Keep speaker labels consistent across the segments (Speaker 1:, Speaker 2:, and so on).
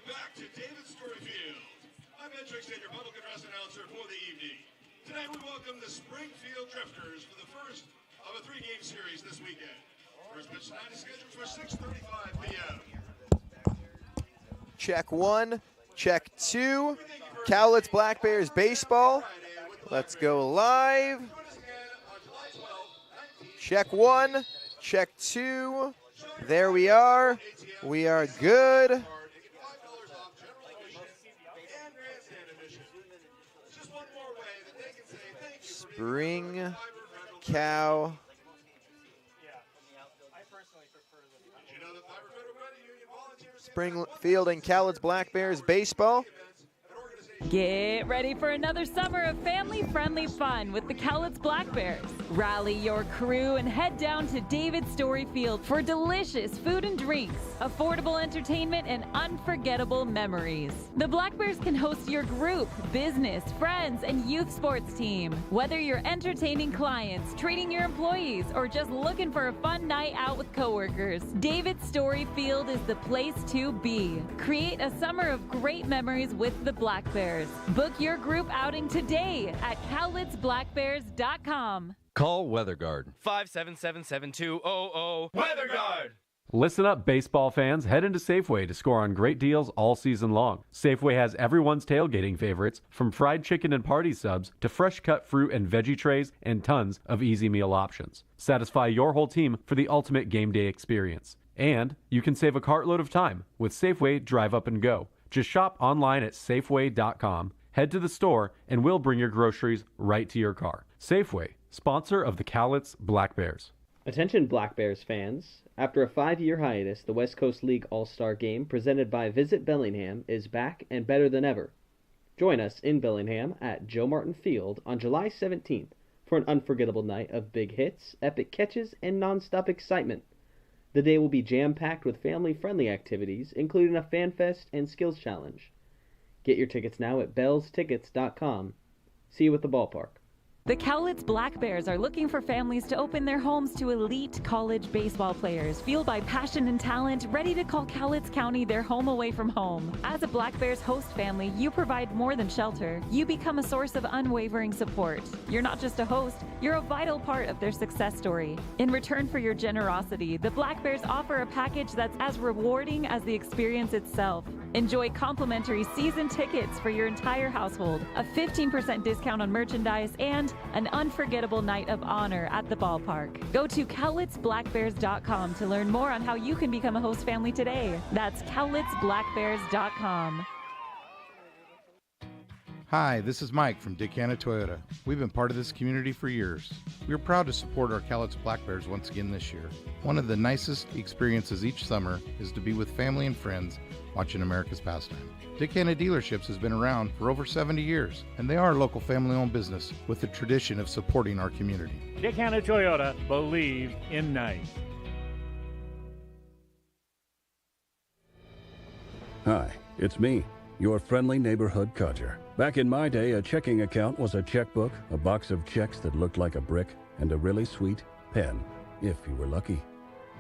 Speaker 1: back to David Story Field. I'm Ed Trickstead, your public address announcer for the evening. Tonight we welcome the Springfield Drifters for the first of a three-game series this weekend. First pitch tonight is scheduled for 6:35 p.m.
Speaker 2: Check one, check two. Cowlitz Black Bears baseball. Let's go live. Check one, check two. There we are. We are good. Spring Cow. Springfield and Cowlitz Black Bears baseball.
Speaker 3: Get ready for another summer of family-friendly fun with the Cowlitz Black Bears. Rally your crew and head down to David Story Field for delicious food and drinks, affordable entertainment, and unforgettable memories. The Black Bears can host your group, business, friends, and youth sports team. Whether you're entertaining clients, treating your employees, or just looking for a fun night out with coworkers, David Story Field is the place to be. Create a summer of great memories with the Black Bears. Book your group outing today at cowlitzblackbears.com.
Speaker 4: Call WeatherGuard.
Speaker 5: 577-7200.
Speaker 6: WeatherGuard.
Speaker 7: Listen up, baseball fans. Head into Safeway to score on great deals all season long. Safeway has everyone's tailgating favorites, from fried chicken and party subs to fresh cut fruit and veggie trays and tons of easy meal options. Satisfy your whole team for the ultimate game day experience. And you can save a cartload of time with Safeway Drive Up and Go. Just shop online at Safeway.com, head to the store, and we'll bring your groceries right to your car. Safeway, sponsor of the Cowlitz Black Bears.
Speaker 8: Attention Black Bears fans. After a 5-year hiatus, the West Coast League All-Star Game presented by Visit Bellingham is back and better than ever. Join us in Bellingham at Joe Martin Field on July 17th for an unforgettable night of big hits, epic catches, and non-stop excitement. The day will be jam-packed with family-friendly activities, including a fan fest and skills challenge. Get your tickets now at bellstickets.com. See you at the ballpark.
Speaker 3: The Cowlitz Black Bears are looking for families to open their homes to elite college baseball players, fueled by passion and talent, ready to call Cowlitz County their home away from home. As a Black Bears host family, you provide more than shelter. You become a source of unwavering support. You're not just a host, you're a vital part of their success story. In return for your generosity, the Black Bears offer a package that's as rewarding as the experience itself. Enjoy complimentary season tickets for your entire household, a 15% discount on merchandise, and an unforgettable night of honor at the ballpark. Go to cowlitzblackbears.com to learn more on how you can become a host family today. That's cowlitzblackbears.com.
Speaker 9: Hi, this is Mike from Dick Hanna Toyota. We've been part of this community for years. We are proud to support our Cowlitz Black Bears once again this year. One of the nicest experiences each summer is to be with family and friends watching America's pastime. Dick Hanna Dealerships has been around for over 70 years, and they are a local family-owned business with a tradition of supporting our community.
Speaker 6: Dick Hanna Toyota, believe in nice.
Speaker 10: Hi, it's me, your friendly neighborhood codger. Back in my day, a checking account was a checkbook, a box of checks that looked like a brick, and a really sweet pen, if you were lucky.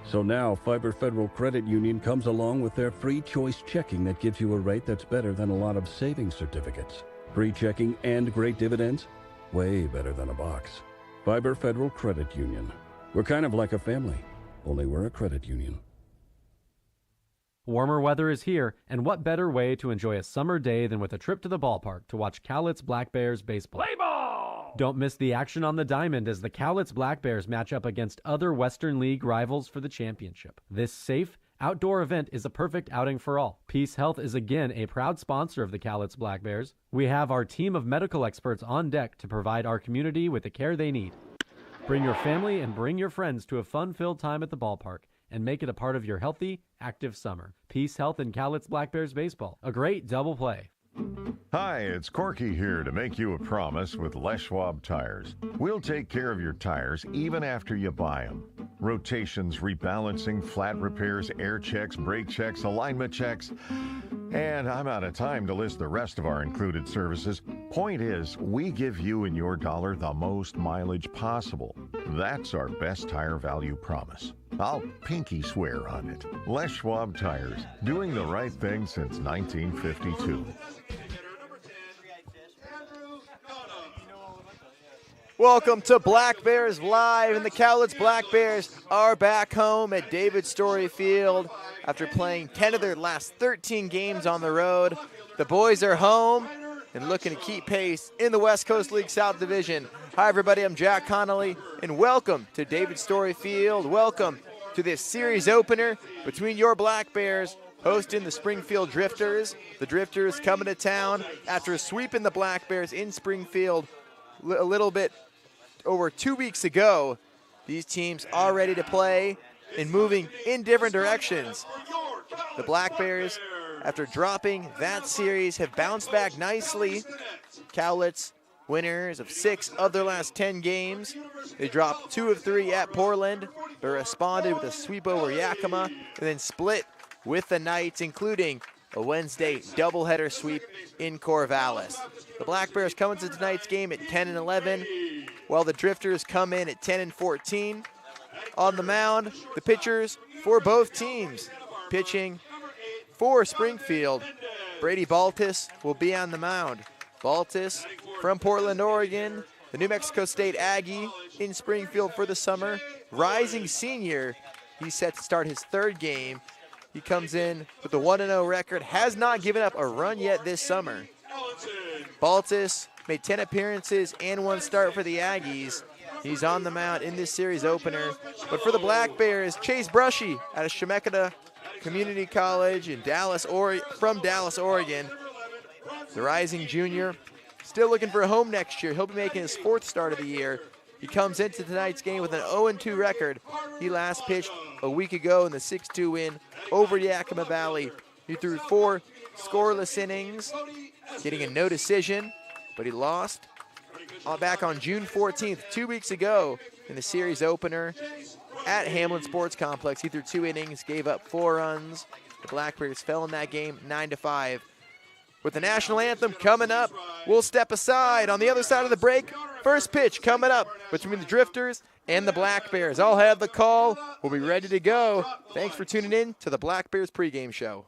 Speaker 10: So now, Fiber Federal Credit Union comes along with their free choice checking that gives you a rate that's better than a lot of savings certificates. Free checking and great dividends? Way better than a box. Fiber Federal Credit Union. We're kind of like a family, only we're a credit union.
Speaker 7: Warmer weather is here, and what better way to enjoy a summer day than with a trip to the ballpark to watch Cowlitz Black Bears baseball.
Speaker 6: Play ball!
Speaker 7: Don't miss the action on the diamond as the Cowlitz Black Bears match up against other Western League rivals for the championship. This safe, outdoor event is a perfect outing for all. Peace Health is again a proud sponsor of the Cowlitz Black Bears. We have our team of medical experts on deck to provide our community with the care they need. Bring your family and bring your friends to a fun-filled time at the ballpark and make it a part of your healthy, active summer. Peace Health and Cowlitz Black Bears baseball. A great double play.
Speaker 11: Hi, it's Corky here to make you a promise with Les Schwab Tires. We'll take care of your tires even after you buy them. Rotations, rebalancing, flat repairs, air checks, brake checks, alignment checks. And I'm out of time to list the rest of our included services. Point is, we give you and your dollar the most mileage possible. That's our best tire value promise. I'll pinky swear on it. Les Schwab Tires, doing the right thing since 1952.
Speaker 2: Welcome to Black Bears Live, and the Cowlitz Black Bears are back home at David Story Field after playing 10 of their last 13 games on the road. The boys are home and looking to keep pace in the West Coast League South Division. Hi everybody, I'm Jack Connolly, and welcome to David Story Field. Welcome to this series opener between your Black Bears hosting the Springfield Drifters. The Drifters coming to town after sweeping the Black Bears in Springfield a little bit over 2 weeks ago. These teams are ready to play and moving in different directions. The Black Bears, after dropping that series, have bounced back nicely. Cowlitz, winners of 6 of their last 10 games. They dropped 2 of 3 at Portland, but responded with a sweep over Yakima, and then split with the Knights, including a Wednesday doubleheader sweep in Corvallis. The Black Bears come into tonight's game at 10-11, while the Drifters come in at 10-14. On the mound, the pitchers for both teams. Pitching for Springfield, Brady Baltus will be on the mound. Baltus from Portland, Oregon, the New Mexico State Aggie in Springfield for the summer. Rising senior, he's set to start his 3rd game. He comes in with a 1-0 record, has not given up a run yet this summer. Baltus made 10 appearances and 1 start for the Aggies. He's on the mound in this series opener. But for the Black Bears, Chase Brushy out of Chemeketa Community College in from Dallas, Oregon. The rising junior, still looking for a home next year. He'll be making his 4th start of the year. He comes into tonight's game with an 0-2 record. He last pitched a week ago in the 6-2 win over Yakima Valley. He threw 4 scoreless innings, getting a no decision, but he lost back on June 14th, 2 weeks ago, in the series opener at Hamlin Sports Complex. He threw 2 innings, gave up 4 runs. The Black Bears fell in that game 9-5. With the national anthem coming up, we'll step aside on the other side of the break. First pitch coming up between the Drifters and the Black Bears. I'll have the call. We'll be ready to go. Thanks for tuning in to the Black Bears pregame show.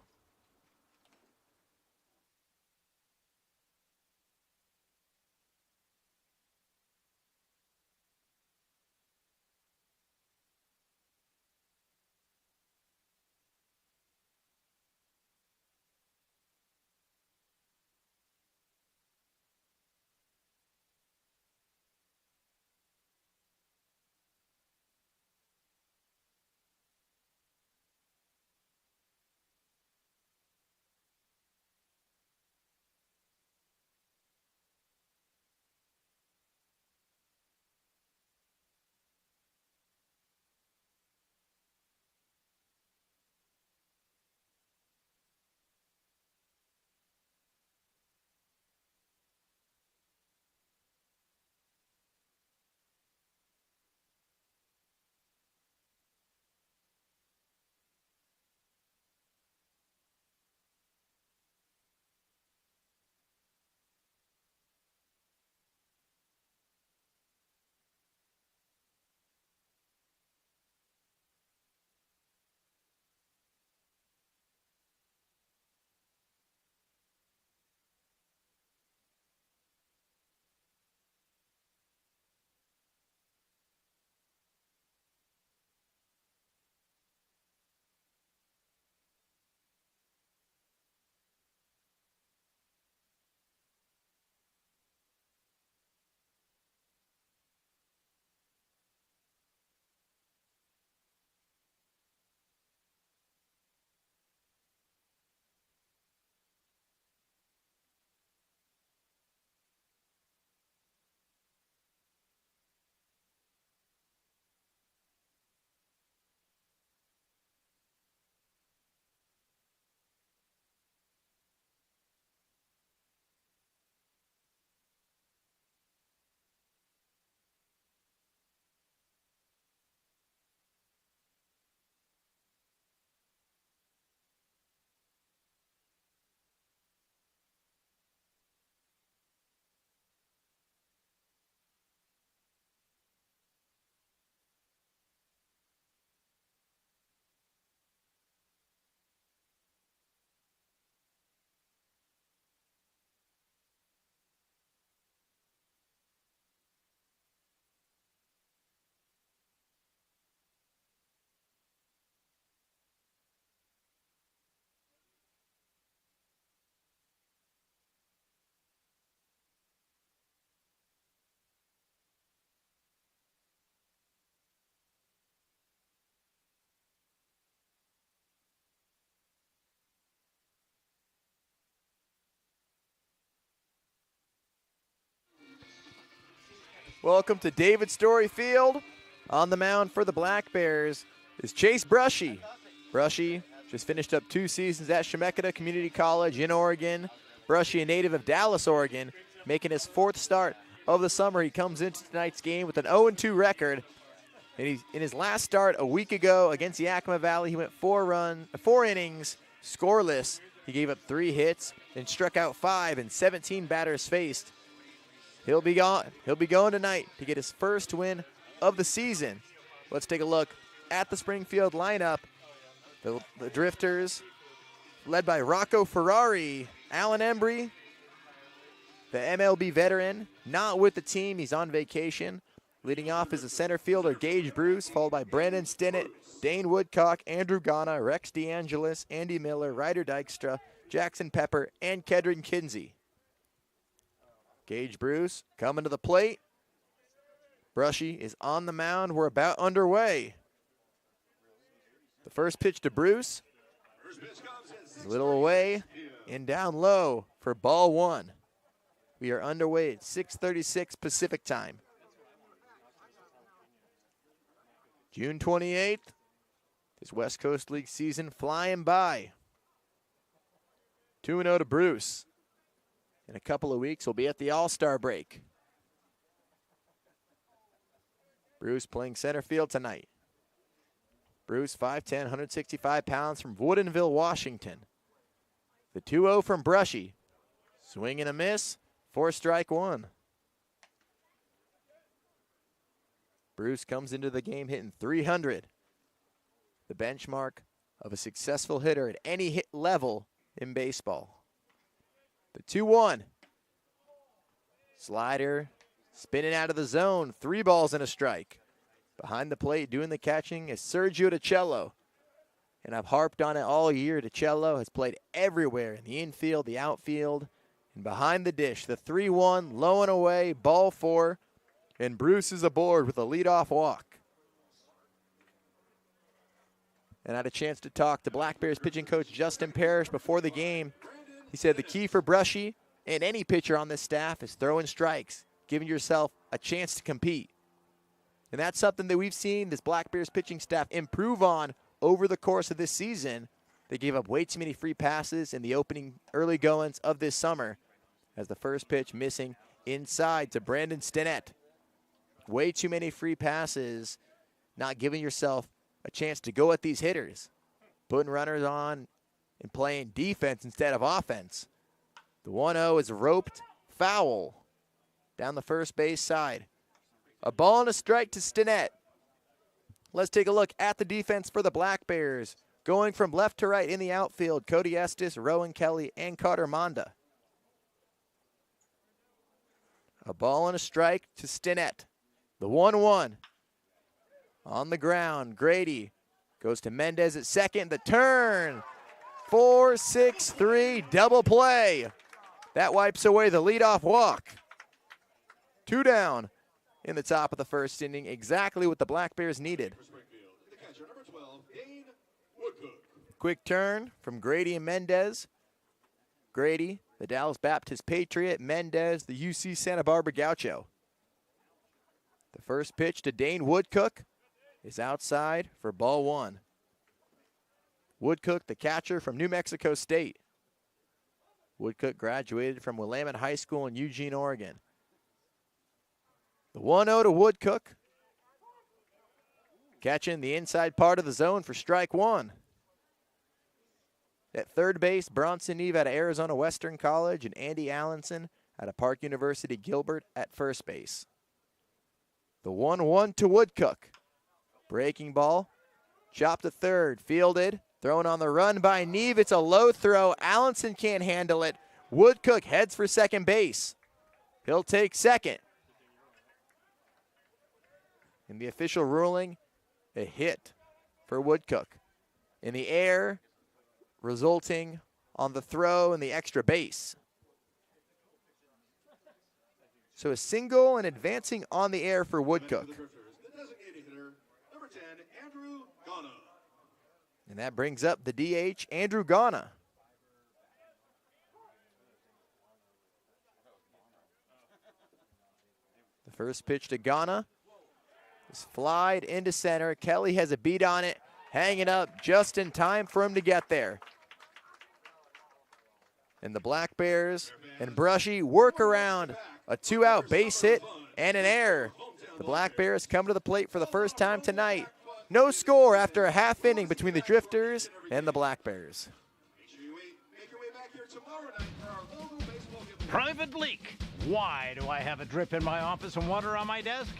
Speaker 2: Welcome to David Story Field. On the mound for the Black Bears is Chase Brushy. Brushy just finished up 2 seasons at Chemeketa Community College in Oregon. Brushy, a native of Dallas, Oregon, making his 4th start of the summer. He comes into tonight's game with an 0-2 record. And he's in his last start a week ago against Yakima Valley. He went 4 innings, scoreless. He gave up 3 hits and struck out 5 and 17 batters faced. He'll be going tonight to get his first win of the season. Let's take a look at the Springfield lineup. The Drifters, led by Rocco Ferrari, Alan Embry, the MLB veteran, not with the team. He's on vacation. Leading off is the center fielder, Gage Bruce, followed by Brandon Stinnett, Dane Woodcock, Andrew Ghana, Rex DeAngelis, Andy Miller, Ryder Dykstra, Jackson Pepper, and Kedron Kinsey. Gage Bruce coming to the plate. Brushy is on the mound. We're about underway. The first pitch to Bruce. A little away and down low for ball 1. We are underway at 6:36 Pacific time. June 28th. This West Coast League season flying by. 2-0 to Bruce. In a couple of weeks, we'll be at the All-Star break. Bruce playing center field tonight. Bruce, 5'10", 165 pounds from Woodinville, Washington. The 2-0 from Brushy. Swing and a miss for strike 1. Bruce comes into the game hitting 300. The benchmark of a successful hitter at any hit level in baseball. The 2-1. Slider spinning out of the zone. 3 balls and a strike. Behind the plate doing the catching is Sergio DiCello. And I've harped on it all year. DiCello has played everywhere in the infield, the outfield, and behind the dish. The 3-1, low and away, ball 4. And Bruce is aboard with a leadoff walk. And I had a chance to talk to Black Bears pitching coach Justin Parrish before the game. He said the key for Brushy and any pitcher on this staff is throwing strikes, giving yourself a chance to compete. And that's something that we've seen this Black Bears pitching staff improve on over the course of this season. They gave up way too many free passes in the opening early goings of this summer, as the first pitch missing inside to Brandon Stinnett. Way too many free passes, not giving yourself a chance to go at these hitters, putting runners on and playing defense instead of offense. The 1-0 is roped foul down the first base side. A ball and a strike to Stinnett. Let's take a look at the defense for the Black Bears. Going from left to right in the outfield, Cody Estes, Rowan Kelly, and Carter Monda. A ball and a strike to Stinnett. The 1-1. On the ground, Grady goes to Mendez at second. The turn. 4-6-3 double play. That wipes away the leadoff walk. 2 down in the top of the first inning. Exactly what the Black Bears needed. Quick turn from Grady and Mendez. Grady, the Dallas Baptist Patriot. Mendez, the UC Santa Barbara Gaucho. The first pitch to Dane Woodcook is outside for ball 1. Woodcook, the catcher from New Mexico State. Woodcook graduated from Willamette High School in Eugene, Oregon. The 1-0 to Woodcook. Catching the inside part of the zone for strike 1. At third base, Bronson Eve out of Arizona Western College and Andy Allenson out of Park University Gilbert at first base. The 1-1 to Woodcook. Breaking ball. Chopped to third. Fielded. Thrown on the run by Neve. It's a low throw. Allenson can't handle it. Woodcook heads for second base. He'll take second. In the official ruling, a hit for Woodcook. In the air, resulting on the throw and the extra base. So a single and advancing on the air for Woodcook. And that brings up the DH, Andrew Ghana. The First pitch to Ghana is flied into center. Kelly has a beat on it, hanging up just in time for him to get there. And the Black Bears and Brushy work around a 2-out base hit and an error. The Black Bears come to the plate for the first time tonight. No score after a half inning between the Drifters and the Black Bears.
Speaker 4: Private leak. Why do I have a drip in my office and water on my desk?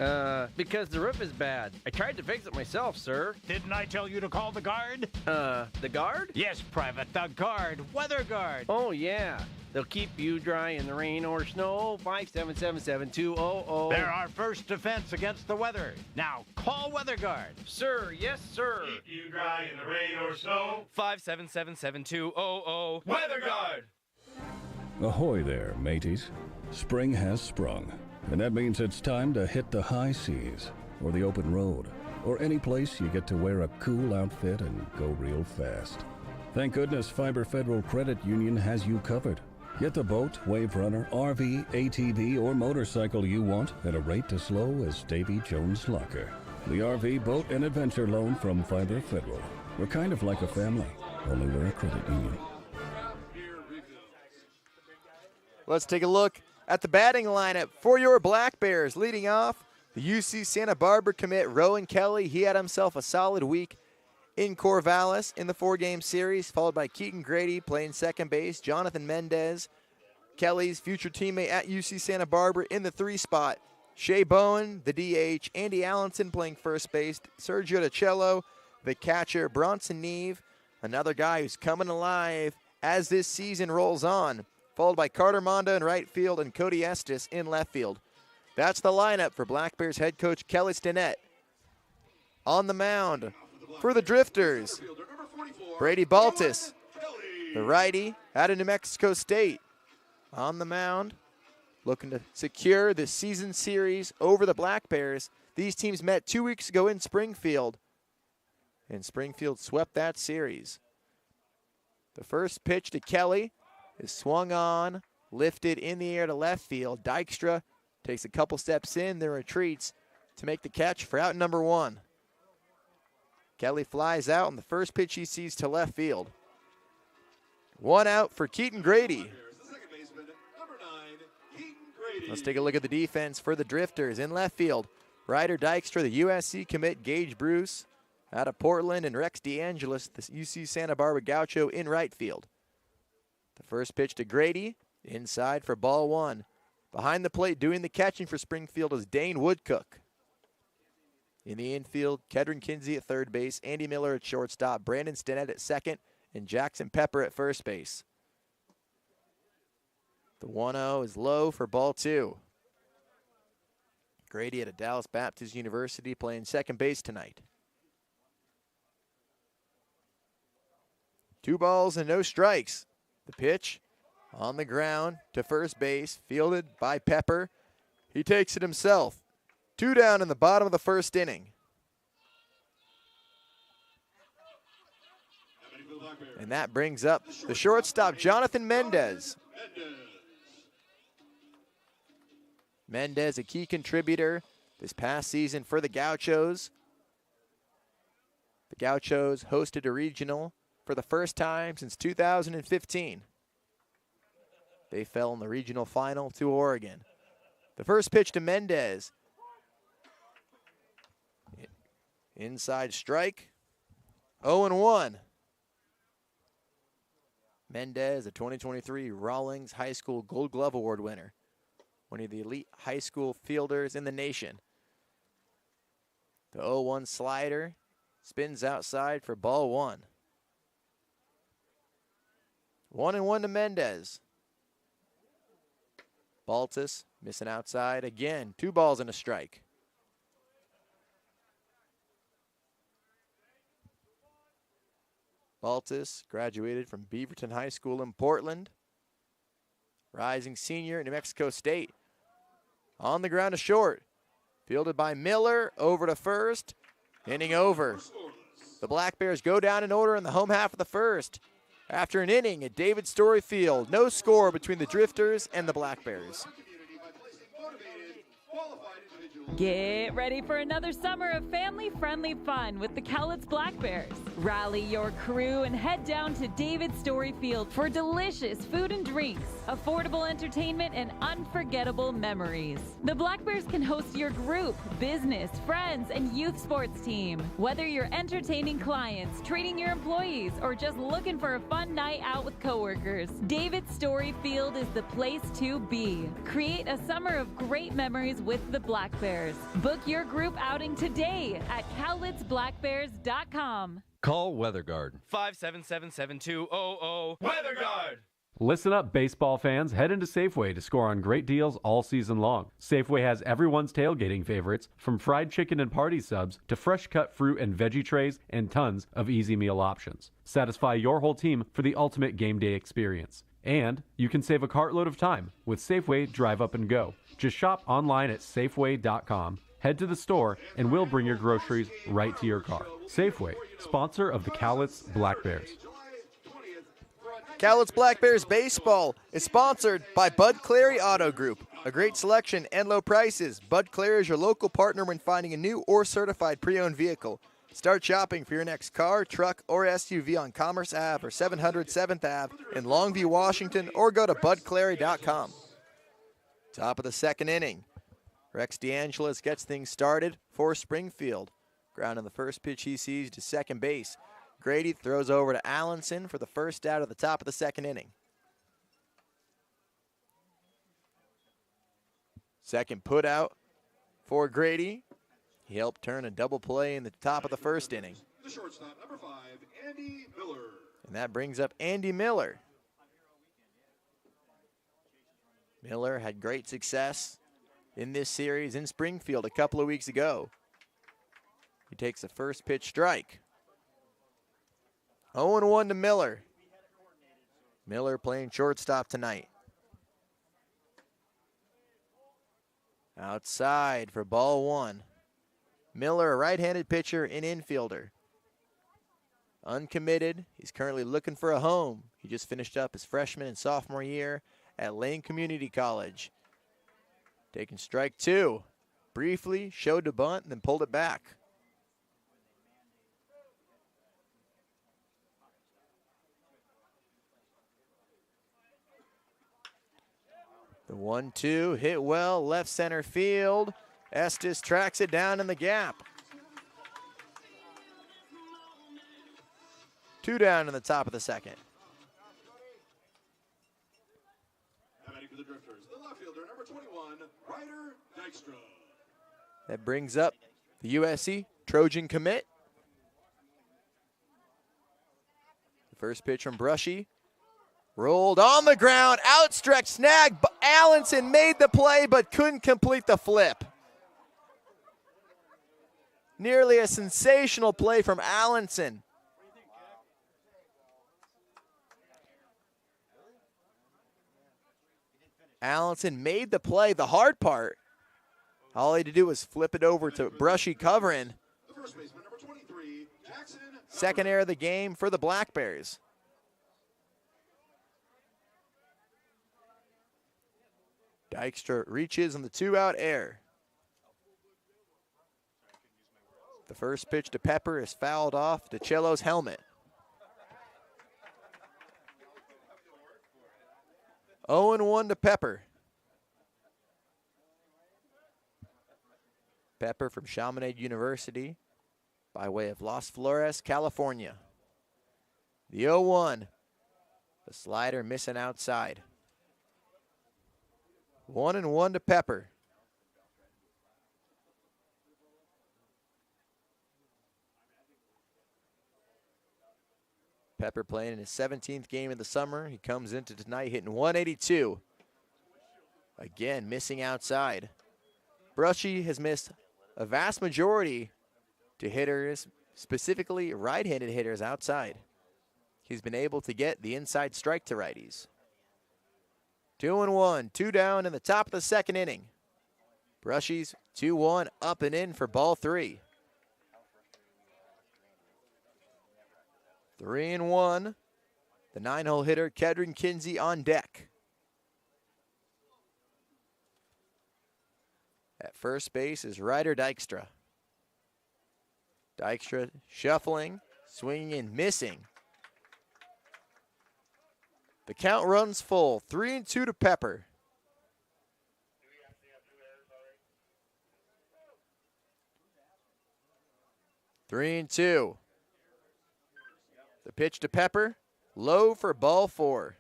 Speaker 5: Because the roof is bad. I tried to fix it myself, sir.
Speaker 4: Didn't I tell you to call the guard?
Speaker 5: The guard?
Speaker 4: Yes, Private, the guard. Weather guard.
Speaker 5: Oh, yeah. They'll keep you dry in the rain or snow. 577-7200.
Speaker 4: They're our first defense against the weather. Now, call Weather Guard.
Speaker 5: Sir, yes, sir.
Speaker 1: Keep you dry in the rain or snow.
Speaker 5: 577-7200.
Speaker 1: Weather Guard.
Speaker 10: Ahoy there, mateys. Spring has sprung, and that means it's time to hit the high seas, or the open road, or any place you get to wear a cool outfit and go real fast. Thank goodness Fiber Federal Credit Union has you covered. Get the boat, wave runner, RV, ATV, or motorcycle you want at a rate as low as Davy Jones' Locker. The RV, boat, and adventure loan from Fiber Federal. We're kind of like a family, only we're a credit union.
Speaker 2: Let's take a look at the batting lineup for your Black Bears. Leading off, the UC Santa Barbara commit Rowan Kelly. He had himself a solid week in Corvallis in the 4-game series, followed by Keaton Grady playing second base, Jonathan Mendez, Kelly's future teammate at UC Santa Barbara in the 3 spot, Shea Bowen, the DH, Andy Allenson playing first base, Sergio DiCello, the catcher, Bronson Neve, another guy who's coming alive as this season rolls on, followed by Carter Monda in right field and Cody Estes in left field. That's the lineup for Black Bears head coach Kelly Stinnett. On the mound for the Drifters, Brady Baltus, the righty out of New Mexico State. On the mound, looking to secure the season series over the Black Bears. These teams met 2 weeks ago in Springfield, and Springfield swept that series. The first pitch to Kelly is swung on, lifted in the air to left field. Dykstra takes a couple steps in, then retreats to make the catch for out number 1. Kelly flies out, and the first pitch he sees to left field. 1 out for Keaton Grady. Let's take a look at the defense for the Drifters. In left field, Ryder Dykstra, the USC commit, Gage Bruce out of Portland, and Rex DeAngelis, the UC Santa Barbara Gaucho, in right field. The first pitch to Grady, inside for ball 1. Behind the plate doing the catching for Springfield is Dane Woodcook. In the infield, Kedron Kinsey at third base, Andy Miller at shortstop, Brandon Stinnett at second, and Jackson Pepper at first base. The 1-0 is low for ball 2. Grady at a Dallas Baptist University playing second base tonight. 2 balls and no strikes. The pitch on the ground to first base, fielded by Pepper. He takes it himself. 2 down in the bottom of the first inning. And that brings up the shortstop, Jonathan Mendez. Mendez, a key contributor this past season for the Gauchos. The Gauchos hosted a regional for the first time since 2015. They fell in the regional final to Oregon. The first pitch to Mendez. Inside strike. 0-1. Mendez, a 2023 Rawlings High School Gold Glove Award winner. One of the elite high school fielders in the nation. The 0-1 slider spins outside for ball 1. 1-1 to Mendez. Baltus missing outside again. 2 balls and a strike. Baltus graduated from Beaverton High School in Portland. Rising senior at New Mexico State. On the ground to short. Fielded by Miller, over to first. Inning over. The Black Bears go down in order in the home half of the first. After an inning at David Story Field, no score between the Drifters and the Black Bears.
Speaker 3: Get ready for another summer of family-friendly fun with the Cowlitz Black Bears. Rally your crew and head down to David Story Field for delicious food and drinks, affordable entertainment, and unforgettable memories. The Black Bears can host your group, business, friends, and youth sports team. Whether you're entertaining clients, treating your employees, or just looking for a fun night out with coworkers, David Story Field is the place to be. Create a summer of great memories with the Black Bears. Book your group outing today at cowlitzblackbears.com.
Speaker 12: Call WeatherGuard.
Speaker 13: 577-7200. WeatherGuard.
Speaker 7: Listen up, baseball fans. Head into Safeway to score on great deals all season long. Safeway has everyone's tailgating favorites, from fried chicken and party subs to fresh cut fruit and veggie trays and tons of easy meal options. Satisfy your whole team for the ultimate game day experience. And you can save a cartload of time with Safeway Drive Up and Go. Just shop online at Safeway.com, head to the store, and we'll bring your groceries right to your car. Safeway, sponsor of the Cowlitz Black Bears.
Speaker 2: Cowlitz Black Bears baseball is sponsored by Bud Clary Auto Group. A great selection and low prices. Bud Clary is your local partner when finding a new or certified pre-owned vehicle. Start shopping for your next car, truck, or SUV on Commerce Ave or 700 7th Ave in Longview, Washington, or go to budclary.com. Top of the second inning. Rex DeAngelis gets things started for Springfield. Ground on the first pitch he sees to second base. Grady throws over to Allenson for the first out of the top of the second inning. Second put out for Grady. He helped turn a double play in the top of the first inning.
Speaker 1: The shortstop, number 5, Andy Miller.
Speaker 2: And that brings up Andy Miller. Miller had great success in this series in Springfield a couple of weeks ago. He takes the first pitch strike. 0-1 to Miller. Miller playing shortstop tonight. Outside for ball one. Miller, a right-handed pitcher and infielder. Uncommitted. He's currently looking for a home. He just finished up his freshman and sophomore year at Lane Community College. Taking strike two. Briefly showed to bunt and then pulled it back. The 1-2 hit well, left center field. Estes tracks it down in the gap. 2 down in the top of the second.
Speaker 1: Batting for the Drifters, the left fielder, number 21, Ryder Dykstra.
Speaker 2: That brings up the USC Trojan commit. The first pitch from Brushy. Rolled on the ground, outstretched snag. Allenson made the play but couldn't complete the flip. Nearly a sensational play from Allenson. Allenson made the play. The hard part, all he had to do was flip it over to Brushy covering. Second error of the game for the Black Bears. Dykstra reaches on the 2-out error. The first pitch to Pepper is fouled off DeCello's helmet. 0-1 to Pepper. Pepper from Chaminade University by way of Los Flores, California. The 0-1. The slider missing outside. 1-1 to Pepper. Pepper playing in his 17th game of the summer. He comes into tonight hitting 182. Again, missing outside. Brushy has missed a vast majority to hitters, specifically right-handed hitters outside. He's been able to get the inside strike to righties. 2-1, 2 down in the top of the second inning. Brushy's 2-1 up and in for ball 3. 3-1. The 9-hole hitter, Kedron Kinsey, on deck. At first base is Ryder Dykstra. Dykstra shuffling, swinging and missing. The count runs full, 3-2 to Pepper. Three and two. The pitch to Pepper, low for ball 4.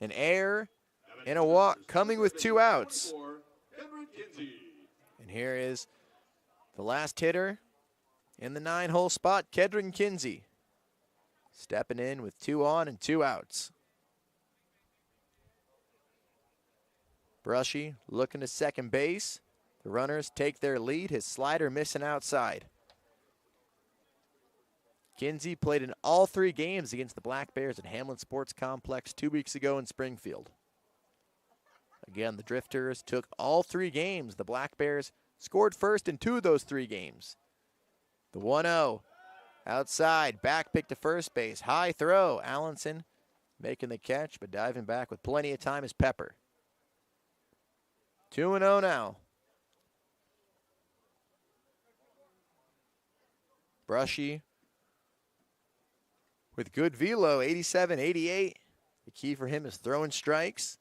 Speaker 2: An error and a walk coming with 2 outs. And here is the last hitter in the 9-hole spot, Kedron Kinsey. Stepping in with 2 on and 2 outs. Brushy looking to second base. The runners take their lead. His slider missing outside. Kinsey played in all 3 games against the Black Bears at Hamlin Sports Complex 2 weeks ago in Springfield. Again, the Drifters took all 3 games. The Black Bears scored first in 2 of those 3 games. The 1-0 outside, back pick to first base. High throw. Allenson making the catch, but diving back with plenty of time is Pepper. 2-0 now. Brushy with good velo, 87-88. The key for him is throwing strikes.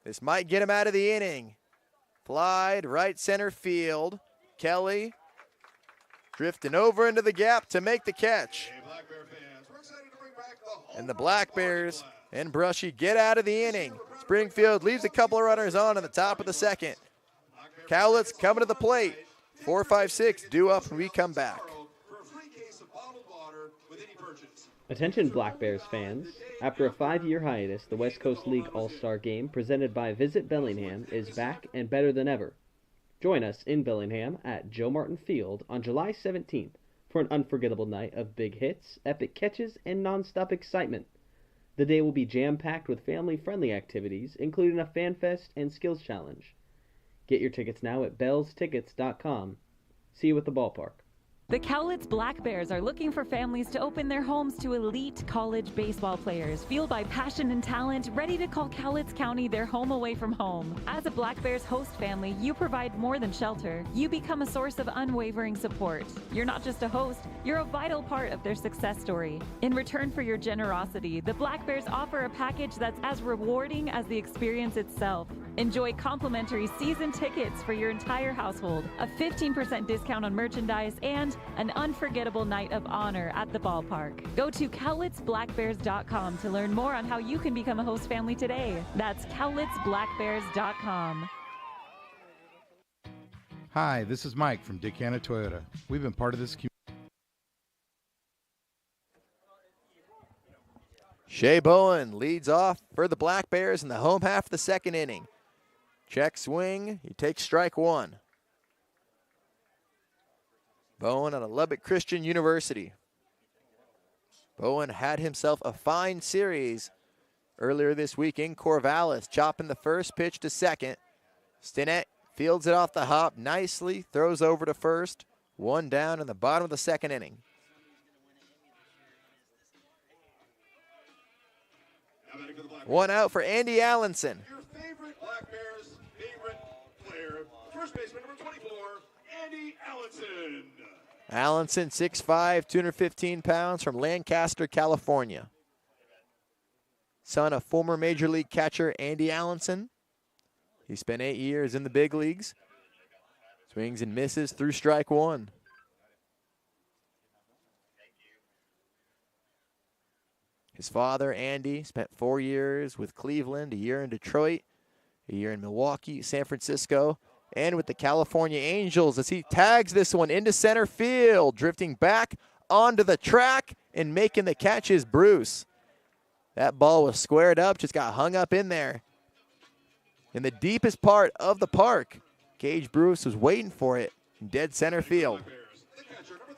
Speaker 2: This might get him out of the inning. Flied right center field. Kelly drifting over into the gap to make the catch. And the Black Bears and Brushy get out of the inning. Springfield leaves a couple of runners on in the top of the second. Cowlitz coming to the plate. 4-5-6 due up when we come back.
Speaker 8: Attention Black Bears fans. After a 5-year hiatus, the West Coast League All-Star Game presented by Visit Bellingham is back and better than ever. Join us in Bellingham at Joe Martin Field on July 17th for an unforgettable night of big hits, epic catches, and non-stop excitement. The day will be jam-packed with family-friendly activities, including a fan fest and skills challenge. Get your tickets now at bellstickets.com. See you at the ballpark.
Speaker 3: The Cowlitz Black Bears are looking for families to open their homes to elite college baseball players, fueled by passion and talent, ready to call Cowlitz County their home away from home. As a Black Bears host family, you provide more than shelter. You become a source of unwavering support. You're not just a host, you're a vital part of their success story. In return for your generosity, the Black Bears offer a package that's as rewarding as the experience itself. Enjoy complimentary season tickets for your entire household, a 15% discount on merchandise, and an unforgettable night of honor at the ballpark. Go to cowlitzblackbears.com to learn more on how you can become a host family today. That's cowlitzblackbears.com.
Speaker 9: Hi, this is Mike from Yakima Toyota. We've been part of this community.
Speaker 2: Shea Bowen leads off for the Black Bears in the home half of the second inning. Check swing, he takes strike 1. Bowen out of Lubbock Christian University. Bowen had himself a fine series earlier this week in Corvallis, chopping the first pitch to second. Stinnett fields it off the hop nicely, throws over to first. 1 down in the bottom of the second inning. One out for Andy Allenson.
Speaker 1: Your favorite Black Bears' favorite player, first baseman number 24, Andy Allenson.
Speaker 2: Allenson, 6'5", 215 pounds, from Lancaster, California. Son of former Major League catcher Andy Allenson. He spent 8 years in the big leagues. Swings and misses through strike 1. His father, Andy, spent 4 years with Cleveland, a year in Detroit, a year in Milwaukee, San Francisco, and with the California Angels as he tags this one into center field. Drifting back onto the track and making the catch is Bruce. That ball was squared up, just got hung up in there. In the deepest part of the park, Gage Bruce was waiting for it in dead center field.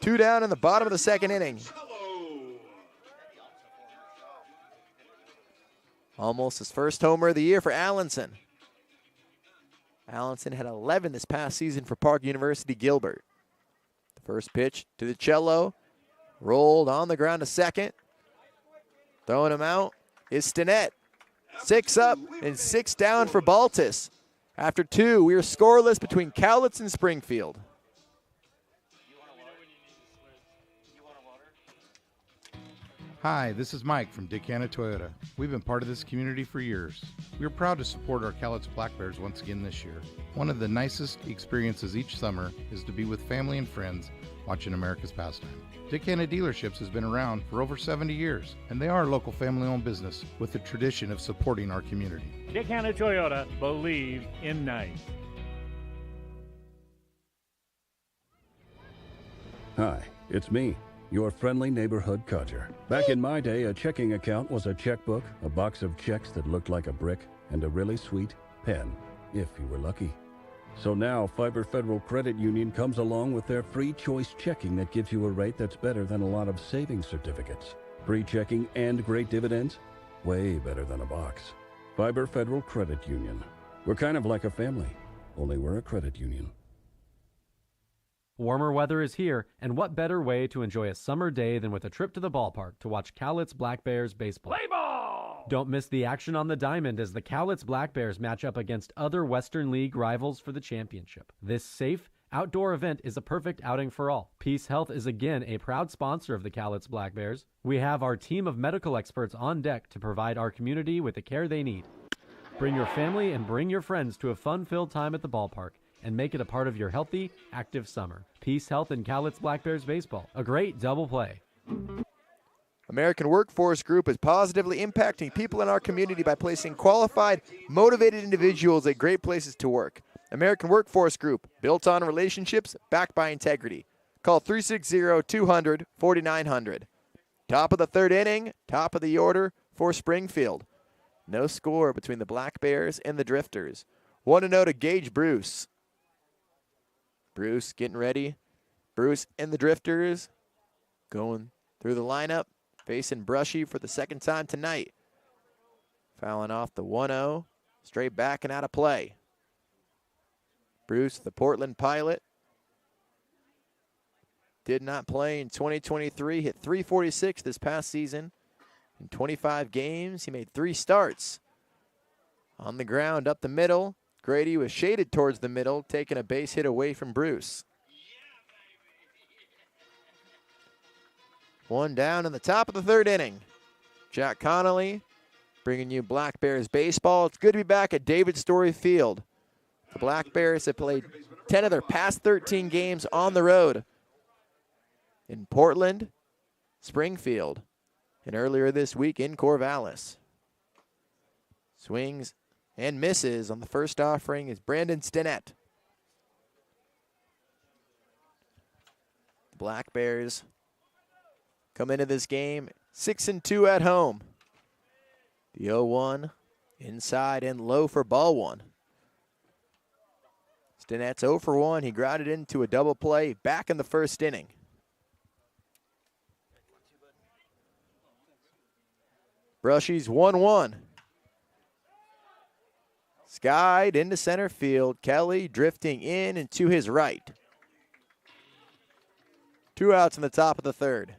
Speaker 2: 2 down in the bottom of the second inning. Almost his first homer of the year for Allenson. Allenson had 11 this past season for Park University Gilbert. The first pitch to the cello, rolled on the ground to second. Throwing him out is Stinnett. 6 up and 6 down for Baltus. After 2, we are scoreless between Cowlitz and Springfield.
Speaker 9: Hi, this is Mike from Yakima Toyota. We've been part of this community for years. We are proud to support our Cowlitz Black Bears once again this year. One of the nicest experiences each summer is to be with family and friends watching America's pastime. Yakima Dealerships has been around for over 70 years, and they are a local family-owned business with a tradition of supporting our community.
Speaker 6: Yakima Toyota, believe in nice.
Speaker 10: Hi, it's me, your friendly neighborhood codger. Back in my day, a checking account was a checkbook, a box of checks that looked like a brick, and a really sweet pen, if you were lucky. So now, Fiber Federal Credit Union comes along with their free choice checking that gives you a rate that's better than a lot of savings certificates. Free checking and great dividends? Way better than a box. Fiber Federal Credit Union. We're kind of like a family, only we're a credit union.
Speaker 7: Warmer weather is here, and what better way to enjoy a summer day than with a trip to the ballpark to watch Cowlitz Black Bears baseball.
Speaker 6: Play ball!
Speaker 7: Don't miss the action on the diamond as the Cowlitz Black Bears match up against other Western League rivals for the championship. This safe, outdoor event is a perfect outing for all. Peace Health is again a proud sponsor of the Cowlitz Black Bears. We have our team of medical experts on deck to provide our community with the care they need. Bring your family and bring your friends to a fun-filled time at the ballpark and make it a part of your healthy, active summer. Peace Health and Cowlitz Black Bears baseball. A great double play.
Speaker 2: American Workforce Group is positively impacting people in our community by placing qualified, motivated individuals at great places to work. American Workforce Group, built on relationships, backed by integrity. Call 360-200-4900. Top of the third inning, top of the order for Springfield. No score between the Black Bears and the Drifters. 1-0 to Gage Bruce. Bruce getting ready. Bruce and the Drifters going through the lineup, facing Brushy for the second time tonight. Fouling off the 1-0, straight back and out of play. Bruce, the Portland Pilot, did not play in 2023, hit .346 this past season. In 25 games, he made 3 starts. On the ground, up the middle. Grady was shaded towards the middle, taking a base hit away from Bruce. One down in the top of the third inning. Jack Connolly bringing you Black Bears baseball. It's good to be back at David Story Field. The Black Bears have played 10 of their past 13 games on the road in Portland, Springfield, and earlier this week in Corvallis. Swings and misses on the first offering is Brandon Stinnett. The Black Bears come into this game 6-2 at home. The 0-1 inside and low for ball 1. Stinnett's 0 for 1. He grounded into a double play back in the first inning. Brushy's 1-1. Skied into center field. Kelly drifting in and to his right. 2 outs in the top of the third.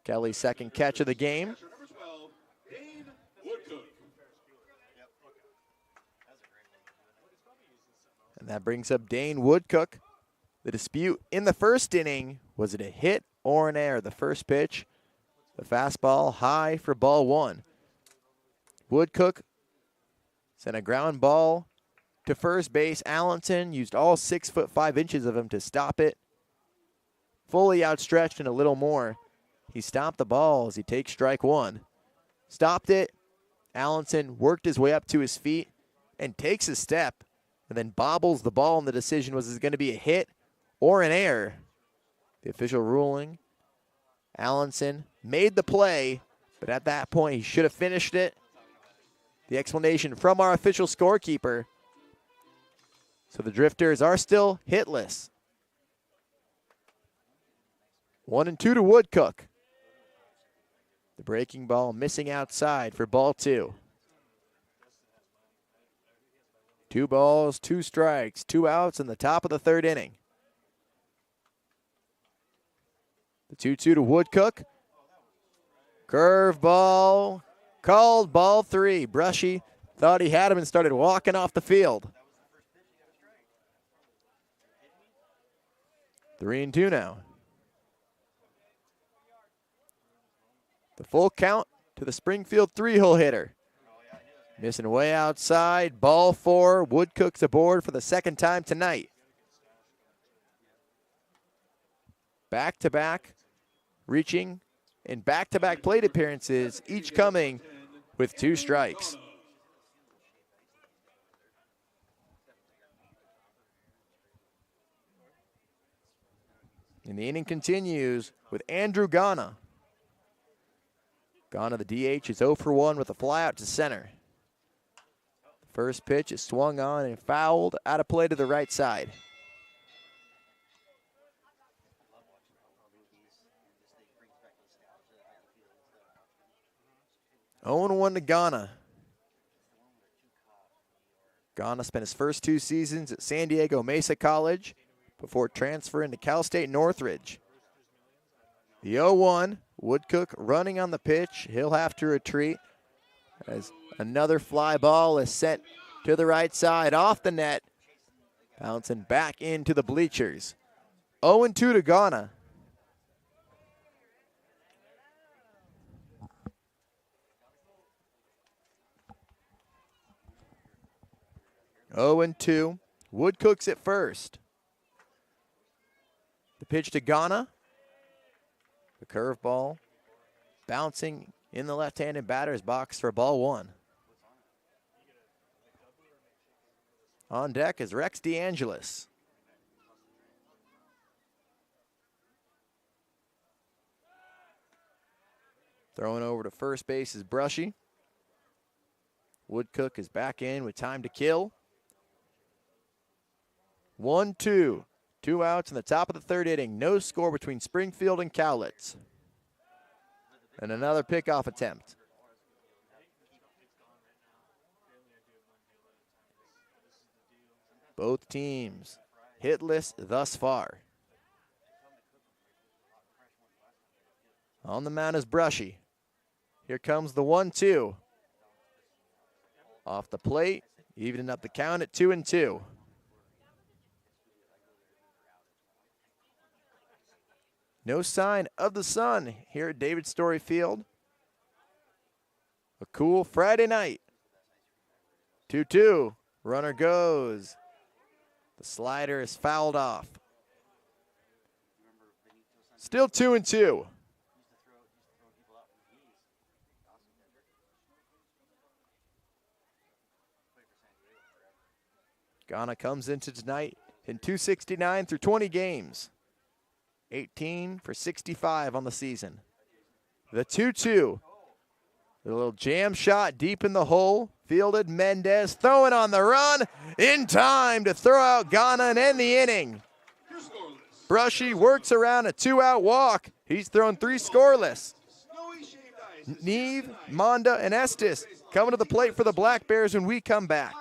Speaker 2: Kelly's second catch of the game. And that brings up Dane Woodcook. The dispute in the first inning, was it a hit or an error? The first pitch, the fastball high for ball 1. Woodcook sent a ground ball to first base. Allenton used all 6'5" of him to stop it. Fully outstretched and a little more. He stopped the ball as he takes strike 1. Stopped it. Allenton worked his way up to his feet and takes a step and then bobbles the ball, and the decision was, is it going to be a hit or an error? The official ruling, Allenton made the play, but at that point he should have finished it. The explanation from our official scorekeeper. So the Drifters are still hitless. 1-2 to Woodcook. The breaking ball missing outside for ball 2. 2 balls, 2 strikes, 2 outs in the top of the third inning. The 2-2 to Woodcook. Curveball, called ball 3. Brushy thought he had him and started walking off the field. 3-2 now. The full count to the Springfield 3-hole hitter. Missing way outside, ball 4. Woodcook's aboard for the second time tonight. Back-to-back, reaching in back-to-back plate appearances, each coming with 2 strikes. And the inning continues with Andrew Ghana. Ghana, the DH, is 0 for 1 with a flyout to center. The first pitch is swung on and fouled out of play to the right side. 0-1 to Ghana. Ghana spent his first 2 seasons at San Diego Mesa College before transferring to Cal State Northridge. The 0-1, Woodcook running on the pitch. He'll have to retreat as another fly ball is sent to the right side off the net, bouncing back into the bleachers. 0-2 to Ghana. Oh and 2. Woodcook's at first. The pitch to Ghana. The curveball bouncing in the left-handed batter's box for ball 1. On deck is Rex DeAngelis. Throwing over to first base is Brushy. Woodcook is back in with time to kill. 1-2. 2 outs in the top of the 3rd inning. No score between Springfield and Cowlitz. And another pickoff attempt. Both teams hitless thus far. On the mound is Brushy. Here comes the 1-2. Off the plate, evening up the count at 2-2. No sign of the sun here at David Story Field. A cool Friday night. 2-2. Runner goes. The slider is fouled off. Still 2-2. Ghana comes into tonight in 269 through 20 games. 18 for 65 on the season. The 2-2. A little jam shot deep in the hole. Fielded Mendez throwing on the run in time to throw out Ghana and end the inning. Brushy works around a 2-out walk. He's thrown 3 scoreless. Neve, Monda, and Estes coming to the plate for the Black Bears when we come back.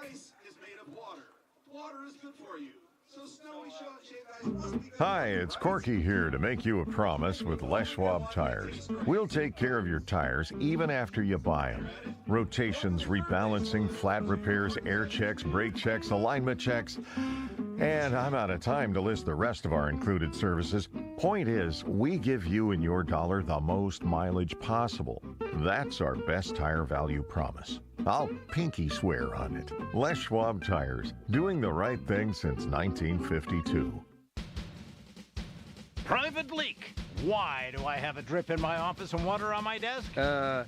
Speaker 11: Hi, it's Corky here to make you a promise with Les Schwab Tires. We'll take care of your tires even after you buy them. Rotations, rebalancing, flat repairs, air checks, brake checks, alignment checks. And I'm out of time to list the rest of our included services. Point is, we give you and your dollar the most mileage possible. That's our best tire value promise. I'll pinky swear on it. Les Schwab Tires, doing the right thing since 1952.
Speaker 4: Private leak. Why do I have a drip in my office and water on my desk?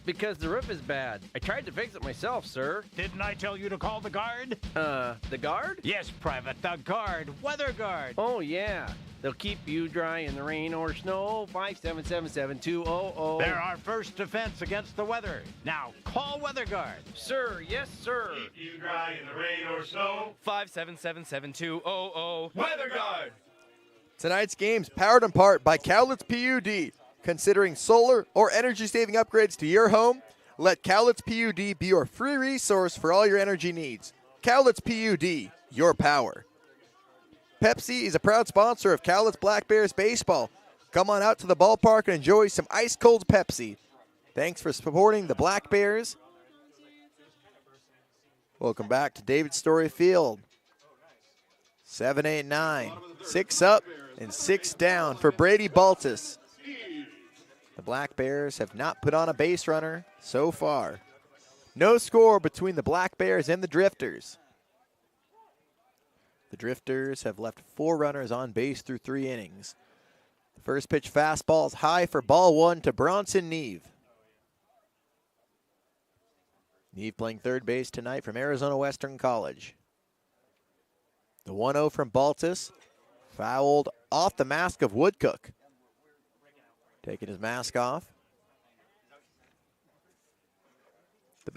Speaker 5: Because the roof is bad. I tried to fix it myself, sir.
Speaker 4: Didn't I tell you to call the guard?
Speaker 5: The guard?
Speaker 4: Yes, Private, the guard. Weather guard.
Speaker 5: Oh, yeah. They'll keep you dry in the rain or snow. 577-7200.
Speaker 4: They're our first defense against the weather. Now, call Weather Guard.
Speaker 5: Sir, yes, sir.
Speaker 1: Keep you dry in the rain or snow.
Speaker 12: 577-7200.
Speaker 1: Weather Guard.
Speaker 2: Tonight's game's powered in part by Cowlitz PUD. Considering solar or energy-saving upgrades to your home? Let Cowlitz PUD be your free resource for all your energy needs. Cowlitz PUD, your power. Pepsi is a proud sponsor of Cowlitz Black Bears baseball. Come on out to the ballpark and enjoy some ice-cold Pepsi. Thanks for supporting the Black Bears. Welcome back to David Story Field. 7, 8, 9. 6 up and 6 down for Brady Baltus. The Black Bears have not put on a base runner so far. No score between the Black Bears and the Drifters. The Drifters have left 4 runners on base through 3 innings. The first pitch fastball is high for ball 1 to Bronson Neve. Neve playing third base tonight from Arizona Western College. The 1-0 from Baltus, fouled off the mask of Woodcook. Taking his mask off. The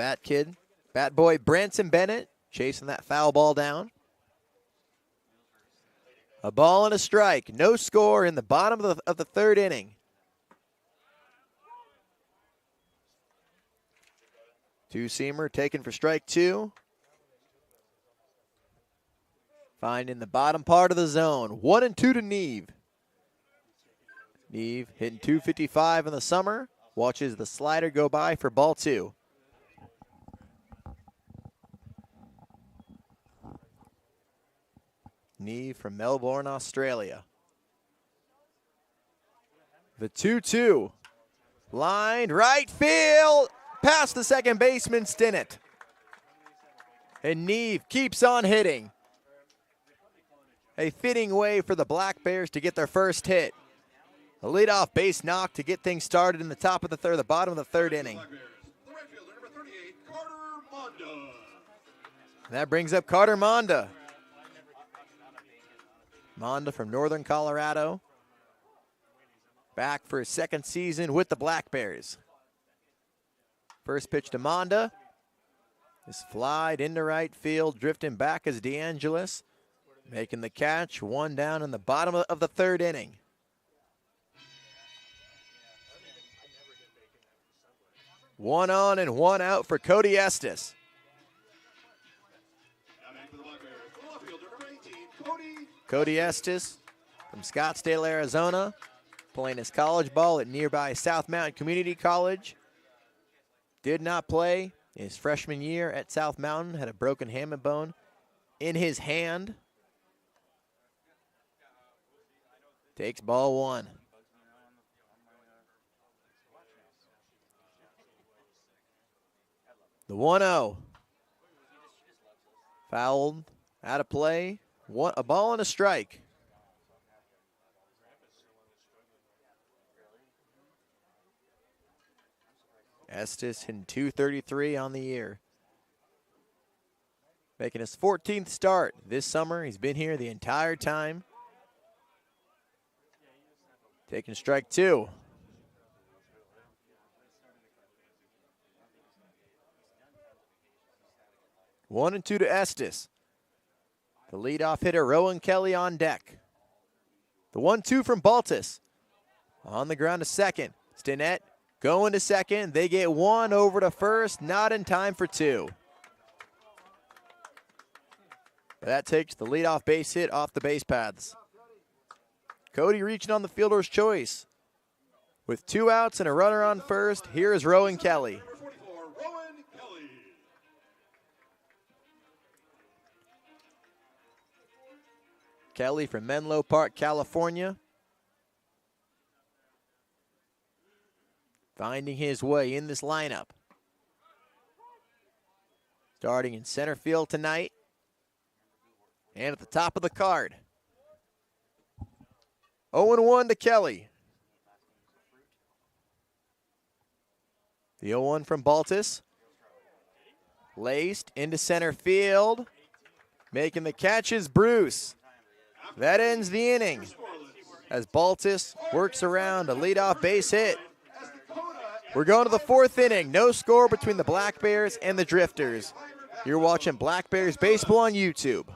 Speaker 2: bat boy Branson Bennett chasing that foul ball down. A ball and a strike. No score in the bottom of the third inning. Two-seamer taken for strike 2. Finding the bottom part of the zone. 1-2 to Neve. Neve hitting .255 in the summer. Watches the slider go by for ball 2. Neve from Melbourne, Australia. The 2-2. Lined right field. Past the second baseman, Stinnett. And Neve keeps on hitting. A fitting way for the Black Bears to get their first hit. A leadoff base knock to get things started in the bottom of the third inning. That brings up Carter Monda. Monda from Northern Colorado. Back for his second season with the Black Bears. First pitch to Monda. Is flied into right field, drifting back as DeAngelis. Making the catch, 1 down in the bottom of the third inning. One on and 1 out for Cody Estes. Cody Estes from Scottsdale, Arizona, playing his college ball at nearby South Mountain Community College. Did not play his freshman year at South Mountain, had a broken hamate bone in his hand. Takes ball 1. The 1-0. Fouled, out of play. A ball and a strike. Estes in .233 on the year. Making his 14th start this summer. He's been here the entire time. Taking strike 2. One and 2 to Estes. The leadoff hitter, Rowan Kelly, on deck. The 1-2 from Baltus. On the ground to second. Stinnett going to second. They get 1 over to first. Not in time for 2. That takes the leadoff base hit off the base paths. Cody reaching on the fielder's choice. With 2 outs and a runner on first, here is Rowan Kelly. Kelly from Menlo Park, California. Finding his way in this lineup. Starting in center field tonight. And at the top of the card. 0-1 to Kelly. The 0-1 from Baltus. Laced into center field. Making the catch is Bruce. That ends the inning as Baltus works around a leadoff base hit. We're going to the 4th inning. No score between the Black Bears and the Drifters. You're watching Black Bears Baseball on YouTube.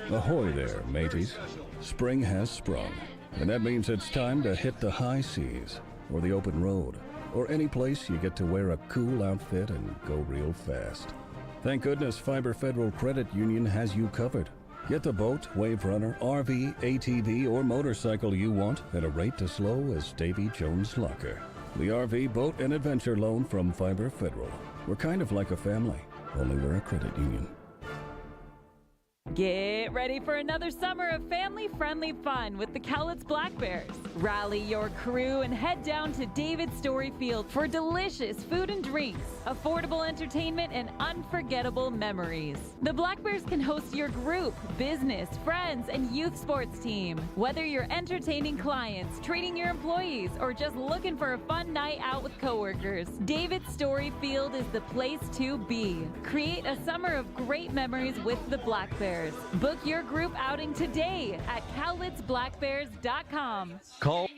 Speaker 10: Ahoy there, mateys. Spring has sprung, and that means it's time to hit the high seas, or the open road, or any place you get to wear a cool outfit and go real fast. Thank goodness Fiber Federal Credit Union has you covered. Get the boat, wave runner, RV, ATV, or motorcycle you want at a rate as low as Davy Jones Locker. The RV, boat, and adventure loan from Fiber Federal. We're kind of like a family, only we're a credit union.
Speaker 3: Get ready for another summer of family-friendly fun with the Cowlitz Black Bears. Rally your crew and head down to David Story Field for delicious food and drinks, affordable entertainment, and unforgettable memories. The Black Bears can host your group, business, friends, and youth sports team. Whether you're entertaining clients, treating your employees, or just looking for a fun night out with coworkers, David Story Field is the place to be. Create a summer of great memories with the Black Bears. Book your group outing today at cowlitzblackbears.com.
Speaker 10: Call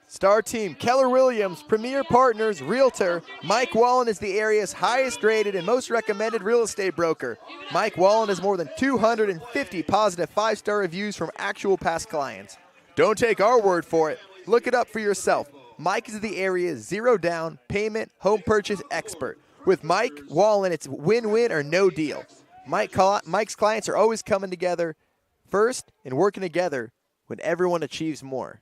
Speaker 2: Star Team Keller Williams, Premier Partners, Realtor. Mike Wallen is the area's highest rated and most recommended real estate broker. Mike Wallen has more than 250 positive 5-star reviews from actual past clients. Don't take our word for it. Look it up for yourself. Mike is the area's zero down payment home purchase expert. With Mike Wallen, it's win-win or no deal. Mike's clients are always coming together first and working together when everyone achieves more.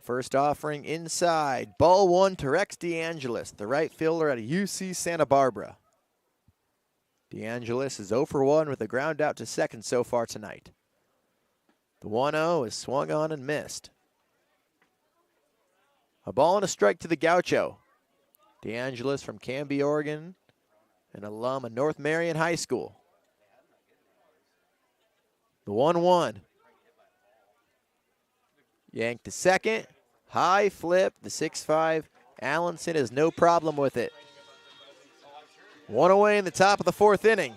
Speaker 2: First offering inside. Ball one to Rex DeAngelis, the right fielder at UC Santa Barbara. DeAngelis is 0 for 1 with a ground out to second so far tonight. The 1-0 is swung on and missed. A ball and a strike to the Gaucho. DeAngelis from Canby, Oregon, an alum of North Marion High School. The 1-1. Yanked to second. High flip. The 6-5. Allenson has no problem with it. One away in the top of the 4th inning.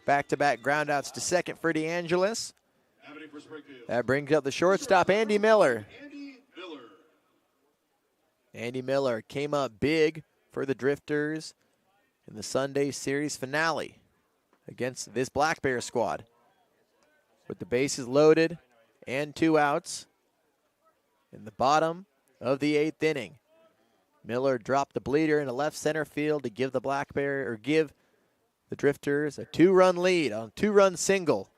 Speaker 2: Back-to-back groundouts to second for DeAngelis. That brings up the shortstop, Andy Miller. Andy Miller came up big for the Drifters in the Sunday series finale against this Black Bear squad. With the bases loaded and 2 outs in the bottom of the 8th inning. Miller dropped the bleeder into left center field to give the Drifters a 2-run lead on a 2-run single.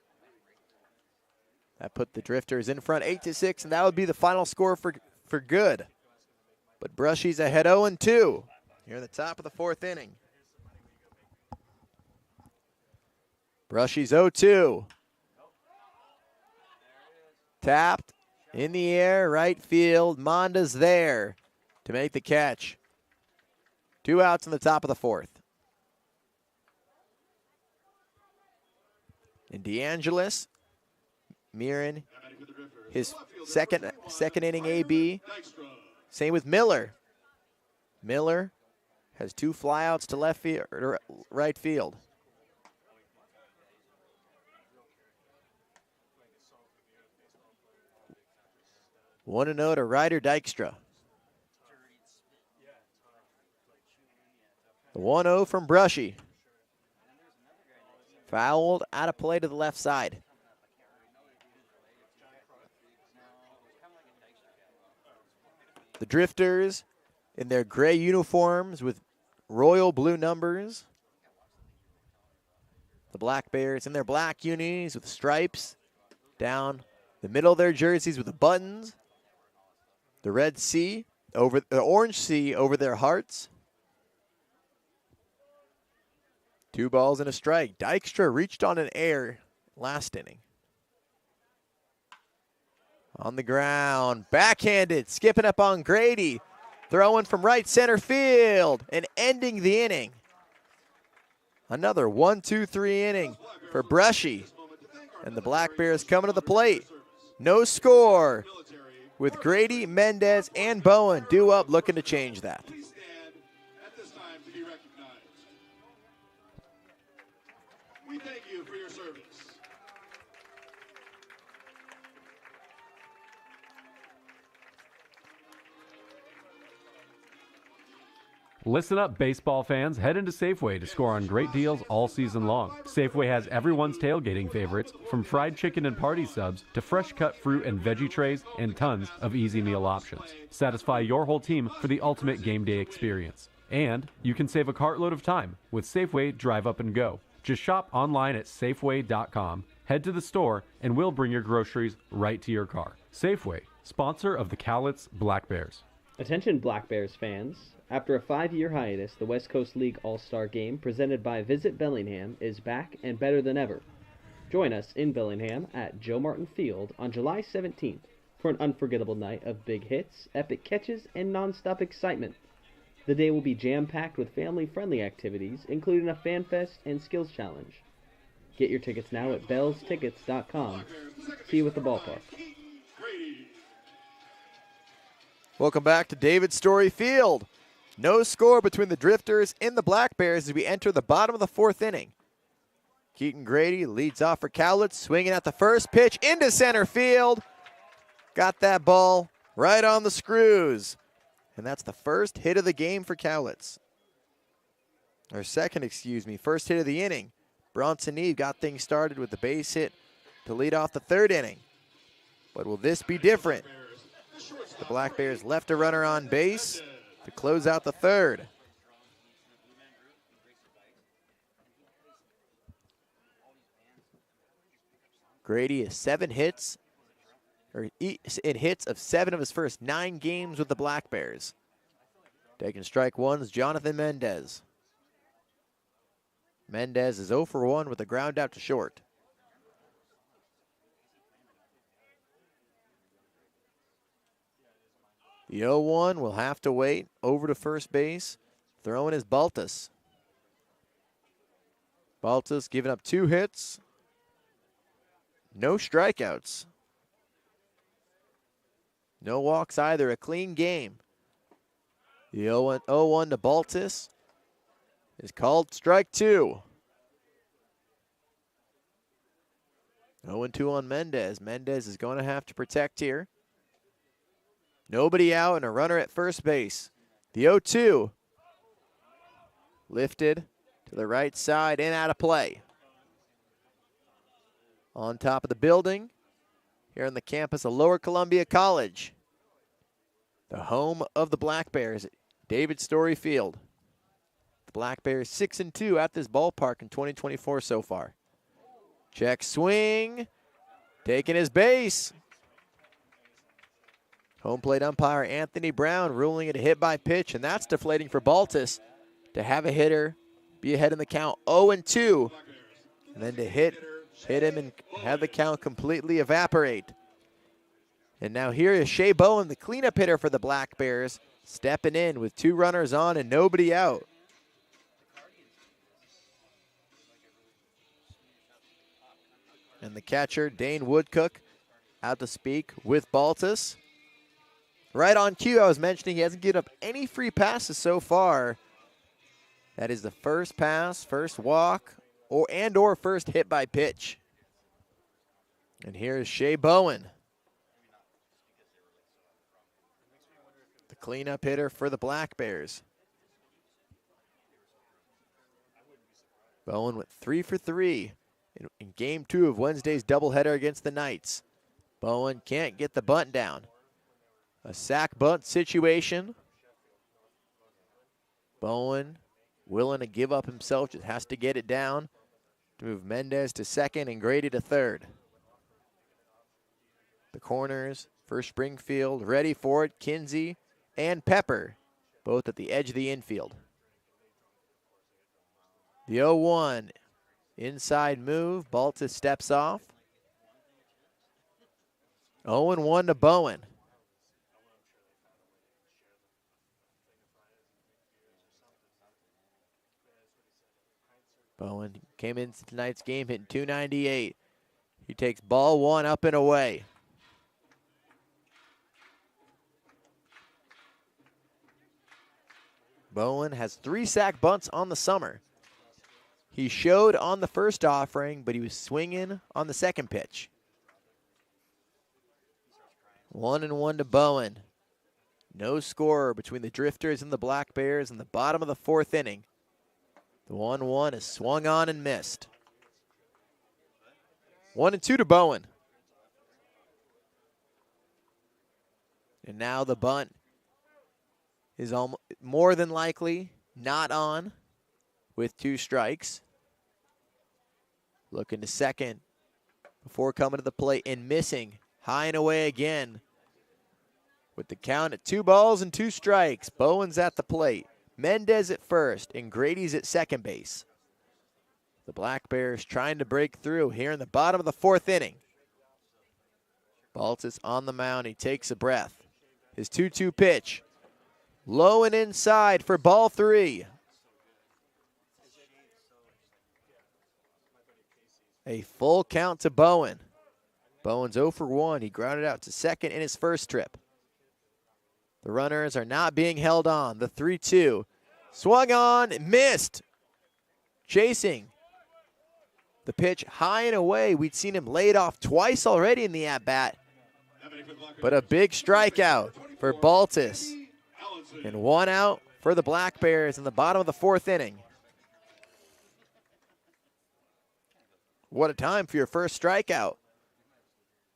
Speaker 2: That put the Drifters in front 8-6, and that would be the final score for good. But Brushy's ahead 0-2 here in the top of the 4th inning. Brushy's 0-2. Tapped in the air, right field. Monda's there to make the catch. 2 outs in the top of the 4th. And DeAngelis, Mirren, his second inning AB. Same with Miller. Miller has 2 flyouts to left field or right field. One to 0 to Ryder Dykstra. The 1-0 from Brushy. Fouled out of play to the left side. The Drifters in their gray uniforms with royal blue numbers. The Black Bears in their black unis with stripes down the middle of their jerseys with the buttons. The red C over the orange C over their hearts. 2 balls and a strike. Dykstra reached on an error last inning. On the ground, backhanded, skipping up on Grady. Throwing from right center field and ending the inning. Another 1-2-3 inning for Brushy. And the Black Bears coming to the plate. No score with Grady, Mendez, and Bowen due up looking to change that.
Speaker 1: We thank you for your service.
Speaker 7: Listen up, baseball fans. Head into Safeway to score on great deals all season long. Safeway has everyone's tailgating favorites, from fried chicken and party subs to fresh cut fruit and veggie trays and tons of easy meal options. Satisfy your whole team for the ultimate game day experience. And you can save a cartload of time with Safeway Drive Up and Go. Just shop online at Safeway.com, head to the store, and we'll bring your groceries right to your car. Safeway, sponsor of the Cowlitz Black Bears.
Speaker 8: Attention Black Bears fans. After a 5-year hiatus, the West Coast League All-Star Game presented by Visit Bellingham is back and better than ever. Join us in Bellingham at Joe Martin Field on July 17th for an unforgettable night of big hits, epic catches, and non-stop excitement. The day will be jam-packed with family-friendly activities, including a fan fest and skills challenge. Get your tickets now at bellstickets.com. See you at the ballpark.
Speaker 2: Welcome back to David Story Field. No score between the Drifters and the Black Bears as we enter the bottom of the 4th inning. Keaton Grady leads off for Cowlitz, swinging at the first pitch into center field. Got that ball right on the screws. And that's the first hit of the game for Cowlitz. First hit of the inning. Bronson Eve got things started with the base hit to lead off the 3rd inning. But will this be different? The Black Bears left a runner on base to close out the 3rd. Grady is 7 hits, in hits of 7 of his first 9 games with the Black Bears. Taking strike 1 is Jonathan Mendez. Mendez is 0 for 1 with a ground out to short. The 0-1 will have to wait over to first base. Throwing is Baltus. Baltus giving up 2 hits. No strikeouts. No walks either. A clean game. The 0-1 to Baltus is called strike 2. 0-2 on Mendez. Mendez is going to have to protect here. Nobody out and a runner at first base. The 0-2 lifted to the right side and out of play. On top of the building, here on the campus of Lower Columbia College, the home of the Black Bears, David Story Field. The Black Bears 6-2 at this ballpark in 2024 so far. Check swing, taking his base. Home plate umpire Anthony Brown ruling it a hit by pitch, and that's deflating for Baltus to have a hitter be ahead in the count 0-2, and then to hit him and have the count completely evaporate. And now here is Shea Bowen, the cleanup hitter for the Black Bears, stepping in with 2 runners on and nobody out. And the catcher, Dane Woodcook, out to speak with Baltus. Right on cue, I was mentioning he hasn't given up any free passes so far. That is the first pass, first walk, or first hit by pitch. And here's Shea Bowen, the cleanup hitter for the Black Bears. Bowen went 3 for 3 in Game 2 of Wednesday's doubleheader against the Knights. Bowen can't get the bunt down. A sack bunt situation. Bowen willing to give up himself, just has to get it down to move Mendez to second and Grady to third. The corners for Springfield, ready for it. Kinsey and Pepper, both at the edge of the infield. The 0-1 inside move. Baltus steps off. 0-1 to Bowen. Bowen came into tonight's game hitting .298. He takes ball 1 up and away. Bowen has 3 sack bunts on the summer. He showed on the first offering, but he was swinging on the second pitch. 1-1 to Bowen. No score between the Drifters and the Black Bears in the bottom of the 4th inning. The 1-1 is swung on and missed. 1-2 to Bowen. And now the bunt is more than likely not on with 2 strikes. Looking to second before coming to the plate and missing. High and away again. With the count at 2 balls and 2 strikes. Bowen's at the plate. Mendez at first and Grady's at second base. The Black Bears trying to break through here in the bottom of the 4th inning. Baltus on the mound. He takes a breath. His 2-2 pitch. Low and inside for ball 3. A full count to Bowen. Bowen's 0 for 1. He grounded out to second in his first trip. The runners are not being held on. The 3-2. Swung on, missed. Chasing. The pitch high and away. We'd seen him laid off twice already in the at-bat. But a big strikeout for Baltus. And 1 out for the Black Bears in the bottom of the 4th inning. What a time for your first strikeout.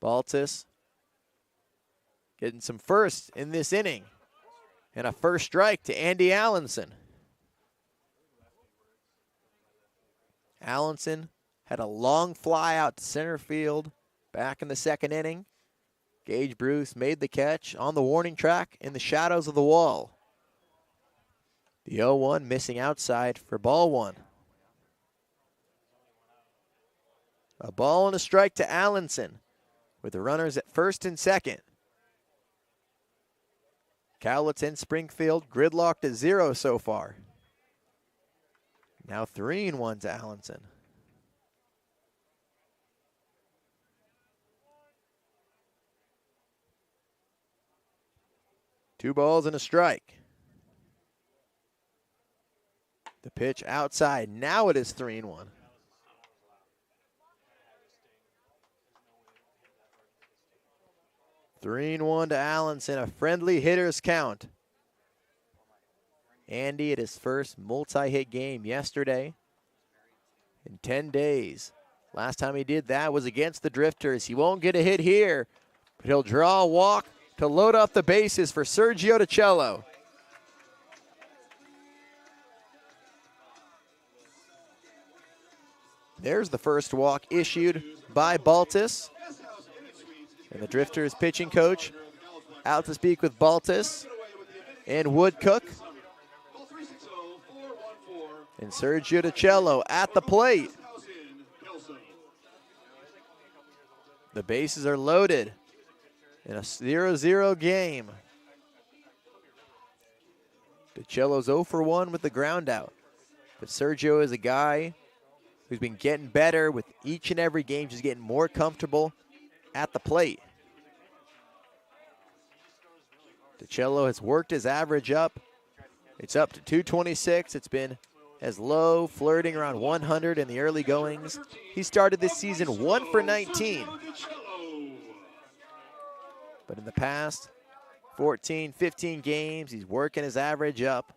Speaker 2: Baltus getting some firsts in this inning. And a first strike to Andy Allenson. Allenson had a long fly out to center field back in the 2nd inning. Gage Bruce made the catch on the warning track in the shadows of the wall. The 0-1 missing outside for ball 1. A ball and a strike to Allenson with the runners at first and second. Cowlitz and Springfield gridlocked at 0 so far. Now 3-1 to Allenson. Two balls and a strike. The pitch outside. Now it is 3-1. Three and 1 to Allenson, a friendly hitter's count. Andy at his first multi-hit game yesterday in 10 days. Last time he did that was against the Drifters. He won't get a hit here, but he'll draw a walk to load up the bases for Sergio DiCello. There's the first walk issued by Baltus. And the Drifters pitching coach out to speak with Baltus and Woodcook. And Sergio DiCello at the plate. The bases are loaded in a 0-0 game. DiCello's 0 for 1 with the ground out. But Sergio is a guy who's been getting better with each and every game, just getting more comfortable at the plate. DiCello has worked his average up. It's up to 226. It's been as low, flirting around 100 in the early goings. He started this season 1 for 19. But in the past 14, 15 games, he's working his average up,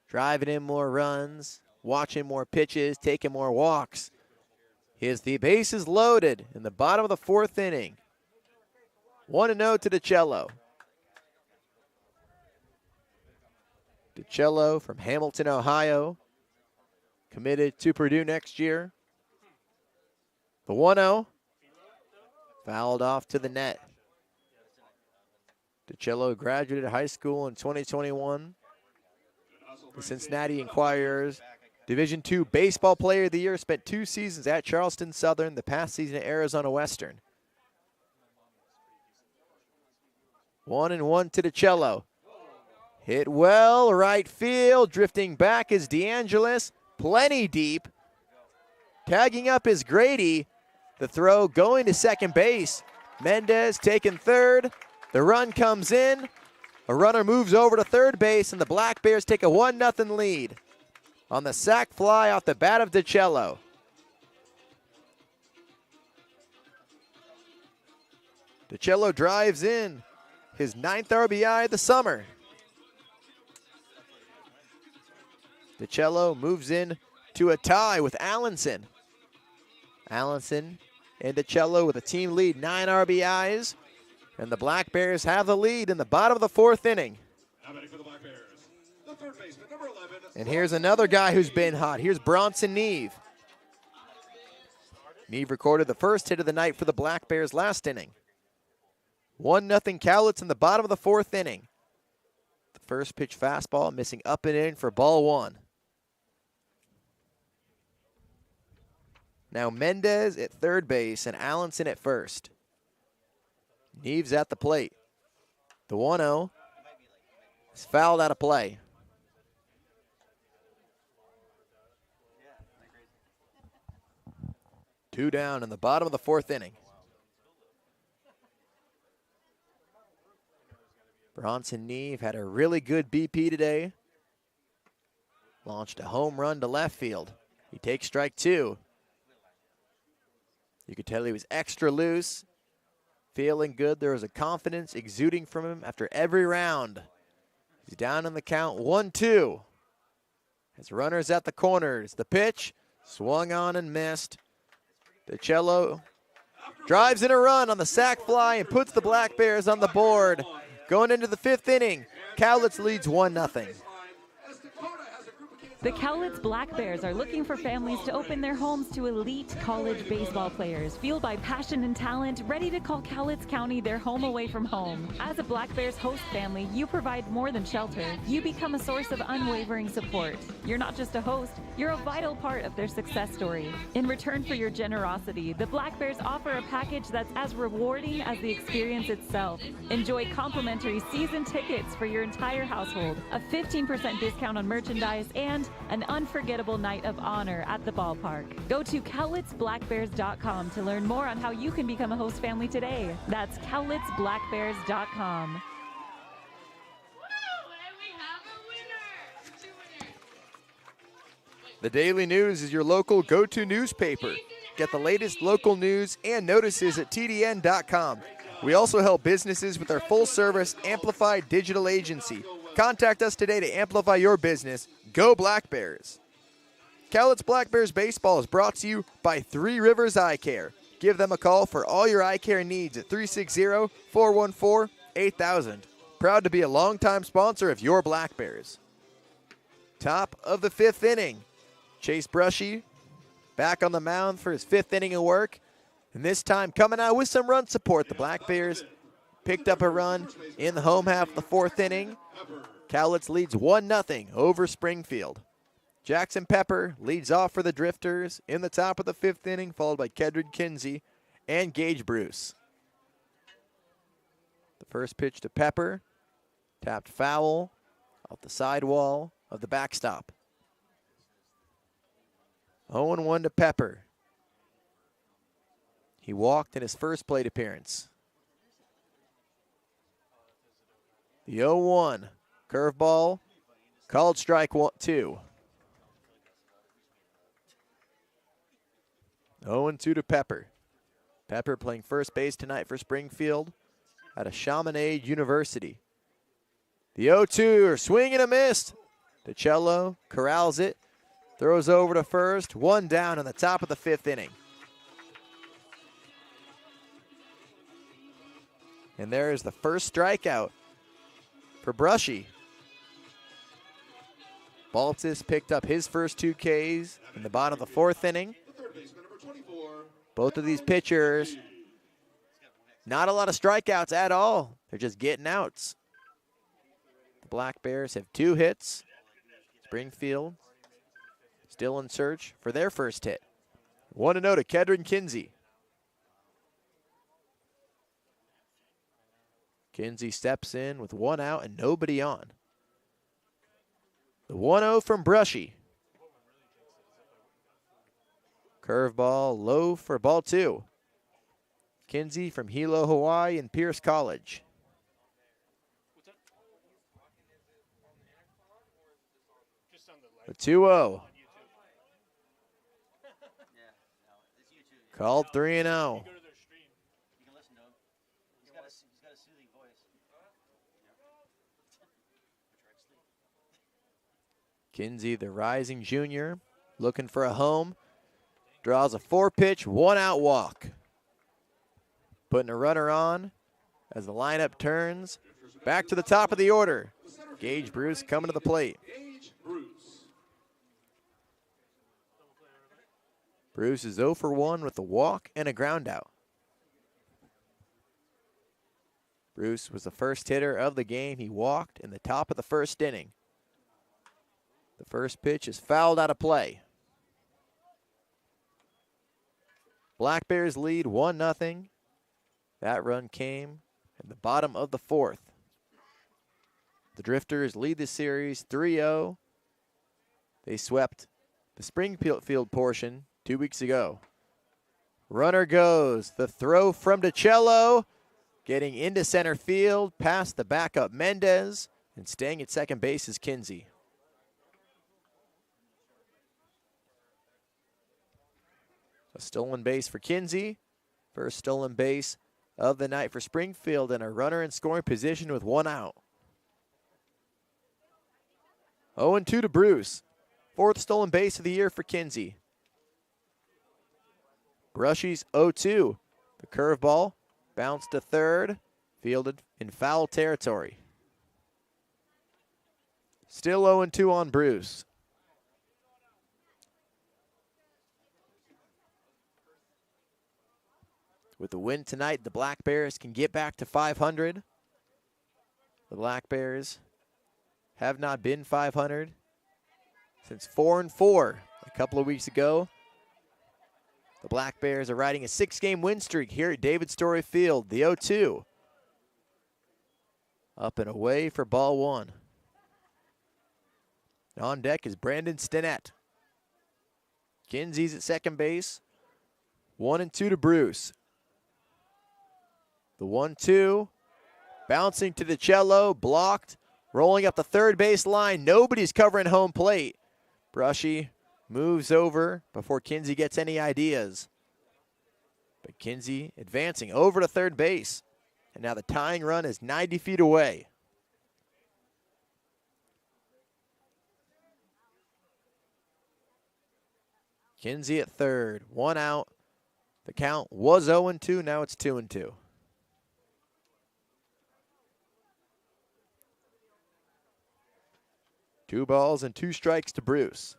Speaker 2: driving in more runs, watching more pitches, taking more walks. Here's the bases loaded in the bottom of the 4th inning. 1-0 to DiCello. DiCello from Hamilton, Ohio, committed to Purdue next year. The 1-0, fouled off to the net. DiCello graduated high school in 2021. The Cincinnati Enquirer's Division II Baseball Player of the Year, spent 2 seasons at Charleston Southern, the past season at Arizona Western. 1-1 to DiCello. Hit well, right field, drifting back is DeAngelis, plenty deep. Tagging up is Grady. The throw going to second base. Mendez taking third. The run comes in. A runner moves over to third base, and the Black Bears take a 1-0 lead on the sac fly off the bat of DiCello. DiCello drives in his 9th RBI of the summer. DiCello moves in to a tie with Allenson. Allenson and DiCello with a team lead, 9 RBIs. And the Black Bears have the lead in the bottom of the 4th inning.
Speaker 1: Now batting for the Black Bears, the third baseman, number 11.
Speaker 2: And here's another guy who's been hot. Here's Bronson Neve. Neve recorded the first hit of the night for the Black Bears last inning. 1-0 Cowlitz in the bottom of the fourth inning. The first pitch fastball missing up and in for ball one. Now Mendez at third base and Allenson at first. Neve's at the plate. The 1-0 is fouled out of play. Two down in the bottom of the fourth inning. Bronson Neve had a really good BP today. Launched a home run to left field. He takes strike two. You could tell he was extra loose, feeling good. There was a confidence exuding from him after every round. He's down in the count, 1-2. His runners at the corners. The pitch, swung on and missed. DeCello drives in a run on the sac fly and puts the Black Bears on the board. Going into the fifth inning, Cowlitz leads 1-0.
Speaker 3: The Cowlitz Black Bears are looking for families to open their homes to elite college baseball players, fueled by passion and talent, ready to call Cowlitz County their home away from home. As a Black Bears host family, you provide more than shelter. You become a source of unwavering support. You're not just a host, you're a vital part of their success story. In return for your generosity, the Black Bears offer a package that's as rewarding as the experience itself. Enjoy complimentary season tickets for your entire household, a 15% discount on merchandise, and an unforgettable night of honor at the ballpark. Go to cowlitzblackbears.com to learn more on how you can become a host family today. That's cowlitzblackbears.com.
Speaker 2: The Daily News is your local go-to newspaper. Get the latest local news and notices at tdn.com. We also help businesses with our full-service Amplified Digital Agency. Contact us today to amplify your business. Go Black Bears. Cowlitz Black Bears baseball is brought to you by Three Rivers Eye Care. Give them a call for all your eye care needs at 360-414-8000. Proud to be a longtime sponsor of your Black Bears. Top of the fifth inning. Chase Brushy back on the mound for his fifth inning of work. And this time coming out with some run support. The Black Bears picked up a run in the home half of the fourth inning. Cowlitz leads 1-0 over Springfield. Jackson Pepper leads off for the Drifters in the top of the fifth inning, followed by Kedron Kinsey and Gage Bruce. The first pitch to Pepper, tapped foul off the sidewall of the backstop. 0-1 to Pepper. He walked in his first plate appearance. The 0-1. Curveball, called strike 2. 0-2 to Pepper. Pepper playing first base tonight for Springfield at a Chaminade University. The 0-2, swing and a miss. DeCello corrals it, throws over to first, one down in the top of the fifth inning. And there is the first strikeout for Brushy. Baltus picked up his first 2 Ks in the bottom of the fourth inning. Both of these pitchers, not a lot of strikeouts at all. They're just getting outs. The Black Bears have 2 hits. Springfield still in search for their first hit. 1-0 to Kedron Kinsey. Kinsey steps in with 1 out and nobody on. The 1-0 from Brushy. Curveball low for ball 2. Kinsey from Hilo, Hawaii and Pierce College. The 2-0. Called 3-0. Kinsey, the rising junior, looking for a home. Draws a 4-pitch, 1-out walk. Putting a runner on as the lineup turns. Back to the top of the order. Gage Bruce coming to the plate.
Speaker 1: Gage Bruce.
Speaker 2: Bruce is 0 for 1 with a walk and a ground out. Bruce was the first hitter of the game. He walked in the top of the first inning. The first pitch is fouled out of play. Black Bears lead 1-0. That run came in the bottom of the fourth. The Drifters lead the series 3-0. They swept the Springfield portion 2 weeks ago. Runner goes. The throw from DiCello. Getting into center field, past the backup Mendez, and staying at second base is Kinsey. A stolen base for Kinsey. First stolen base of the night for Springfield, and a runner in scoring position with 1 out. 0-2 to Bruce. 4th stolen base of the year for Kinsey. Brushy's 0-2. The curveball bounced to third, fielded in foul territory. Still 0-2 on Bruce. With the win tonight, the Black Bears can get back to 500. The Black Bears have not been 500 since 4-4 a couple of weeks ago. The Black Bears are riding a 6-game win streak here at David Story Field. The 0-2. Up and away for ball 1. On deck is Brandon Stinnett. Kinsey's at second base. 1-2 to Bruce. The 1-2. Bouncing to DiCello. Blocked. Rolling up the third base line. Nobody's covering home plate. Brushy moves over before Kinsey gets any ideas. But Kinsey advancing over to third base. And now the tying run is 90 feet away. Kinsey at third, 1 out. The count was 0-2, now it's 2-2. Two balls and 2 strikes to Bruce.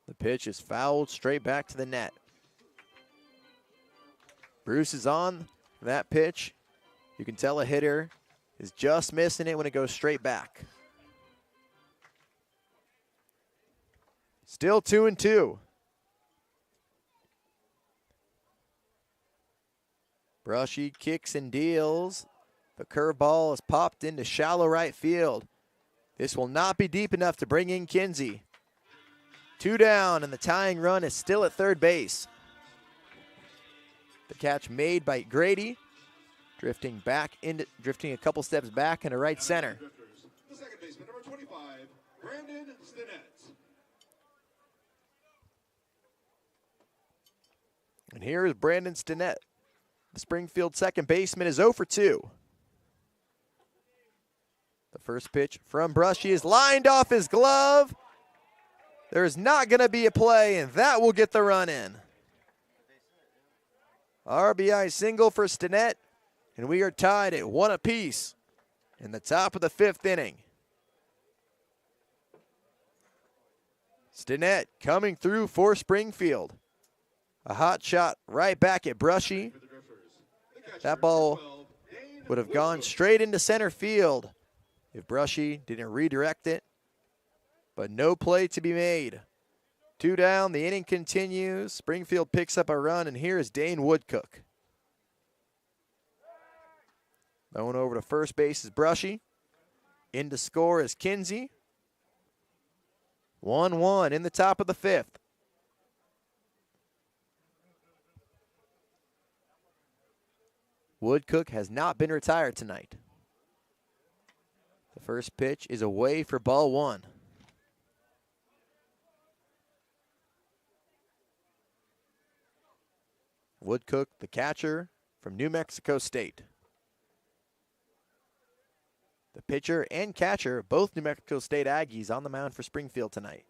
Speaker 2: The pitch is fouled straight back to the net. Bruce is on that pitch. You can tell a hitter is just missing it when it goes straight back. Still 2-2. Brushy kicks and deals. The curveball is popped into shallow right field. This will not be deep enough to bring in Kinsey. 2 down, and the tying run is still at third base. The catch made by Grady, drifting a couple steps back into right center.
Speaker 1: The second baseman, number 25, Brandon Stinnett.
Speaker 2: And here is Brandon Stinnett. The Springfield second baseman is 0 for 2. The first pitch from Brushy is lined off his glove. There's not going to be a play, and that will get the run in. RBI single for Stinnett, and we are tied at 1 apiece in the top of the 5th inning. Stinnett coming through for Springfield. A hot shot right back at Brushy. That ball would have gone straight into center field if Brushy didn't redirect it. But no play to be made. 2 down, the inning continues. Springfield picks up a run, and here is Dane Woodcook. Going over to first base is Brushy. In to score is Kinsey. 1-1 in the top of the 5th. Woodcook has not been retired tonight. The first pitch is away for ball 1. Woodcook, the catcher from New Mexico State. The pitcher and catcher, both New Mexico State Aggies, on the mound for Springfield tonight.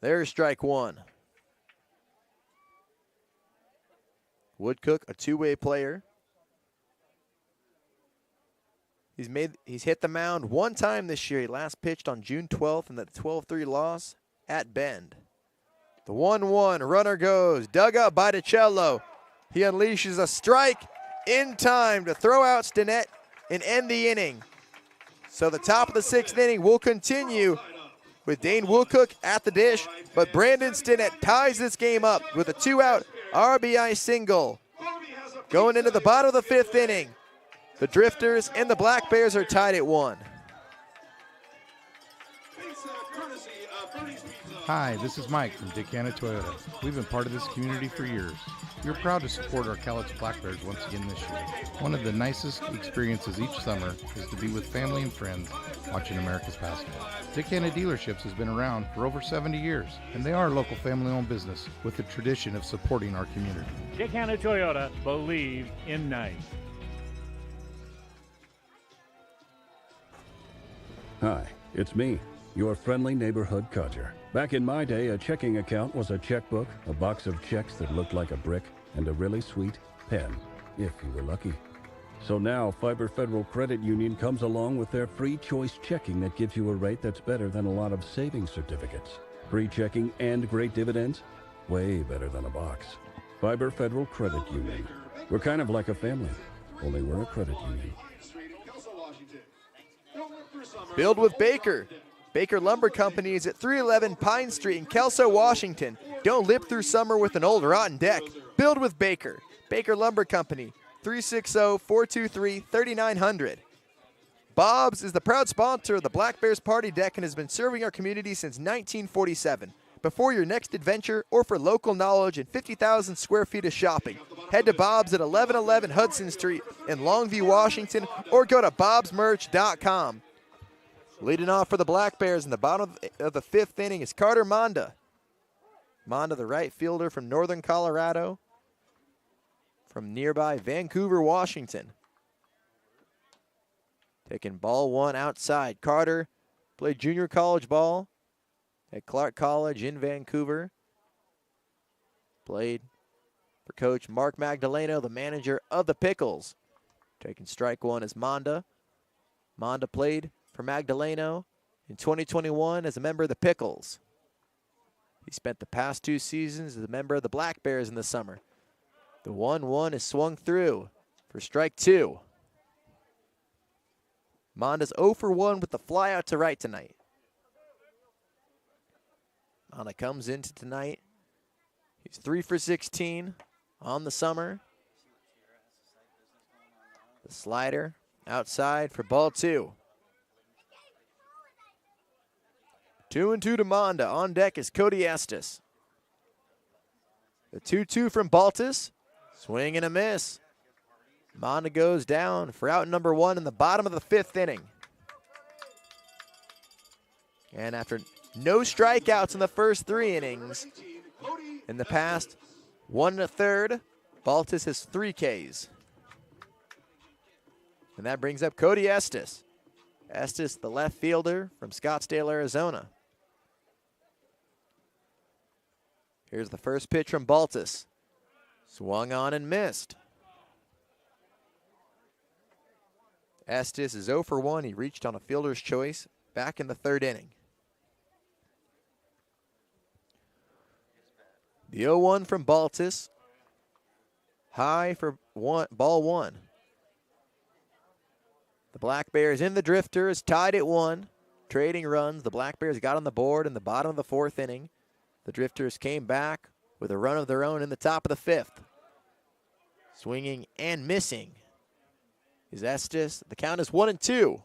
Speaker 2: There's strike 1. Woodcook, a two-way player. He's hit the mound one time this year. He last pitched on June 12th in that 12-3 loss at Bend. The 1-1 runner goes, dug up by DiCello. He unleashes a strike in time to throw out Stinnett and end the inning. So the top of the 6th inning will continue with Dane Woolcook at the dish, but Brandon Stinnett ties this game up with a 2-out RBI single. Going into the bottom of the 5th inning, the Drifters and the Black Bears are tied at 1.
Speaker 9: Hi, this is Mike from Yakima Toyota. We've been part of this community for years. We're proud to support our Cowlitz Black Bears once again this year. One of the nicest experiences each summer is to be with family and friends watching America's basketball. Yakima Dealerships has been around for over 70 years, and they are a local family-owned business with a tradition of supporting our community.
Speaker 6: Yakima Toyota, believe in nice.
Speaker 10: Hi, it's me, your friendly neighborhood codger. Back in my day, a checking account was a checkbook, a box of checks that looked like a brick, and a really sweet pen, if you were lucky. So now, Fiber Federal Credit Union comes along with their free choice checking that gives you a rate that's better than a lot of savings certificates. Free checking and great dividends? Way better than a box. Fiber Federal Credit Union. We're kind of like a family, only we're a credit union.
Speaker 2: Build with Baker. Baker Lumber Company is at 311 Pine Street in Kelso, Washington. Don't lip through summer with an old rotten deck. Build with Baker. Baker Lumber Company, 360-423-3900. Bob's is the proud sponsor of the Black Bears Party Deck and has been serving our community since 1947. Before your next adventure or for local knowledge and 50,000 square feet of shopping, head to Bob's at 1111 Hudson Street in Longview, Washington, or go to bobsmerch.com. Leading off for the Black Bears in the bottom of the 5th inning is Carter Monda. Monda, the right fielder from northern Colorado, from nearby Vancouver, Washington. Taking ball 1 outside. Carter played junior college ball at Clark College in Vancouver. Played for Coach Mark Magdaleno, the manager of the Pickles. Taking strike 1 is Monda. Monda played for Magdaleno in 2021 as a member of the Pickles. He spent the past 2 seasons as a member of the Black Bears in the summer. The 1-1 is swung through for strike 2. Monda's 0 for 1 with the fly out to right tonight. Monda comes into tonight. He's 3 for 16 on the summer. The slider outside for ball 2. 2-2 to Monda. On deck is Cody Estes. The 2-2 from Baltus. Swing and a miss. Monda goes down for out number 1 in the bottom of the 5th inning. And after no strikeouts in the first 3 innings, in the past 1 1/3, Baltus has 3 Ks. And that brings up Cody Estes. Estes, the left fielder from Scottsdale, Arizona. Here's the first pitch from Baltus. Swung on and missed. Estes is 0 for 1. He reached on a fielder's choice back in the 3rd inning. The 0-1 from Baltus. High for ball 1. The Black Bears in the Drifters tied at 1. Trading runs. The Black Bears got on the board in the bottom of the 4th inning. The Drifters came back with a run of their own in the top of the 5th. Swinging and missing is Estes. The count is 1-2.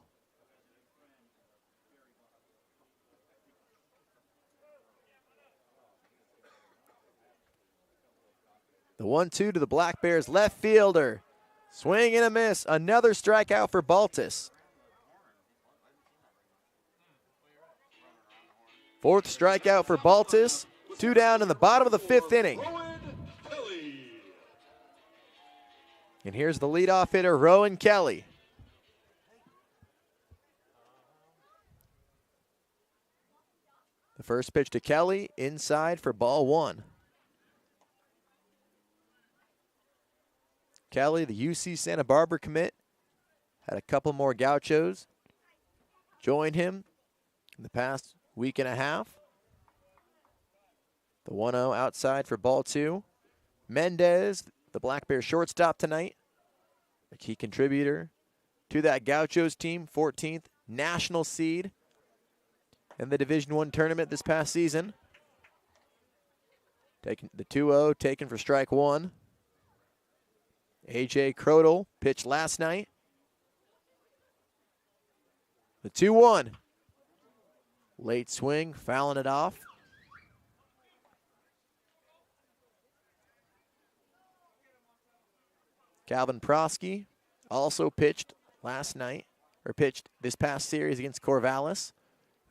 Speaker 2: The 1-2 to the Black Bears left fielder. Swing and a miss. Another strikeout for Baltus. 4th strikeout for Baltus. 2 down in the bottom of the 5th inning. And here's the leadoff hitter, Rowan Kelly. The first pitch to Kelly, inside for ball 1. Kelly, the UC Santa Barbara commit, Had a couple more Gauchos join him in the past week and a half. The 1-0 outside for ball 2. Mendez, the Black Bears shortstop tonight, a key contributor to that Gauchos team, 14th national seed in the Division I tournament this past season. Taking the 2-0, taken for strike 1. A.J. Crodel pitched last night. The 2-1. Late swing, fouling it off. Calvin Prosky also pitched last night, or pitched this past series against Corvallis.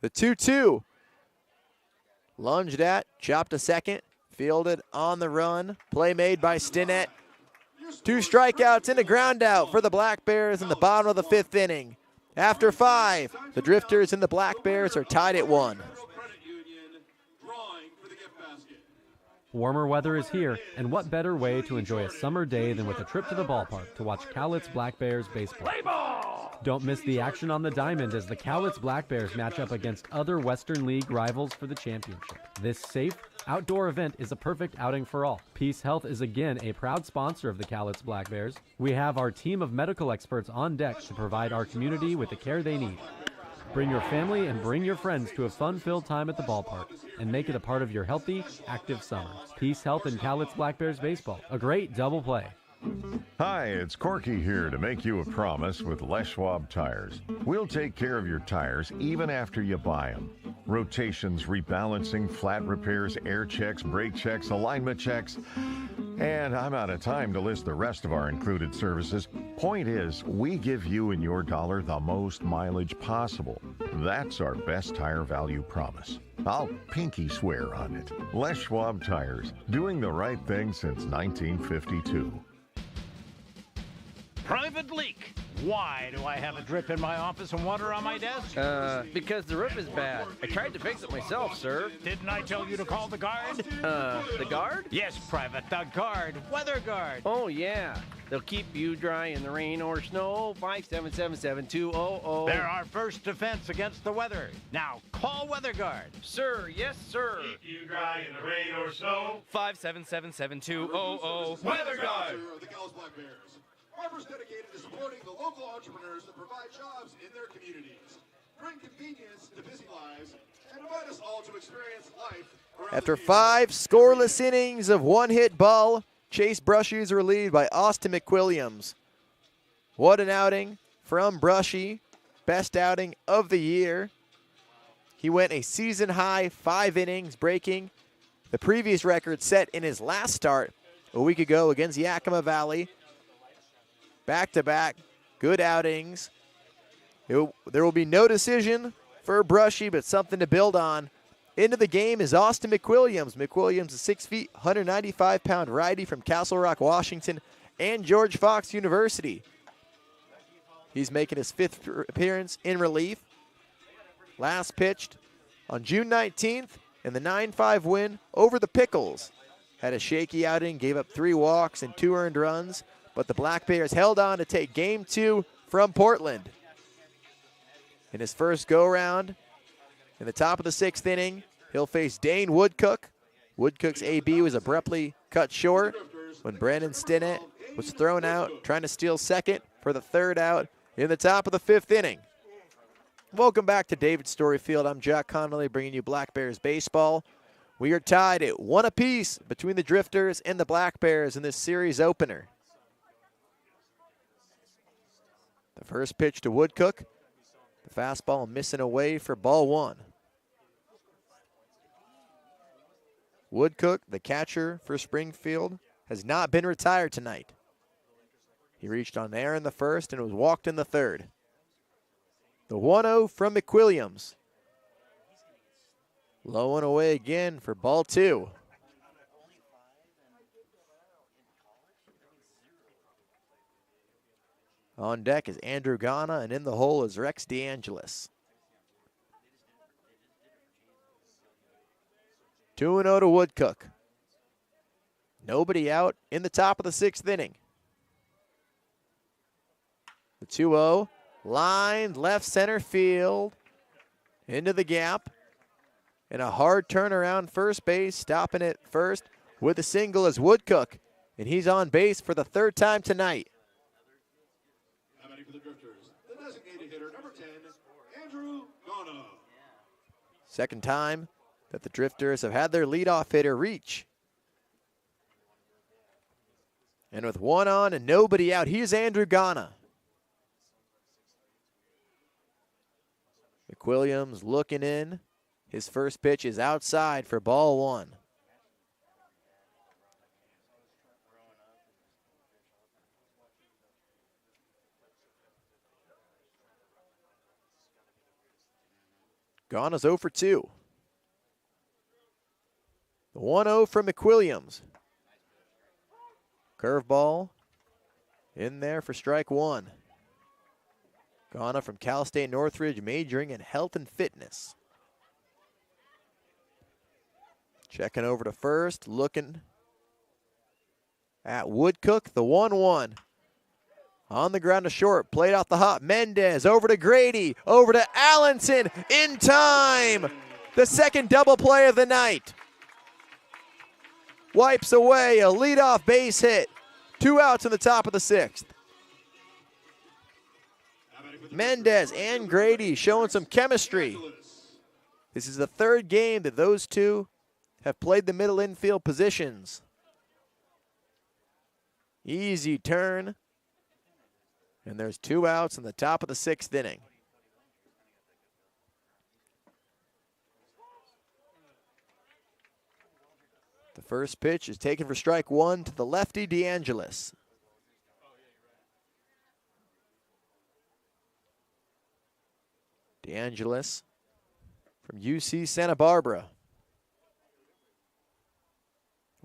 Speaker 2: The 2-2. Lunged at, chopped to second, fielded on the run. Play made by Stinnett. 2 strikeouts and a ground out for the Black Bears in the bottom of the 5th inning. After 5, the Drifters and the Black Bears are tied at 1.
Speaker 7: Warmer weather is here, and what better way to enjoy a summer day than with a trip to the ballpark to watch Cowlitz Black Bears baseball. Don't miss the action on the diamond as the Cowlitz Black Bears match up against other Western League rivals for the championship. This safe, outdoor event is a perfect outing for all. Peace Health is again a proud sponsor of the Cowlitz Black Bears. We have our team of medical experts on deck to provide our community with the care they need. Bring your family and bring your friends to a fun-filled time at the ballpark and make it a part of your healthy, active summer. Peace Health and Cowlitz Black Bears baseball. A great double play.
Speaker 11: Hi, it's Corky here to make you a promise with Les Schwab Tires. We'll take care of your tires even after you buy them. Rotations, rebalancing, flat repairs, air checks, brake checks, alignment checks. And I'm out of time to list the rest of our included services. Point is, we give you and your dollar the most mileage possible. That's our best tire value promise. I'll pinky swear on it. Les Schwab Tires, doing the right thing since 1952.
Speaker 4: Private leak. Why do I have a drip in my office and water on my desk?
Speaker 5: Because the roof is bad. I tried to fix it myself, sir.
Speaker 4: Didn't I tell you to call the guard?
Speaker 5: The guard?
Speaker 4: Yes, Private, the guard. Weather guard.
Speaker 5: Oh, yeah. They'll keep you dry in the rain or snow. 577-7200.
Speaker 4: They're our first defense against the weather. Now, call Weather Guard.
Speaker 5: Sir, yes, sir.
Speaker 1: Keep you dry in the rain or snow.
Speaker 12: 577-7200.
Speaker 1: Weather Guard. The Cowlitz Black Bears. Farmers dedicated to supporting the local entrepreneurs that provide jobs in their communities. Bring convenience to busy lives and invite us all to experience life around
Speaker 2: After 5 scoreless innings of one-hit ball, Chase Brushy is relieved by Austin McWilliams. What an outing from Brushy. Best outing of the year. He went a season-high 5 innings, breaking the previous record set in his last start a week ago against Yakima Valley. Back-to-back good outings. There will be no decision for Brushy, but something to build on. Into the game is Austin McWilliams. McWilliams, a 6 feet, 195-pound righty from Castle Rock, Washington, and George Fox University. He's making his 5th appearance in relief. Last pitched on June 19th in the 9-5 win over the Pickles. Had a shaky outing, gave up 3 walks and 2 earned runs, but the Black Bears held on to take Game 2 from Portland. In his first go-round, in the top of the 6th inning, he'll face Dane Woodcook. Woodcook's AB was abruptly cut short when Brandon Stinnett was thrown out, trying to steal second for the 3rd out in the top of the 5th inning. Welcome back to David Story Field. I'm Jack Connolly bringing you Black Bears baseball. We are tied at 1 apiece between the Drifters and the Black Bears in this series opener. The first pitch to Woodcook. The fastball missing away for ball 1. Woodcook, the catcher for Springfield, has not been retired tonight. He reached on air in the first and was walked in the 3rd. The 1-0 from McWilliams. Low and away again for ball 2. On deck is Andrew Ghana, and in the hole is Rex DeAngelis. 2-0 to Woodcook. Nobody out in the top of the 6th inning. The 2-0 lined left center field into the gap. And a hard turnaround first base, stopping it first with a single is Woodcook. And he's on base for the third time tonight.
Speaker 1: How many for the Drifters? The designated hitter, number 10, Andrew Ghana.
Speaker 2: Second time that the Drifters have had their leadoff hitter reach. And with one on and nobody out, here's Andrew Ghana. McWilliams looking in. His first pitch is outside for ball one. Ghana's 0 for 2. The 1-0 from McWilliams. Curveball in there for strike one. Ghana from Cal State Northridge, majoring in health and fitness. Checking over to first, looking at Woodcook, the 1-1. On the ground to short, played off the hop. Mendez over to Grady, over to Allenson, in time. The second double play of the night. Wipes away a leadoff base hit. 2 outs in the top of the 6th. Mendez and Grady showing some chemistry. This is the third game that those two have played the middle infield positions. Easy turn. And there's 2 outs in the top of the 6th inning. The first pitch is taken for strike one to the lefty DeAngelis. DeAngelis from UC Santa Barbara.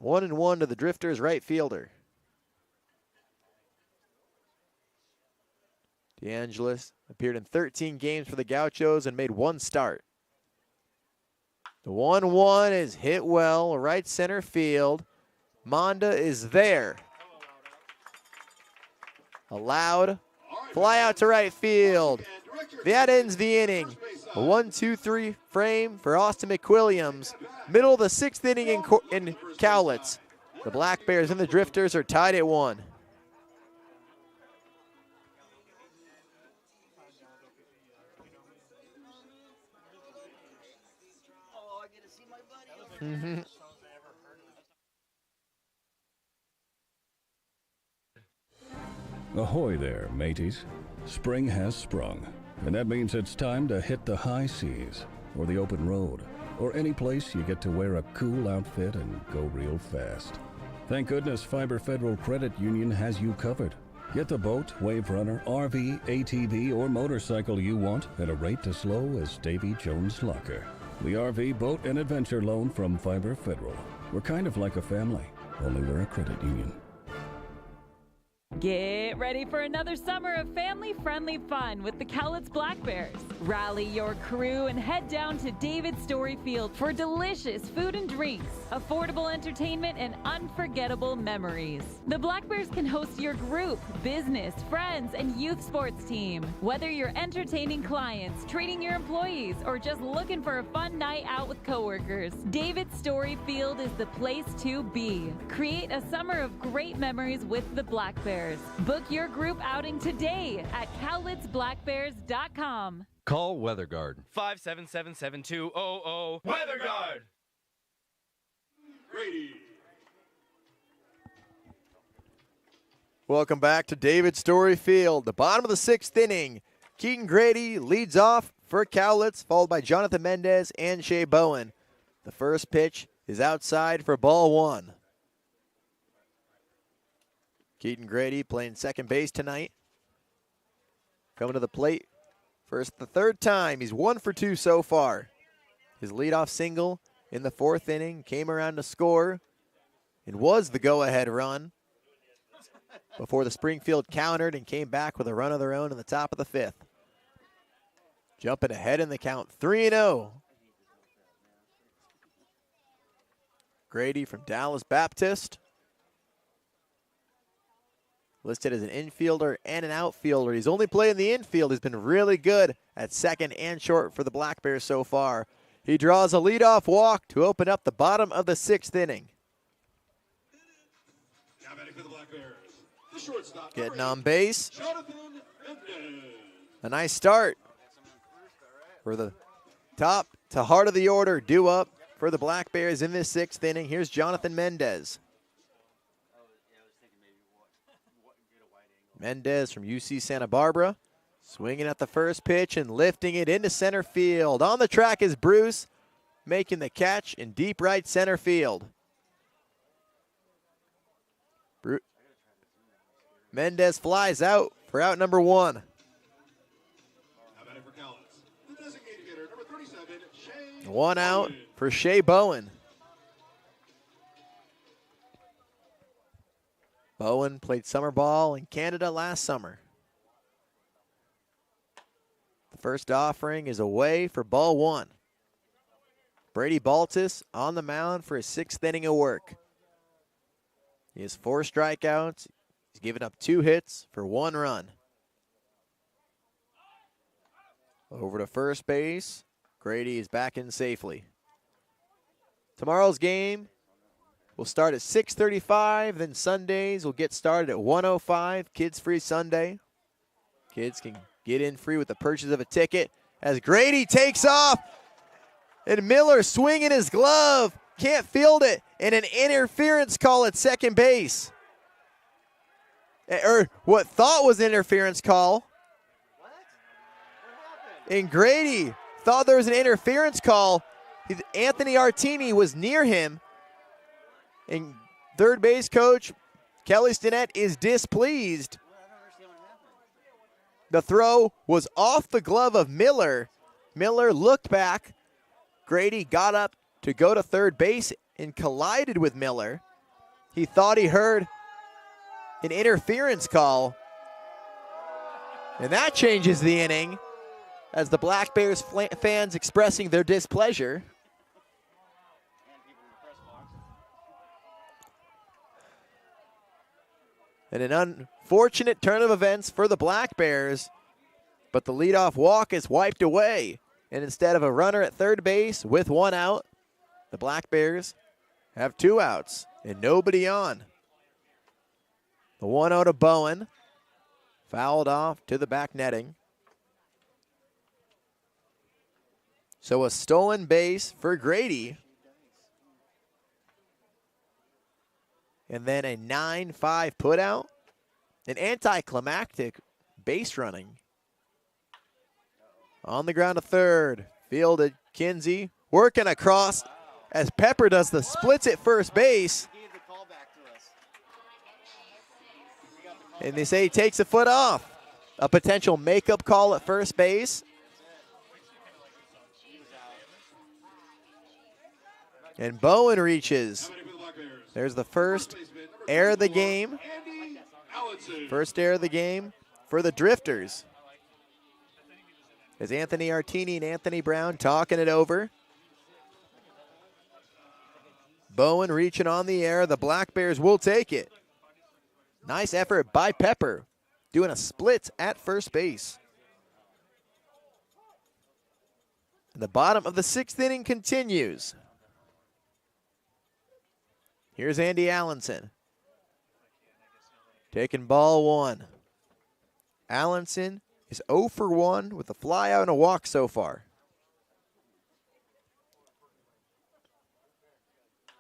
Speaker 2: 1-1 to the Drifters right fielder. DeAngelis appeared in 13 games for the Gauchos and made 1 start. The 1-1 is hit well, right center field. Monda is there. A loud fly out to right field. That ends the inning. A 1-2-3 frame for Austin McWilliams. Middle of the 6th inning in Cowlitz. The Black Bears and the Drifters are tied at 1.
Speaker 10: Ahoy there, mateys. Spring has sprung, and that means it's time to hit the high seas, or the open road, or any place you get to wear a cool outfit and go real fast. Thank goodness Fiber Federal Credit Union has you covered. Get the boat, wave runner, RV, ATV, or motorcycle you want at a rate as low as Davy Jones' Locker. The RV, boat, and adventure loan from Fiber Federal. We're kind of like a family, only we're a credit union.
Speaker 3: Get ready for another summer of family-friendly fun with the Cowlitz Black Bears. Rally your crew and head down to David Story Field for delicious food and drinks, affordable entertainment, and unforgettable memories. The Black Bears can host your group, business, friends, and youth sports team. Whether you're entertaining clients, treating your employees, or just looking for a fun night out with coworkers, David Story Field is the place to be. Create a summer of great memories with the Black Bears. Book your group outing today at cowlitzblackbears.com.
Speaker 12: Call Weather Guard.
Speaker 13: 577-7200. Weather Guard.
Speaker 1: Grady.
Speaker 2: Welcome back to David Story Field. The bottom of the 6th inning. Keaton Grady leads off for Cowlitz, followed by Jonathan Mendez and Shea Bowen. The first pitch is outside for ball one. Keaton Grady playing second base tonight. Coming to the plate first the third time. He's 1 for 2 so far. His leadoff single in the 4th inning came around to score and was the go-ahead run before the Springfield countered and came back with a run of their own in the top of the 5th. Jumping ahead in the count, 3-0. Grady from Dallas Baptist. listed as an infielder and an outfielder. He's only played in the infield. He's been really good at second and short for the Black Bears so far. He draws a leadoff walk to open up the bottom of the 6th inning.
Speaker 1: Now batting for the Black Bears, the shortstop,
Speaker 2: Getting on base.
Speaker 1: Jonathan Mendez.
Speaker 2: A nice start for the top to heart of the order. Due up for the Black Bears in this 6th inning. Here's Jonathan Mendez. Mendez from UC Santa Barbara, swinging at the first pitch and lifting it into center field. On the track is Bruce, making the catch in deep right center field. Mendez flies out for out number 1.
Speaker 1: Now batting for Cowlitz, the designated hitter, number 37, Shea
Speaker 2: 1 out
Speaker 1: Bowen.
Speaker 2: for Shea Bowen. Bowen played summer ball in Canada last summer. The first offering is away for ball 1. Brady Baltus on the mound for his 6th inning of work. He has 4 strikeouts. He's given up 2 hits for 1 run. Over to first base. Grady is back in safely. Tomorrow's game will start at 6:35. Then Sundays will get started at 1:05. Kids free Sunday. Kids can get in free with the purchase of a ticket. As Grady takes off. And Miller swinging his glove. Can't field it. And an interference call at second base. Or what thought was an interference call. And Grady thought there was an interference call. Anthony Artini was near him. And third base coach Kelly Stinnett is displeased. The throw was off the glove of Miller. Miller looked back. Grady got up to go to third base and collided with Miller. He thought he heard an interference call. And that changes the inning as the Black Bears fans expressing their displeasure. And an unfortunate turn of events for the Black Bears, but the leadoff walk is wiped away. And instead of a runner at third base with 1 out, the Black Bears have 2 outs and nobody on. The 1-0 to Bowen, fouled off to the back netting. So a stolen base for Grady. And then a 9-5 putout. An anticlimactic base running. On the ground to third. Fielded Kinsey. Working across as Pepper does the splits at first base. And they say he takes a foot off. A potential makeup call at first base. And Bowen reaches. There's the first error of the game. First error of the game for the Drifters. As Anthony Artini and Anthony Brown talking it over. Bowen reaching on the air. The Black Bears will take it. Nice effort by Pepper, doing a split at first base. The bottom of the 6th inning continues. Here's Andy Allenson. Taking ball 1. Allenson is 0 for 1 with a fly out and a walk so far.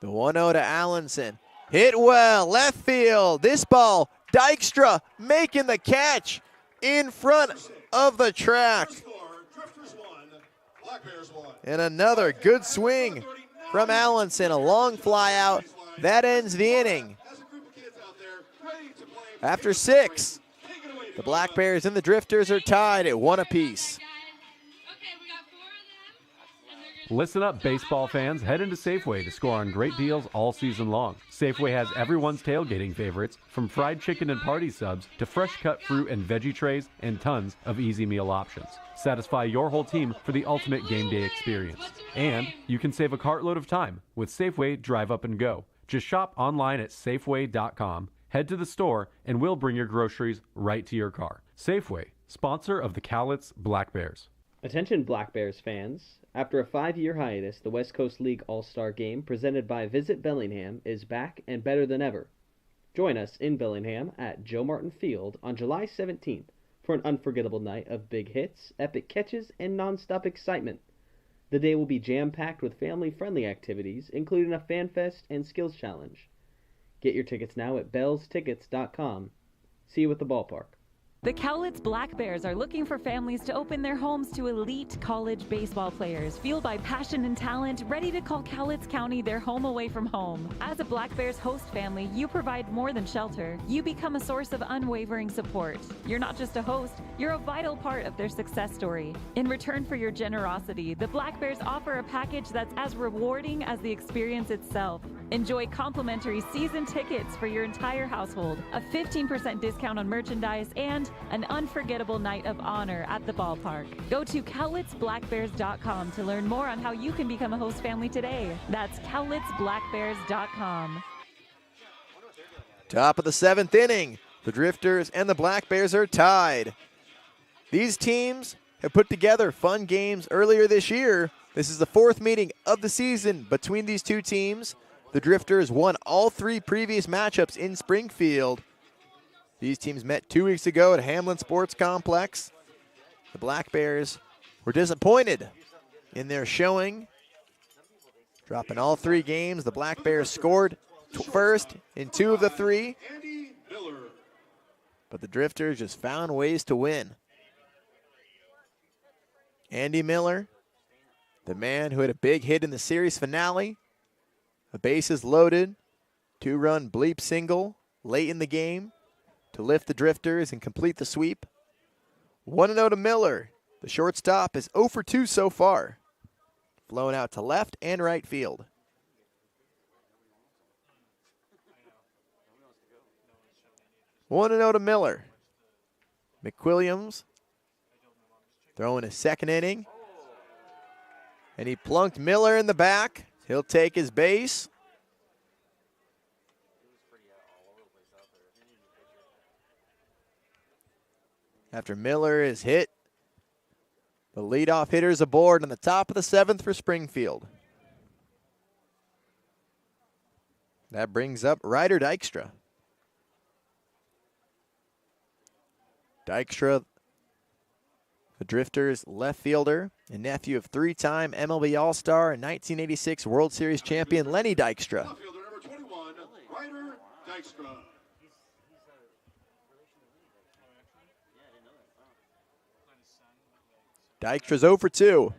Speaker 2: The 1-0 to Allenson. Hit well, left field. This ball, Dykstra making the catch in front of the track. And another good swing from Allenson. A long fly out. That ends the inning. After 6, the Black Bears and the Drifters are tied at 1 apiece.
Speaker 7: Listen up, baseball fans. Head into Safeway to score on great deals all season long. Safeway has everyone's tailgating favorites, from fried chicken and party subs to fresh cut fruit and veggie trays and tons of easy meal options. Satisfy your whole team for the ultimate game day experience. And you can save a cartload of time with Safeway Drive Up and Go. Just shop online at Safeway.com Head to the store and we'll bring your groceries right to your car. Safeway, sponsor of the Cowlitz Black Bears.
Speaker 8: Attention Black Bears fans. After a 5-year hiatus, the West Coast League All-Star Game presented by Visit Bellingham is back and better than ever. Join us in Bellingham at Joe Martin Field on July 17th for an unforgettable night of big hits, epic catches, and non-stop excitement. The day will be jam-packed with family-friendly activities, including a fan fest and skills challenge. Get your tickets now at bellstickets.com. See you at the ballpark.
Speaker 3: The Cowlitz Black Bears are looking for families to open their homes to elite college baseball players, fueled by passion and talent, ready to call Cowlitz County their home away from home. As a Black Bears host family, you provide more than shelter. You become a source of unwavering support. You're not just a host, you're a vital part of their success story. In return for your generosity, the Black Bears offer a package that's as rewarding as the experience itself. Enjoy complimentary season tickets for your entire household, a 15% discount on merchandise, and an unforgettable night of honor at the ballpark. Go to CowlitzBlackBears.com to learn more on how you can become a host family today. That's CowlitzBlackBears.com.
Speaker 2: Top of the 7th inning. The Drifters and the Black Bears are tied. These teams have put together fun games earlier this year. This is the 4th meeting of the season between these two teams. The Drifters won all 3 previous matchups in Springfield. These teams met 2 weeks ago at Hamlin Sports Complex. The Black Bears were disappointed in their showing, dropping all 3 games. The Black Bears scored first in 2 of the 3, but the Drifters just found ways to win. Andy Miller, the man who had a big hit in the series finale, the bases loaded, 2-run bleep single late in the game to lift the Drifters and complete the sweep. 1-0 to Miller. The shortstop is 0 for 2 so far, flown out to left and right field. One and 0 to Miller. McWilliams throwing his 2nd inning, and he plunked Miller in the back. He'll take his base. After Miller is hit, the leadoff hitter is aboard on the top of the 7th for Springfield. That brings up Ryder Dykstra. Dykstra, the Drifters left fielder and nephew of 3-time MLB All-Star and 1986 World Series champion Lenny Dykstra.
Speaker 1: Left fielder number 21, Ryder Dykstra.
Speaker 2: Dykstra's 0 for 2.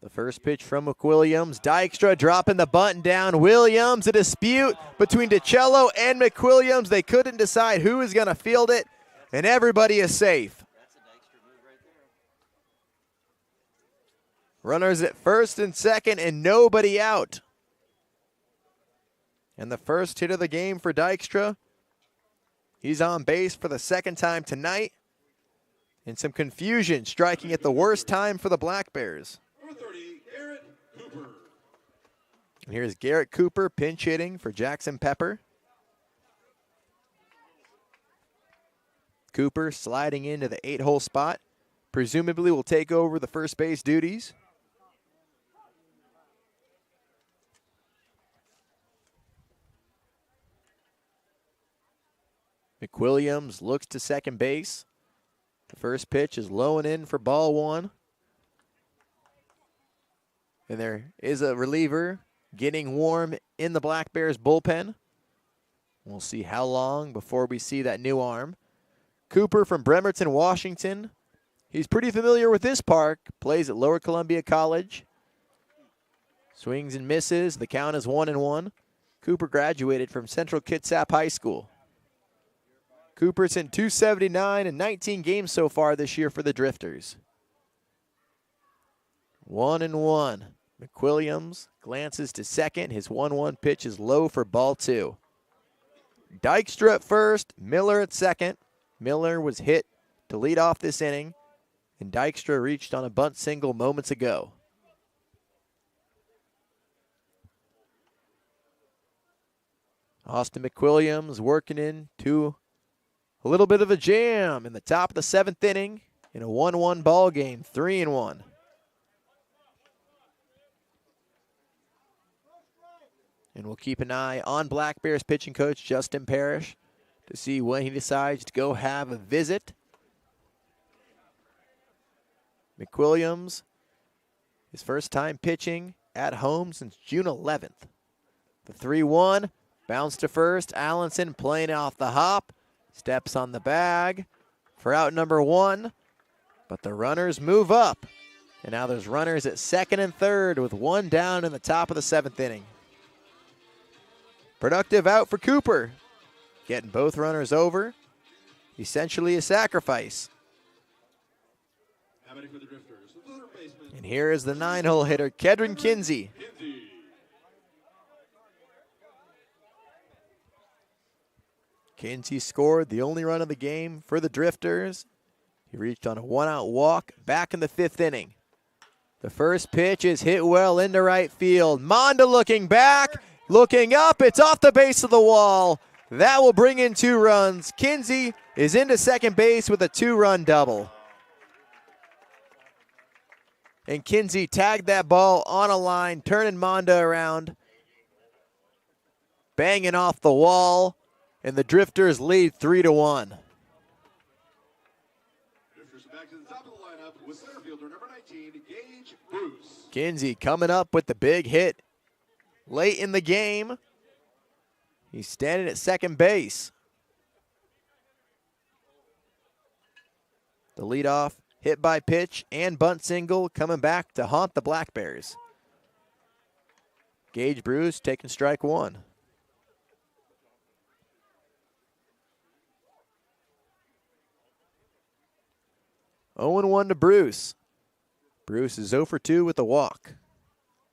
Speaker 2: The first pitch from McWilliams. Dykstra dropping the button down. Williams, a dispute between DiCello and McWilliams. They couldn't decide who is going to field it, and everybody is safe. Runners at first and second, and nobody out. And the first hit of the game for Dykstra. He's on base for the 2nd time tonight. And some confusion striking at the worst time for the Black Bears.
Speaker 1: Number 30, Garrett Cooper.
Speaker 2: And here's Garrett Cooper pinch hitting for Jackson Pepper. Cooper sliding into the 8-hole spot. Presumably will take over the first base duties. McWilliams looks to second base. The first pitch is low and in for ball 1. And there is a reliever getting warm in the Black Bears bullpen. We'll see how long before we see that new arm. Cooper from Bremerton, Washington. He's pretty familiar with this park. Plays at Lower Columbia College. Swings and misses. The count is 1-1. Cooper graduated from Central Kitsap High School. Cooper's in .279 in 19 games so far this year for the Drifters. 1-1. McWilliams glances to second. His 1-1 pitch is low for ball 2. Dykstra at first, Miller at second. Miller was hit to lead off this inning, and Dykstra reached on a bunt single moments ago. Austin McWilliams working into a little bit of a jam in the top of the 7th inning in a 1-1 ball game, 3-1. And we'll keep an eye on Black Bears pitching coach Justin Parrish to see when he decides to go have a visit. McWilliams, his first time pitching at home since June 11th. The 3-1, bounce to first. Allenson playing off the hop, steps on the bag for out number 1, but the runners move up. And now there's runners at second and third with 1 down in the top of the 7th inning. Productive out for Cooper, getting both runners over. Essentially a sacrifice. And here is the 9-hole hitter, Kedron Kinsey. Kinsey scored the only run of the game for the Drifters. He reached on a 1-out walk back in the 5th inning. The first pitch is hit well into right field. Monda looking back, looking up, it's off the base of the wall. That will bring in 2 runs. Kinsey is into second base with a 2-run double. And Kinsey tagged that ball on a line, turning Monda around, banging off the wall, and the Drifters lead 3-1.
Speaker 1: Drifters back to the top of the lineup with center fielder number 19, Gage Bruce.
Speaker 2: Kinsey coming up with the big hit late in the game. He's standing at second base. The leadoff hit by pitch and bunt single coming back to haunt the Black Bears. Gage Bruce taking strike 1. Oh, 0-1 to Bruce. Bruce is 0 for 2 with a walk.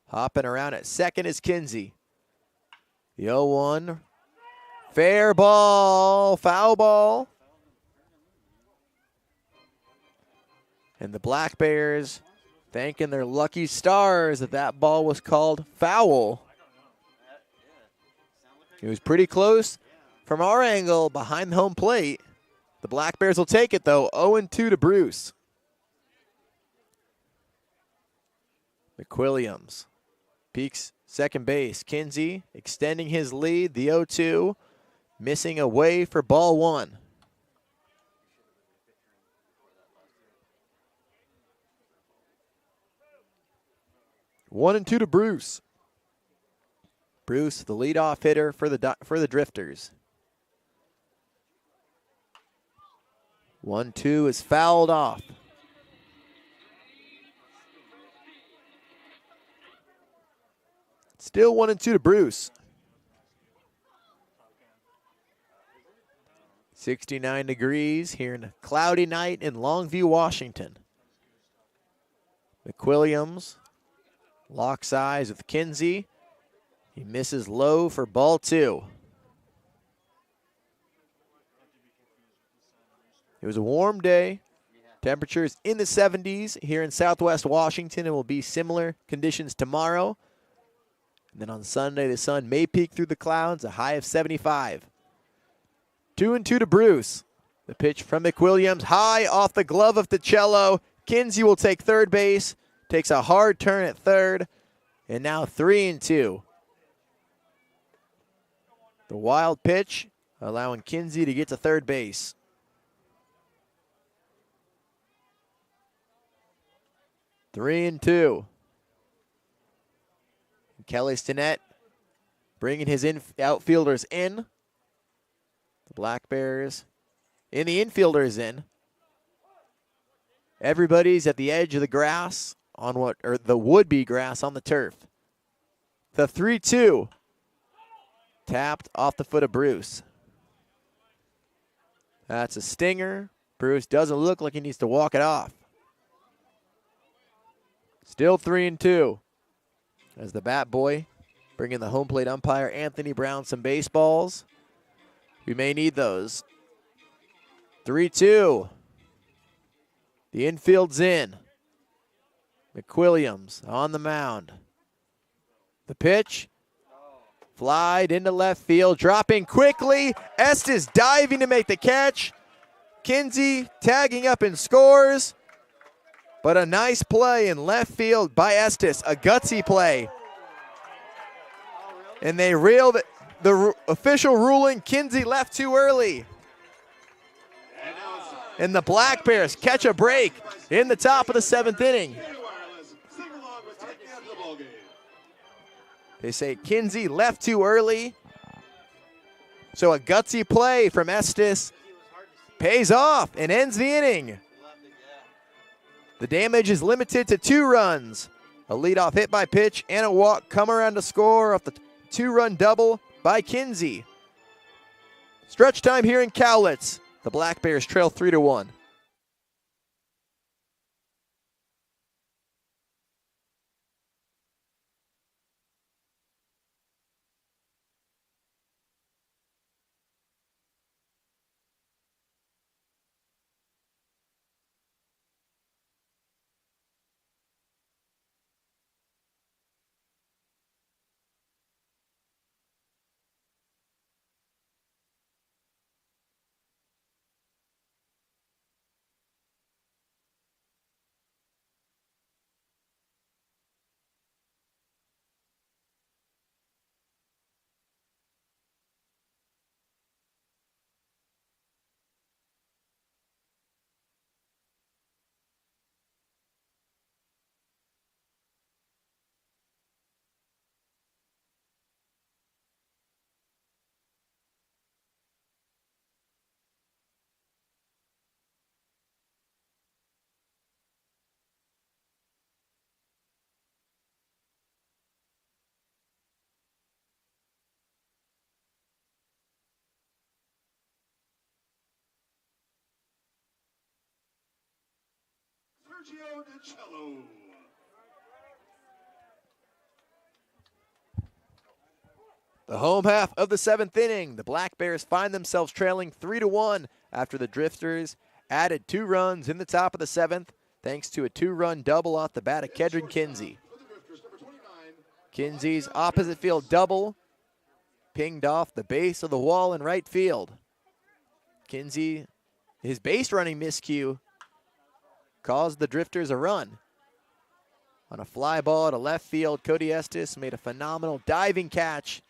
Speaker 2: Hopping around at second is Kinsey. The 0-1. Fair ball, foul ball. And the Black Bears thanking their lucky stars that that ball was called foul. It was pretty close from our angle behind the home plate. The Black Bears will take it, though. 0-2 to Bruce. McWilliams peeks second base. Kinsey extending his lead. The 0-2 missing away for ball 1. One and 2 to Bruce. Bruce, the leadoff hitter for the Drifters. 1-2 is fouled off. Still 1 and 2 to Bruce. 69 degrees here in a cloudy night in Longview, Washington. McWilliams locks eyes with Kinsey. He misses low for ball 2. It was a warm day. Temperatures in the 70s here in Southwest Washington, and will be similar conditions tomorrow. And then on Sunday, the sun may peek through the clouds, a high of 75. 2-2 to Bruce. The pitch from McWilliams, high off the glove of DiCello. Kinsey will take third base, takes a hard turn at third, and now 3-2. The wild pitch, allowing Kinsey to get to third base. Three and 2. Kelly Stinnett bringing his outfielders in. The Black Bears in the infielders in. Everybody's at the edge of the grass on the would-be grass on the turf. The 3-2 tapped off the foot of Bruce. That's a stinger. Bruce doesn't look like he needs to walk it off. Still 3-2. As the bat boy bringing the home plate umpire Anthony Brown some baseballs. We may need those. 3-2. The infield's in. McWilliams on the mound. The pitch. Flied into left field, dropping quickly. Estes diving to make the catch. Kinsey tagging up and scores. But a nice play in left field by Estes, a gutsy play. And they reeled the official ruling, Kinsey left too early. And the Black Bears catch a break in the top of the 7th inning. They say Kinsey left too early. So a gutsy play from Estes pays off and ends the inning. The damage is limited to 2 runs. A leadoff hit by pitch and a walk come around to score off the 2-run double by Kinsey. Stretch time here in Cowlitz. The Black Bears trail 3-1. The home half of the 7th inning, the Black Bears find themselves trailing 3-1 after the Drifters added 2 runs in the top of the 7th thanks to a 2-run double off the bat of Kedron Kinsey. Kinsey's opposite field double pinged off the base of the wall in right field. Kinsey, his base running miscue caused the Drifters a run. On a fly ball to left field, Cody Estes made a phenomenal diving catch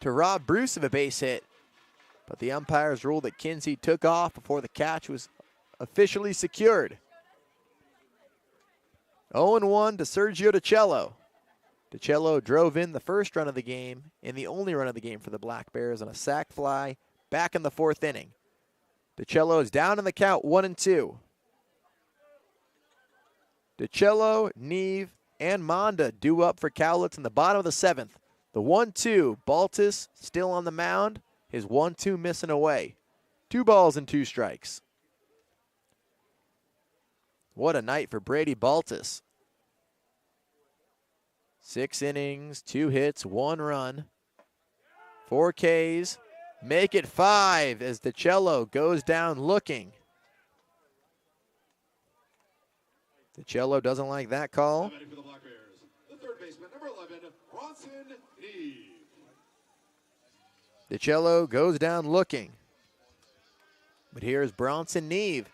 Speaker 2: to rob Bruce of a base hit. But the umpires ruled that Kinsey took off before the catch was officially secured. 0-1 to Sergio DiCello. DiCello drove in the first run of the game and the only run of the game for the Black Bears on a sac fly back in the 4th inning. DiCello is down in the count 1-2. DiCello, Neve, and Monda due up for Cowlitz in the bottom of the 7th. The 1-2, Baltus still on the mound. His 1-2 missing away. 2 balls and 2 strikes. What a night for Brady Baltus. 6 innings, 2 hits, 1 run. 4 Ks. Make it 5 as DiCello goes down looking. DiCello doesn't like that call. DiCello goes down looking. But here's Bronson Neve.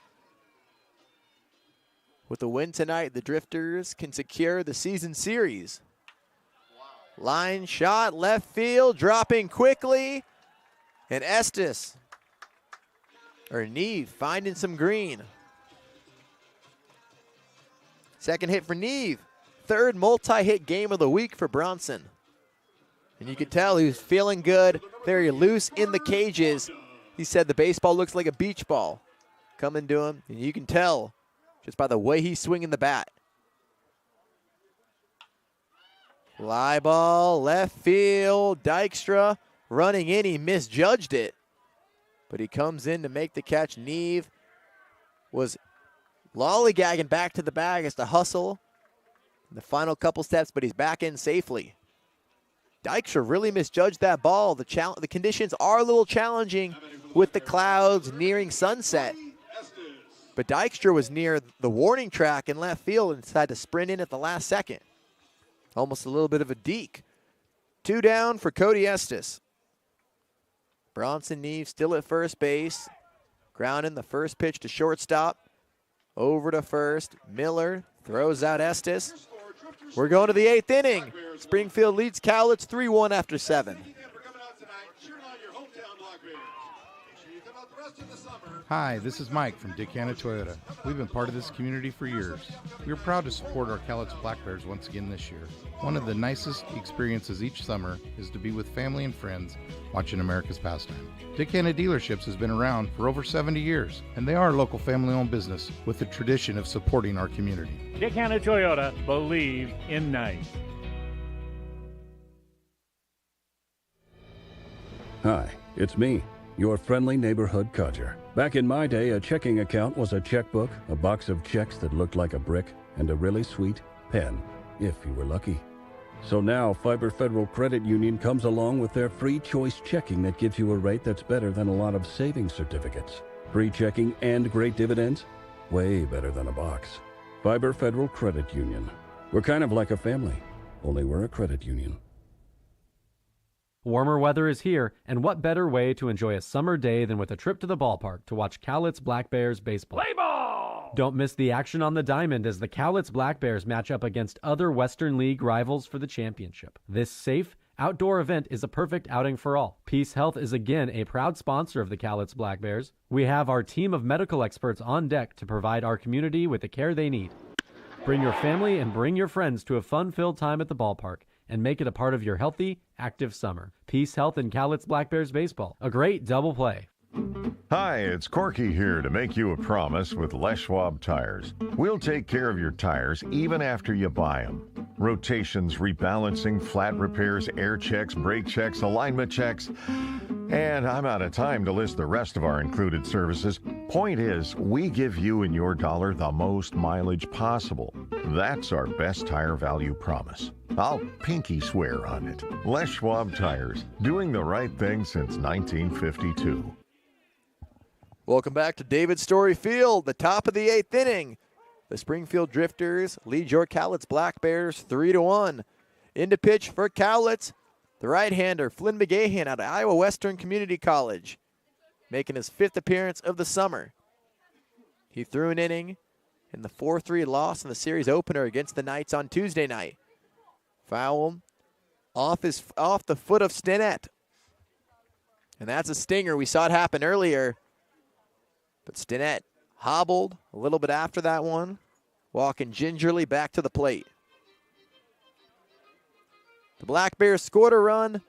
Speaker 2: With the win tonight, the Drifters can secure the season series. Line shot, left field, dropping quickly. And Estes, or Neve, finding some green. Second hit for Neve. 3rd multi-hit game of the week for Bronson. And you could tell he was feeling good, very loose in the cages. He said the baseball looks like a beach ball coming to him, and you can tell just by the way he's swinging the bat. Fly ball, left field, Dykstra running in, he misjudged it. But he comes in to make the catch. Neve was lollygagging back to the bag as to hustle in the final couple steps, but he's back in safely. Dykstra really misjudged that ball. The conditions are a little challenging with the clouds nearing sunset. But Dykstra was near the warning track in left field and decided to sprint in at the last second. Almost a little bit of a deke. 2 down for Cody Estes. Bronson Neve still at first base. Grounding the first pitch to shortstop. Over to first. Miller throws out Estes. We're going to the 8th inning. Springfield leads Cowlitz 3-1 after 7.
Speaker 9: Hi, this is Mike from Yakima Toyota. We've been part of this community for years. We are proud to support our Cowlitz Black Bears once again this year. One of the nicest experiences each summer is to be with family and friends watching America's pastime. Yakima Dealerships has been around for over 70 years, and they are a local family-owned business with a tradition of supporting our community.
Speaker 6: Yakima Toyota, believe in nice.
Speaker 10: Hi, it's me, your friendly neighborhood codger. Back in my day, a checking account was a checkbook, a box of checks that looked like a brick, and a really sweet pen, if you were lucky. So now, Fiber Federal Credit Union comes along with their free choice checking that gives you a rate that's better than a lot of savings certificates. Free checking and great dividends? Way better than a box. Fiber Federal Credit Union. We're kind of like a family, only we're a credit union.
Speaker 7: Warmer weather is here, and what better way to enjoy a summer day than with a trip to the ballpark to watch Cowlitz Black Bears baseball.
Speaker 4: Play ball!
Speaker 7: Don't miss the action on the diamond as the Cowlitz Black Bears match up against other Western League rivals for the championship. This safe, outdoor event is a perfect outing for all. Peace Health is again a proud sponsor of the Cowlitz Black Bears. We have our team of medical experts on deck to provide our community with the care they need. Bring your family and bring your friends to a fun-filled time at the ballpark and make it a part of your healthy, active summer. Peace Health and Cowlitz Black Bears baseball. A great double play.
Speaker 11: Hi, it's Corky here to make you a promise with Les Schwab Tires. We'll take care of your tires even after you buy them. Rotations, rebalancing, flat repairs, air checks, brake checks, alignment checks. And I'm out of time to list the rest of our included services. Point is, we give you and your dollar the most mileage possible. That's our best tire value promise. I'll pinky swear on it. Les Schwab Tires, doing the right thing since 1952.
Speaker 2: Welcome back to David Story Field, the top of the 8th inning. The Springfield Drifters lead your Cowlitz Black Bears 3-1. Into pitch for Cowlitz, the right-hander Flynn McGahan out of Iowa Western Community College, making his 5th appearance of the summer. He threw an inning in the 4-3 loss in the series opener against the Knights on Tuesday night. Foul off the foot of Stinnett. And that's a stinger. We saw it happen earlier. But Stinnett hobbled a little bit after that one, walking gingerly back to the plate. The Black Bears scored a run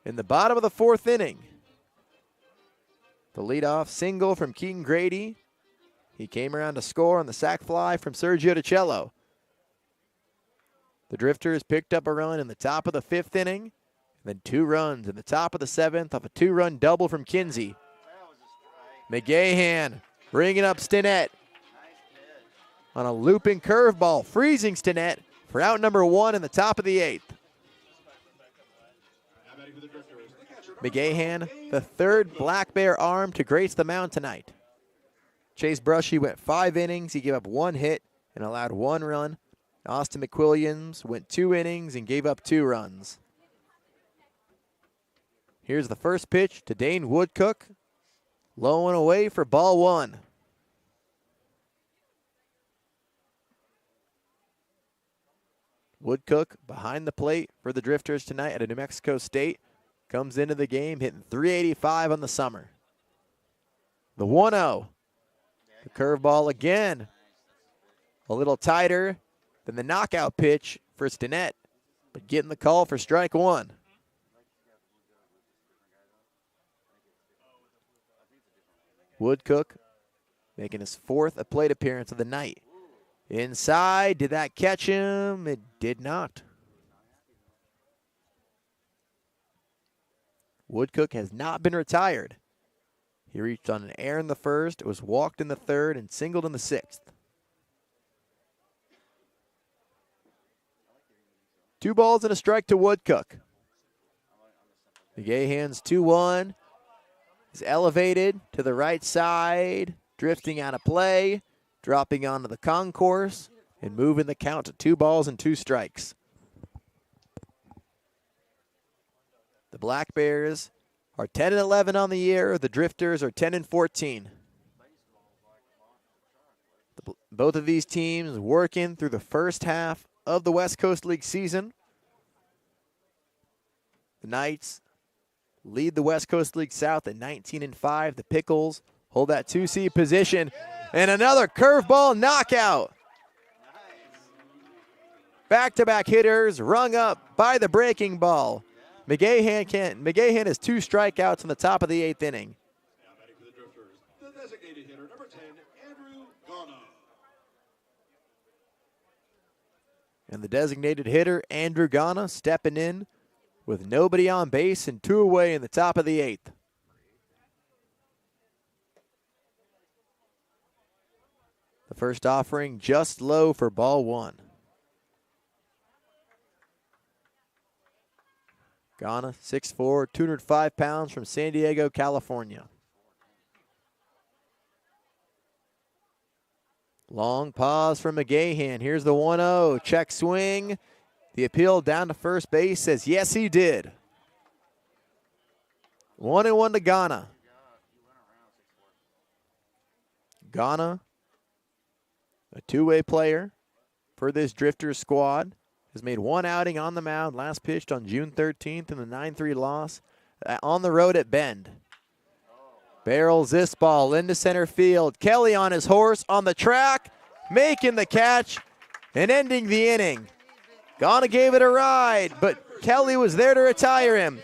Speaker 2: in the bottom of the 4th inning. The leadoff single from Keaton Grady. He came around to score on the sac fly from Sergio DiCello. The Drifters picked up a run in the top of the 5th inning, and then 2 runs in the top of the 7th off a 2-run double from Kinsey. McGahan bringing up Stinnett on a looping curveball, freezing Stinnett for out number 1 in the top of the 8th. McGahan, the 3rd Black Bear arm to grace the mound tonight. Chase Brushy went 5 innings. He gave up 1 hit and allowed 1 run. Austin McWilliams went 2 innings and gave up 2 runs. Here's the first pitch to Dane Woodcook. Low and away for ball 1. Woodcook behind the plate for the Drifters tonight at New Mexico State. Comes into the game hitting .385 on the summer. The 1-0. The curveball again. A little tighter than the knockout pitch for Stinnett, but getting the call for strike 1. Woodcook making his 4th plate appearance of the night. Inside, did that catch him? It did not. Woodcook has not been retired. He reached on an error in the 1st, was walked in the 3rd, and singled in the 6th. 2 balls and a strike to Woodcook. McGahan's 2-1. Is elevated to the right side, drifting out of play, dropping onto the concourse, and moving the count to 2 balls and 2 strikes. Black Bears are 10-11 on the year. The Drifters are 10-14. Both of these teams working through the first half of the West Coast League season. The Knights lead the West Coast League South at 19-5. The Pickles hold that 2-seed position. And another curveball knockout. Back-to-back hitters rung up by the breaking ball. McGahan has 2 strikeouts in the top of the 8th inning.
Speaker 1: Now batting for the Drifters, the designated hitter, number 10, Andrew Ghana.
Speaker 2: And the designated hitter, Andrew Ghana, stepping in with nobody on base and 2 away in the top of the 8th. The first offering just low for ball 1. Ghana, 6'4", 205 pounds from San Diego, California. Long pause from McGahan. Here's the 1-0. Check swing. The appeal down to first base says yes, he did. 1-1 to Ghana. Ghana, a 2-way player for this Drifters squad, has made 1 outing on the mound. Last pitched on June 13th in the 9-3 loss on the road at Bend. Barrels this ball into center field. Kelly on his horse on the track, making the catch and ending the inning. Ghana gave it a ride, but Kelly was there to retire him.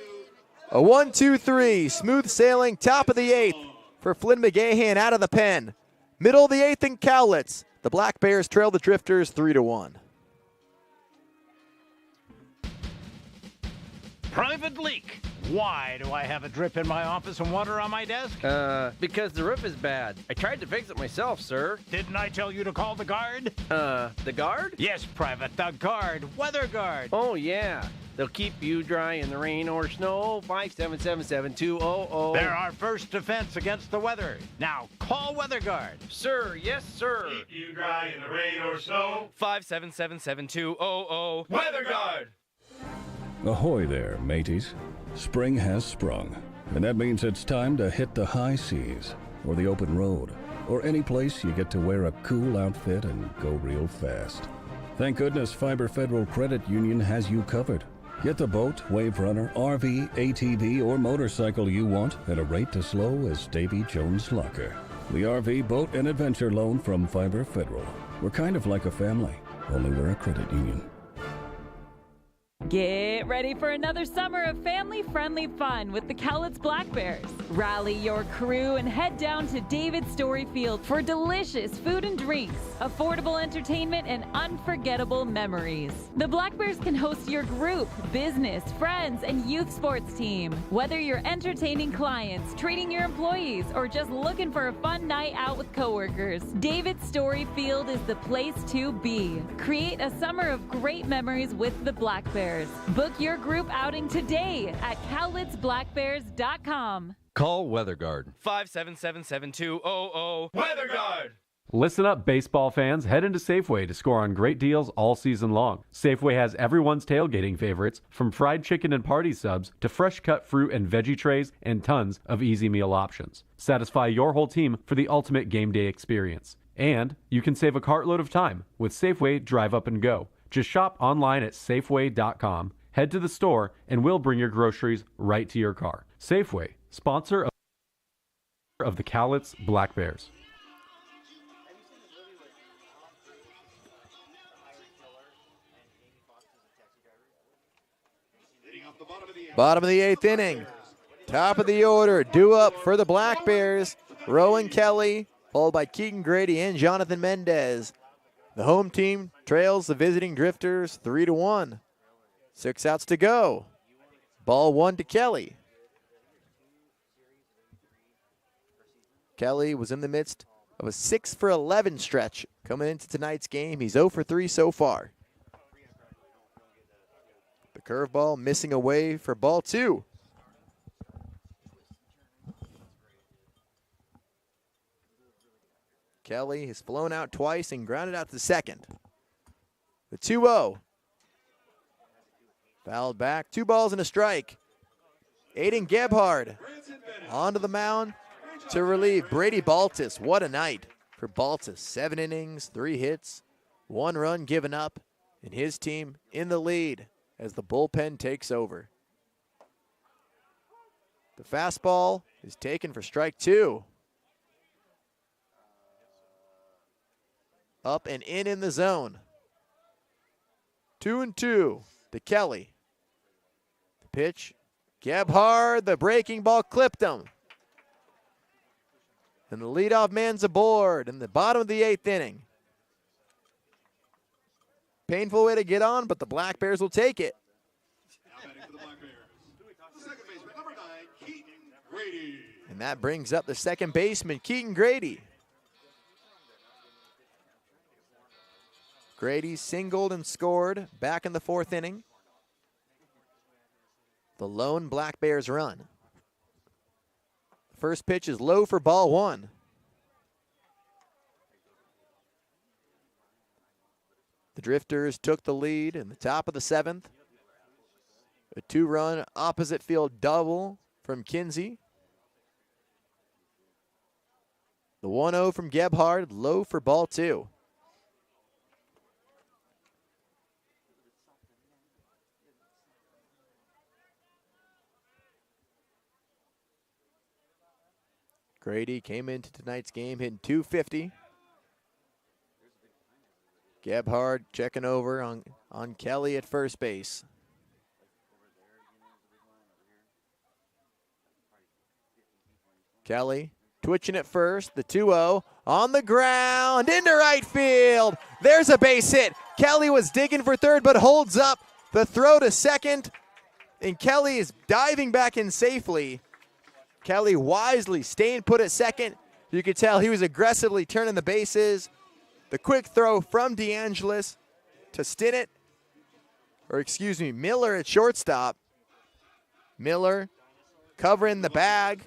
Speaker 2: A 1-2-3, smooth sailing, top of the 8th for Flynn McGahan out of the pen. Middle of the 8th in Cowlitz. The Black Bears trail the Drifters 3-1.
Speaker 4: Private leak. Why do I have a drip in my office and water on my desk?
Speaker 5: Because the roof is bad. I tried to fix it myself, sir.
Speaker 4: Didn't I tell you to call the guard?
Speaker 5: The guard?
Speaker 4: Yes, Private, the guard. Weather guard.
Speaker 5: Oh, yeah. They'll keep you dry in the rain or snow. 577-7200.
Speaker 4: They're our first defense against the weather. Now, call Weather Guard.
Speaker 5: Sir, yes, sir.
Speaker 1: Keep you dry in the rain or snow.
Speaker 12: 577-7200.
Speaker 1: Weather Guard.
Speaker 10: Ahoy there, mateys. Spring has sprung, and that means it's time to hit the high seas, or the open road, or any place you get to wear a cool outfit and go real fast. Thank goodness Fiber Federal Credit Union has you covered. Get the boat, wave runner, RV, ATV, or motorcycle you want at a rate as low as Davy Jones' Locker. The RV, boat, and adventure loan from Fiber Federal. We're kind of like a family, only we're a credit union.
Speaker 3: Get ready for another summer of family-friendly fun with the Cowlitz Black Bears. Rally your crew and head down to David Story Field for delicious food and drinks, affordable entertainment, and unforgettable memories. The Black Bears can host your group, business, friends, and youth sports team. Whether you're entertaining clients, treating your employees, or just looking for a fun night out with coworkers, David Story Field is the place to be. Create a summer of great memories with the Black Bears. Book your group outing today at cowlitzblackbears.com.
Speaker 12: Call Weather Guard. 577-7200.
Speaker 1: Weather Guard.
Speaker 7: Listen up, baseball fans. Head into Safeway to score on great deals all season long. Safeway has everyone's tailgating favorites, from fried chicken and party subs to fresh cut fruit and veggie trays and tons of easy meal options. Satisfy your whole team for the ultimate game day experience. And you can save a cartload of time with Safeway Drive Up and Go. Just shop online at Safeway.com, head to the store, and we'll bring your groceries right to your car. Safeway, sponsor of the Cowlitz Black Bears.
Speaker 2: Bottom of the 8th inning. Top of the order, due up for the Black Bears. Rowan Kelly, followed by Keegan Grady and Jonathan Mendez. The home team trails the visiting Drifters 3-1. 6 outs to go. Ball 1 to Kelly. Kelly was in the midst of a 6-for-11 stretch coming into tonight's game. He's 0-for-3 so far. The curveball missing away for ball 2. Kelly has flown out twice and grounded out to second. The 2-0. Fouled back, 2 balls and a strike. Aiden Gebhard onto the mound to relieve Brady Baltus. What a night for Baltus. 7 innings, 3 hits, 1 run given up, and his team in the lead as the bullpen takes over. The fastball is taken for strike 2. Up and in the zone. 2-2 to Kelly. The pitch, Gebhard, the breaking ball clipped him. And the leadoff man's aboard in the bottom of the 8th inning. Painful way to get on, but the Black Bears will take it. And that brings up the second baseman, Keaton Grady. Grady singled and scored back in the 4th inning. The lone Black Bears run. First pitch is low for ball 1. The Drifters took the lead in the top of the 7th. A 2-run opposite field double from Kinsey. The 1-0 from Gebhard, low for ball 2. Grady came into tonight's game hitting .250. Gebhard checking over on Kelly at first base. Kelly twitching at first, the 2-0 on the ground into right field. There's a base hit. Kelly was digging for third but holds up the throw to second, and Kelly is diving back in safely. Kelly wisely staying put at second. You could tell he was aggressively turning the bases. The quick throw from DeAngelis to Miller at shortstop. Miller covering the bag.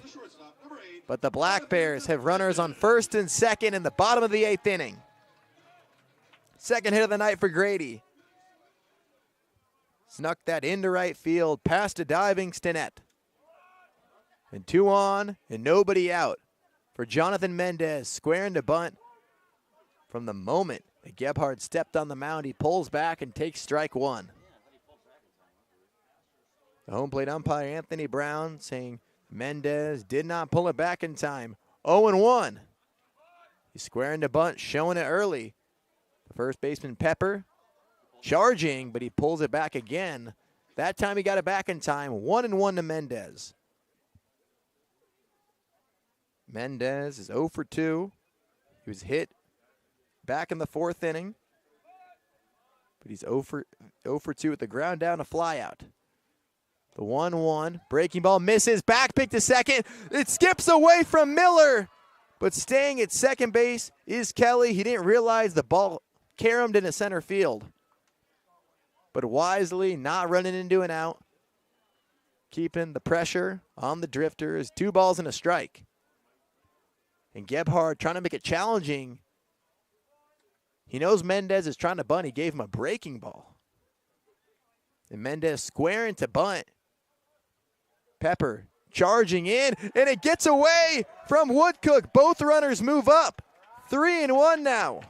Speaker 2: But the Black Bears have runners on first and second in the bottom of the 8th inning. Second hit of the night for Grady. Snuck that into right field, past a diving Stinnett. And 2 on and nobody out for Jonathan Mendez, squaring to bunt. From the moment that Gebhard stepped on the mound, he pulls back and takes strike 1. The home plate umpire, Anthony Brown, saying Mendez did not pull it back in time. 0-1. He's squaring to bunt, showing it early. The first baseman, Pepper, charging, but he pulls it back again. That time he got it back in time. 1-1 to Mendez. Mendez is 0 for 2. He was hit back in the 4th inning. But he's 0 for 2 with the ground down, a fly out. The 1-1, breaking ball misses, back pick to second. It skips away from Miller, but staying at second base is Kelly. He didn't realize the ball caromed into center field, but wisely not running into an out, keeping the pressure on the Drifters. 2 balls and a strike. And Gebhard trying to make it challenging. He knows Mendez is trying to bunt. He gave him a breaking ball. And Mendez squaring to bunt. Pepper charging in, and it gets away from Woodcook. Both runners move up. 3-1 now.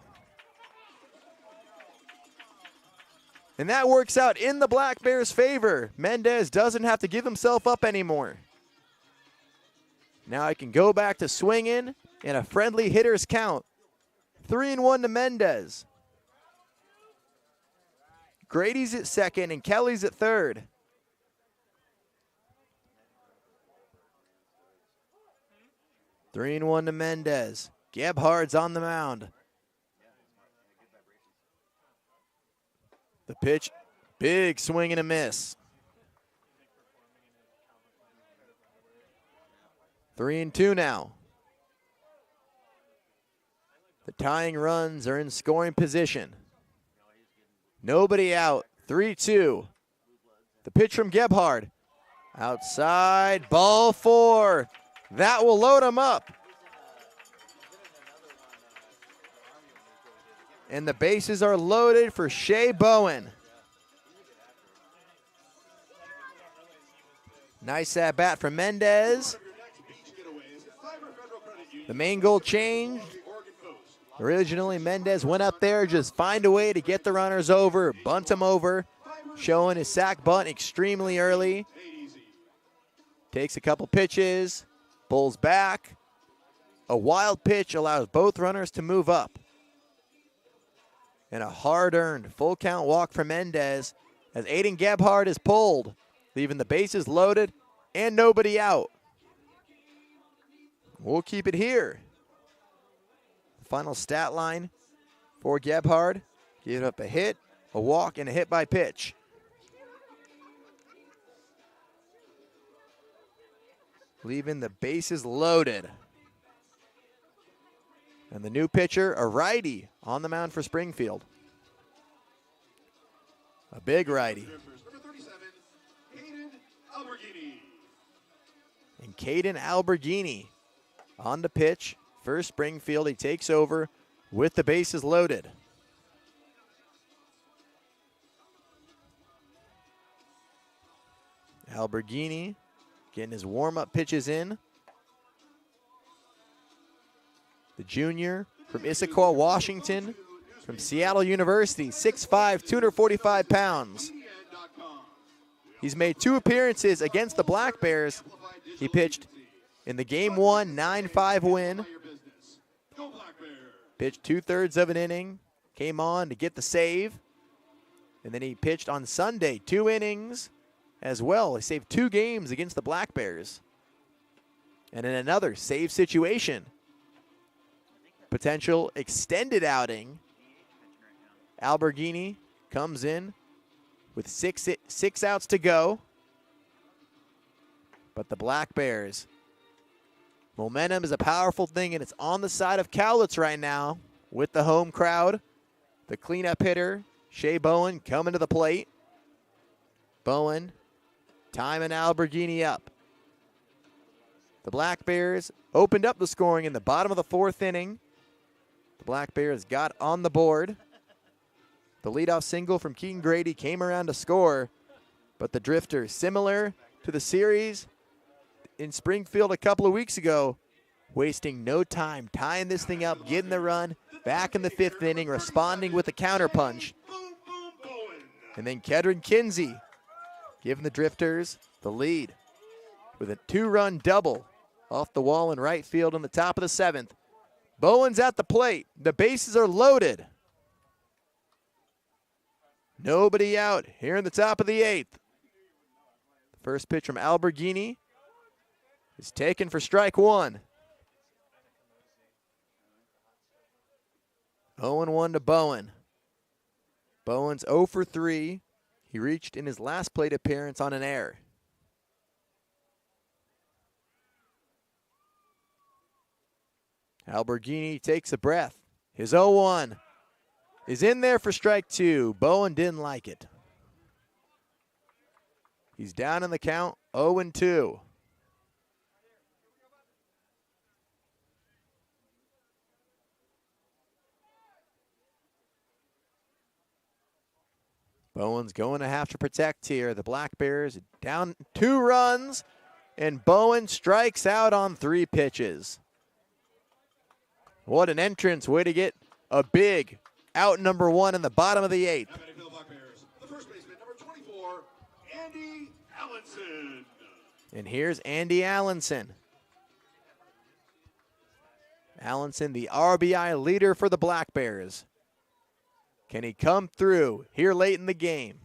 Speaker 2: And that works out in the Black Bears' favor. Mendez doesn't have to give himself up anymore. Now I can go back to swinging in a friendly hitter's count. 3-1 to Mendez. Grady's at second and Kelly's at third. Three and 1 to Mendez. Gebhard's on the mound. The pitch, big swing and a miss. 3-2 now. The tying runs are in scoring position. Nobody out. 3-2. The pitch from Gebhard. Outside, ball 4. That will load him up. And the bases are loaded for Shea Bowen. Nice at bat from Mendez. The main goal changed. Originally, Mendez went up there, just find a way to get the runners over, bunt them over, showing his sack bunt extremely early. Takes a couple pitches, pulls back. A wild pitch allows both runners to move up. And a hard-earned full count walk for Mendez as Aiden Gebhardt is pulled, leaving the bases loaded and nobody out. We'll keep it here. Final stat line for Gebhardt. Give up a hit, a walk, and a hit by pitch. Leaving the bases loaded. And the new pitcher, a righty, on the mound for Springfield. A big righty. And Caden Alberghini on the pitch. First Springfield, he takes over with the bases loaded. Alberghini getting his warm-up pitches in. The junior from Issaquah, Washington, from Seattle University, 6'5", 245 pounds. He's made 2 appearances against the Black Bears. He pitched in the Game 1 9-5 win. Pitched 2/3 of an inning, came on to get the save, and then he pitched on Sunday 2 innings as well. He saved 2 games against the Black Bears. And in another save situation, potential extended outing, Alberghini comes in with six outs to go. But the Black Bears, momentum is a powerful thing, and it's on the side of Cowlitz right now with the home crowd. The cleanup hitter, Shea Bowen, coming to the plate. Bowen timing Alberghini up. The Black Bears opened up the scoring in the bottom of the 4th inning. The Black Bears got on the board. The leadoff single from Keaton Grady came around to score, but the Drifters, similar to the series in Springfield a couple of weeks ago, wasting no time, tying this thing up, getting the run, back in the 5th inning, responding with a counterpunch. And then Kedron Kinsey giving the Drifters the lead with a 2-run double off the wall in right field in the top of the 7th. Bowen's at the plate. The bases are loaded. Nobody out here in the top of the 8th. The first pitch from Alberghini is taken for strike 1. 0-1 to Bowen. Bowen's 0 for 3. He reached in his last plate appearance on an error. Alberghini takes a breath. His 0-1 is in there for strike 2. Bowen didn't like it. He's down in the count, 0-2. Bowen's going to have to protect here. The Black Bears down 2 runs, and Bowen strikes out on 3 pitches. What an entrance. Way to get a big out number 1 in the bottom of the 8th.
Speaker 1: The first baseman, number 24, Andy Allenson.
Speaker 2: And here's Andy Allenson. Allenson, the RBI leader for the Black Bears. Can he come through here late in the game?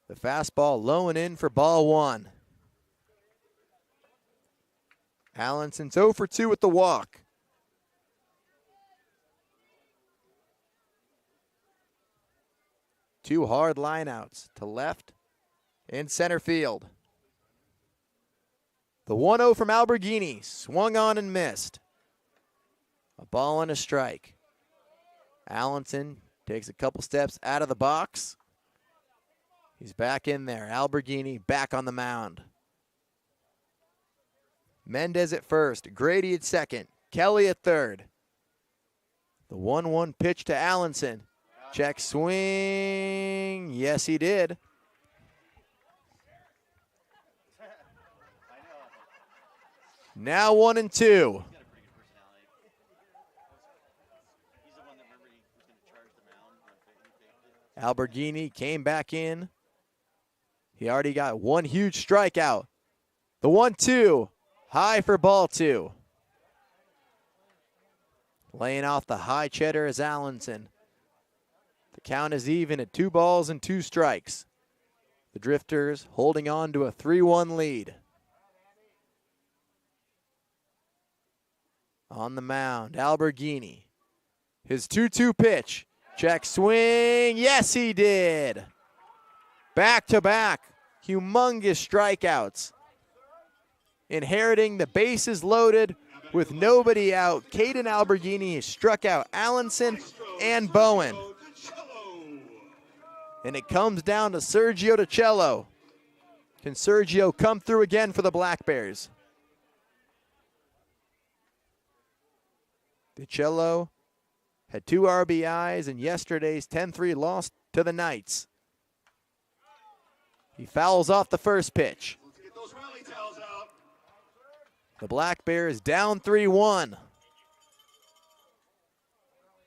Speaker 2: The fastball low and in for ball 1. Allenson's 0 for 2 with the walk. Two hard lineouts to left and center field. The 1-0 from Alberghini, swung on and missed. A ball and a strike. Allenson takes a couple steps out of the box. He's back in there. Alberghini back on the mound. Mendez at first, Grady at second, Kelly at third. The 1-1 pitch to Allenson. Check swing. Yes, he did. Now 1-2. Alberghini came back in. He already got one huge strikeout. The 1-2, high for ball 2. Laying off the high cheddar is Allenson. The count is even at 2 balls and 2 strikes. The Drifters holding on to a 3-1 lead. On the mound, Alberghini. His 2-2 pitch. Check swing. Yes, he did. Back-to-back, humongous strikeouts. Inheriting the bases loaded with nobody out. Caden Alberghini has struck out Allenson and Bowen. And it comes down to Sergio DiCello. Can Sergio come through again for the Black Bears? DiCello had 2 RBIs in yesterday's 10-3 loss to the Knights. He fouls off the first pitch. The Black Bears down 3-1.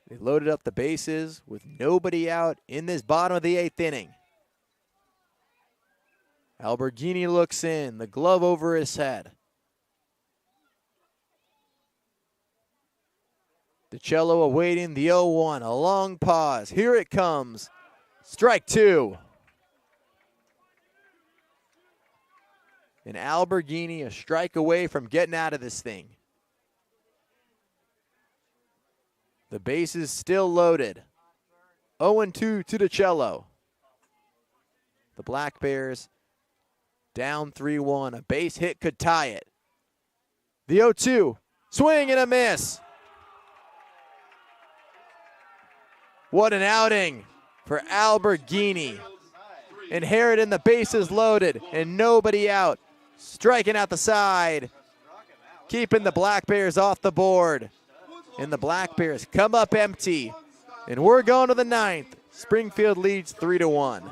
Speaker 2: They loaded up the bases with nobody out in this bottom of the 8th inning. Alberghini looks in, the glove over his head. DiCello awaiting the 0-1, a long pause. Here it comes. Strike 2. And Alberghini a strike away from getting out of this thing. The bases still loaded. 0-2 to DiCello. The Black Bears down 3-1. A base hit could tie it. The 0-2. Swing and a miss. What an outing for Alberghini. Inheriting the bases loaded and nobody out. Striking out the side. Keeping the Black Bears off the board. And the Black Bears come up empty. And we're going to the 9th. Springfield leads 3-1.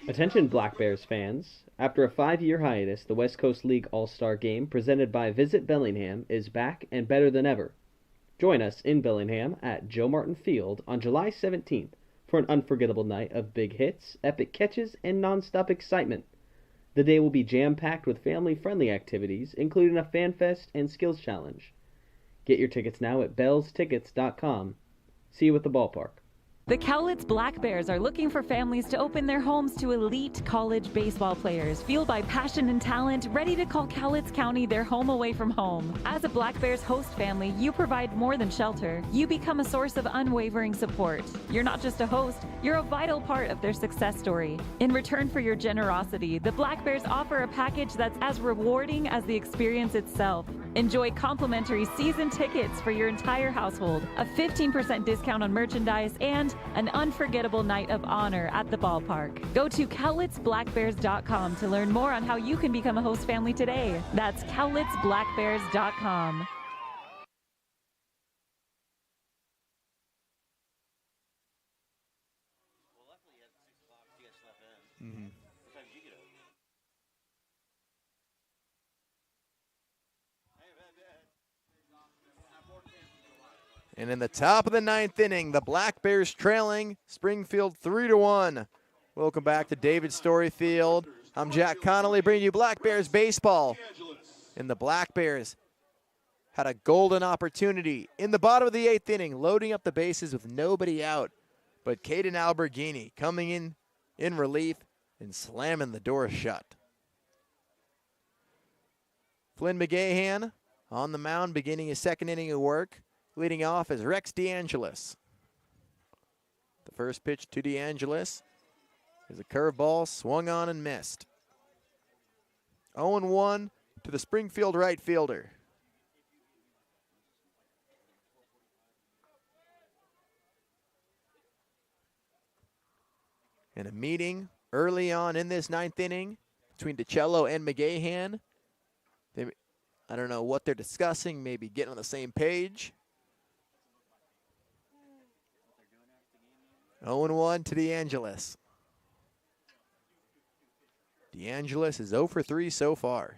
Speaker 8: Attention Black Bears fans. After a 5-year hiatus, the West Coast League All-Star Game presented by Visit Bellingham is back and better than ever. Join us in Bellingham at Joe Martin Field on July 17th for an unforgettable night of big hits, epic catches, and non-stop excitement. The day will be jam-packed with family-friendly activities, including a fan fest and skills challenge. Get your tickets now at bellstickets.com. See you at the ballpark.
Speaker 3: The Cowlitz Black Bears are looking for families to open their homes to elite college baseball players, fueled by passion and talent, ready to call Cowlitz County their home away from home. As a Black Bears host family, you provide more than shelter. You become a source of unwavering support. You're not just a host, you're a vital part of their success story. In return for your generosity, the Black Bears offer a package that's as rewarding as the experience itself. Enjoy complimentary season tickets for your entire household, a 15% discount on merchandise, and an unforgettable night of honor at the ballpark. Go to cowlitzblackbears.com to learn more on how you can become a host family today. That's cowlitzblackbears.com.
Speaker 2: And in the top of the 9th inning, the Black Bears trailing Springfield 3-1. Welcome back to David Story Field. I'm Jack Connolly bringing you Black Bears baseball. And the Black Bears had a golden opportunity in the bottom of the 8th inning, loading up the bases with nobody out. But Caden Alberghini coming in relief and slamming the door shut. Flynn McGahan on the mound beginning his 2nd inning of work. Leading off is Rex DeAngelis. The first pitch to DeAngelis is a curveball swung on and missed. 0-1 to the Springfield right fielder. And a meeting early on in this 9th inning between DiCello and McGahan. I don't know what they're discussing, maybe getting on the same page. 0-1 to DeAngelis. DeAngelis is 0 for 3 so far.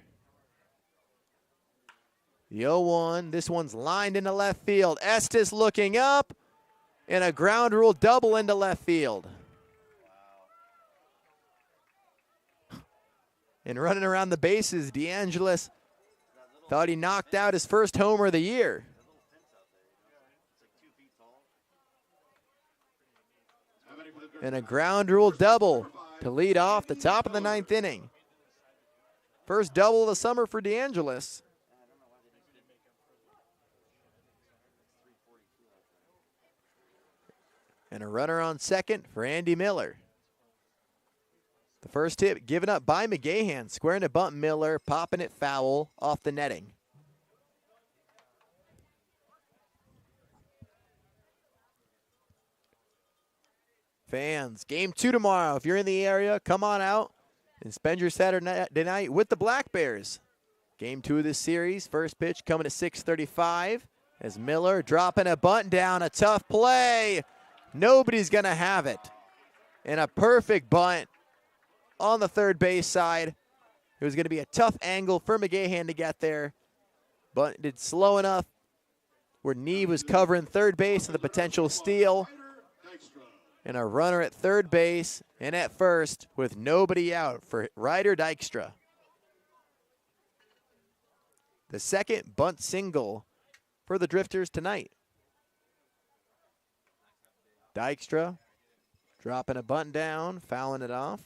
Speaker 2: The 0-1, this one's lined into left field. Estes looking up, and a ground rule double into left field. And running around the bases, DeAngelis thought he knocked out his first homer of the year. And a ground rule double to lead off the top of the 9th inning. First double of the summer for DeAngelis. And a runner on second for Andy Miller. The first hit given up by McGahan, squaring to bunt Miller, popping it foul off the netting. Fans, game 2 tomorrow. If you're in the area, come on out and spend your Saturday night with the Black Bears. Game 2 of this series, first pitch coming at 6:35 as Miller dropping a bunt down, a tough play. Nobody's going to have it. And a perfect bunt on the third base side. It was going to be a tough angle for McGahan to get there. Bunted slow enough where Neve was covering third base of the potential steal. And a runner at third base and at first with nobody out for Ryder Dykstra. The second bunt single for the Drifters tonight. Dykstra dropping a bunt down, fouling it off.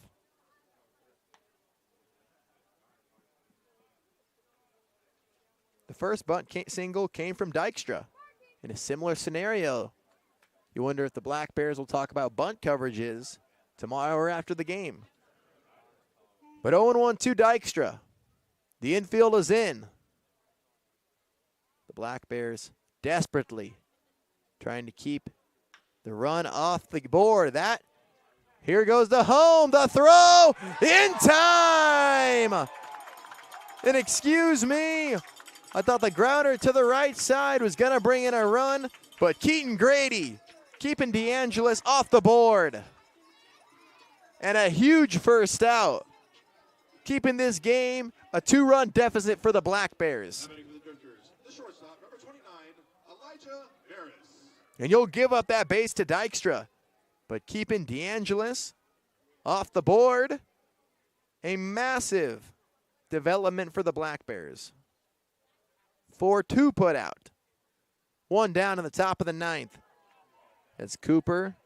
Speaker 2: The first bunt single came from Dykstra in a similar scenario. You wonder if the Black Bears will talk about bunt coverages tomorrow or after the game. But 0-1 to Dykstra. The infield is in. The Black Bears desperately trying to keep the run off the board. Here goes the home, the throw, in time! And excuse me, I thought the grounder to the right side was gonna bring in a run, but Keaton Grady keeping DeAngelis off the board. And a huge first out, keeping this game a 2-run deficit for the Black Bears. And you'll give up that base to Dykstra, but keeping DeAngelis off the board, a massive development for the Black Bears. 4-2 put out. One down in the top of the 9th. As Cooper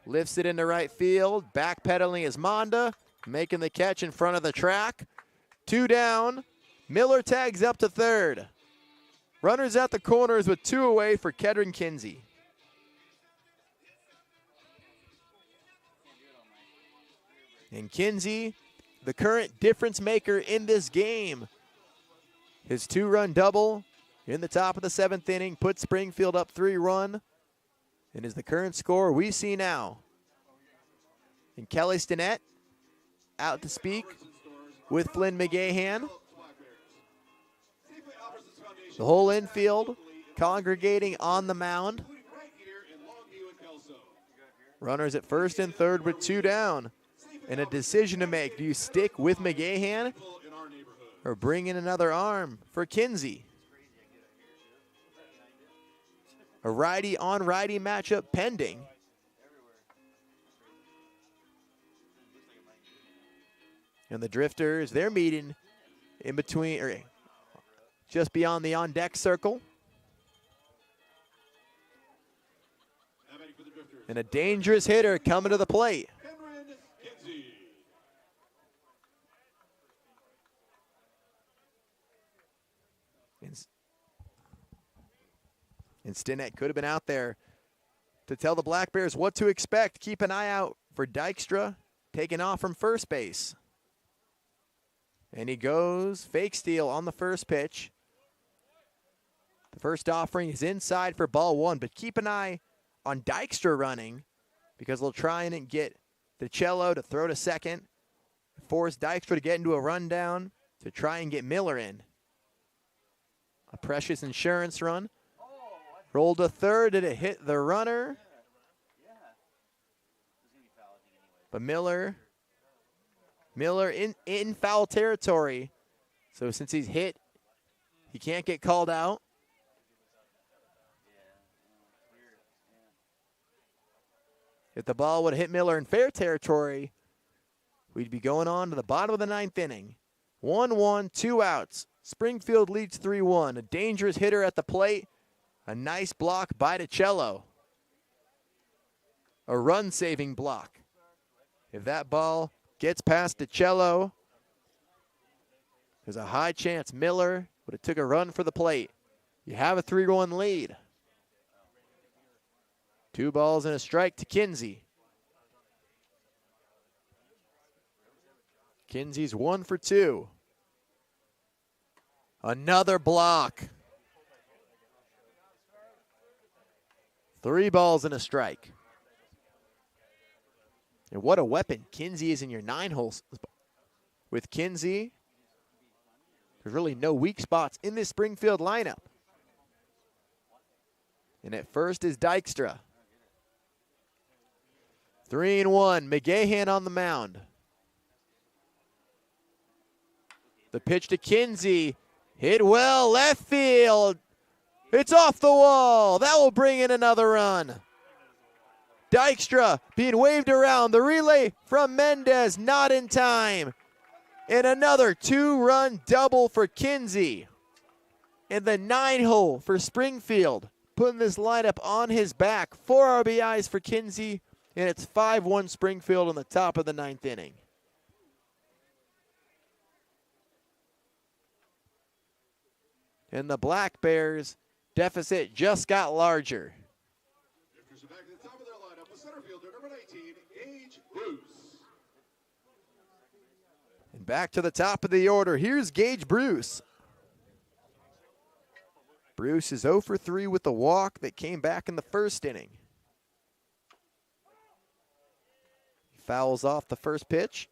Speaker 2: lifts it into right field, backpedaling is Monda, making the catch in front of the track. 2 down. Miller tags up to third. Runners at the corners with 2 away for Kedron Kinsey. And Kinsey, the current difference maker in this game. His 2-run double in the top of the 7th inning put Springfield up 3-run. And is the current score we see now. And Kelly Stinnett out to speak with Flynn McGahan. The whole infield congregating on the mound. Runners at first and third with 2 down. And a decision to make. Do you stick with McGahan or bring in another arm for Kinsey? A righty-on-righty matchup pending. And the Drifters, they're meeting in between, or just beyond the on-deck circle. And a dangerous hitter coming to the plate. And Stinnett could have been out there to tell the Black Bears what to expect. Keep an eye out for Dykstra taking off from first base. And he goes fake steal on the first pitch. The first offering is inside for ball 1, but keep an eye on Dykstra running because they'll try and get DiCello to throw to second, force Dykstra to get into a rundown to try and get Miller in. A precious insurance run. Rolled to third. Did it hit the runner? But Miller in foul territory. So since he's hit, he can't get called out. If the ball would have hit Miller in fair territory, we'd be going on to the bottom of the 9th inning. 1-1, 2 outs. Springfield leads 3-1. A dangerous hitter at the plate. A nice block by DiCello. A run-saving block. If that ball gets past DiCello, there's a high chance Miller would have took a run for the plate. You have a 3-1 lead. 2 balls and a strike to Kinsey. Kinsey's 1 for 2. Another block. 3 balls and a strike. And what a weapon Kinsey is in your 9 holes. With Kinsey, there's really no weak spots in this Springfield lineup. And at first is Dykstra. 3-1, McGahan on the mound. The pitch to Kinsey, hit well, left field. It's off the wall. That will bring in another run. Dykstra being waved around. The relay from Mendez, not in time. And another 2-run double for Kinsey. And the 9 hole for Springfield, putting this lineup on his back. 4 RBIs for Kinsey, and it's 5-1 Springfield on the top of the 9th inning. And the Black Bears deficit just got larger.
Speaker 1: Back to the top of their lineup with center fielder number 19, Gage Bruce.
Speaker 2: And back to the top of the order, here's Gage Bruce. Bruce is 0 for 3 with the walk that came back in the first inning. He fouls off the first pitch.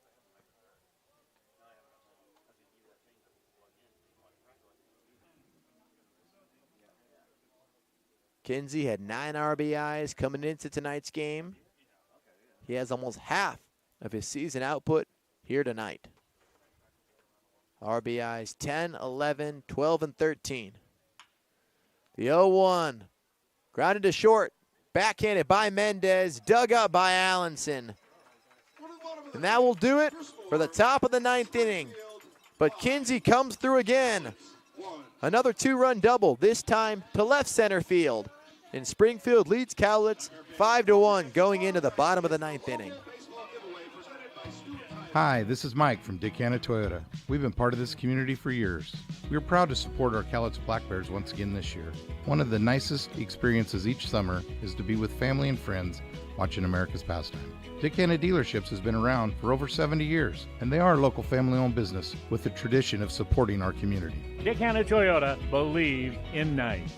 Speaker 2: Kinsey had 9 RBIs coming into tonight's game. He has almost half of his season output here tonight. RBIs 10, 11, 12, and 13. The 0-1, grounded to short, backhanded by Mendez, dug up by Allenson. And that will do it for the top of the 9th inning. But Kinsey comes through again. Another 2-run double, this time to left center field. And Springfield leads Cowlitz 5-1 going into the bottom of the 9th inning.
Speaker 9: Hi, this is Mike from Yakima Toyota. We've been part of this community for years. We are proud to support our Cowlitz Black Bears once again this year. One of the nicest experiences each summer is to be with family and friends watching America's pastime. Yakima Dealerships has been around for over 70 years, and they are a local family-owned business with a tradition of supporting our community.
Speaker 6: Yakima Toyota, believe in nice.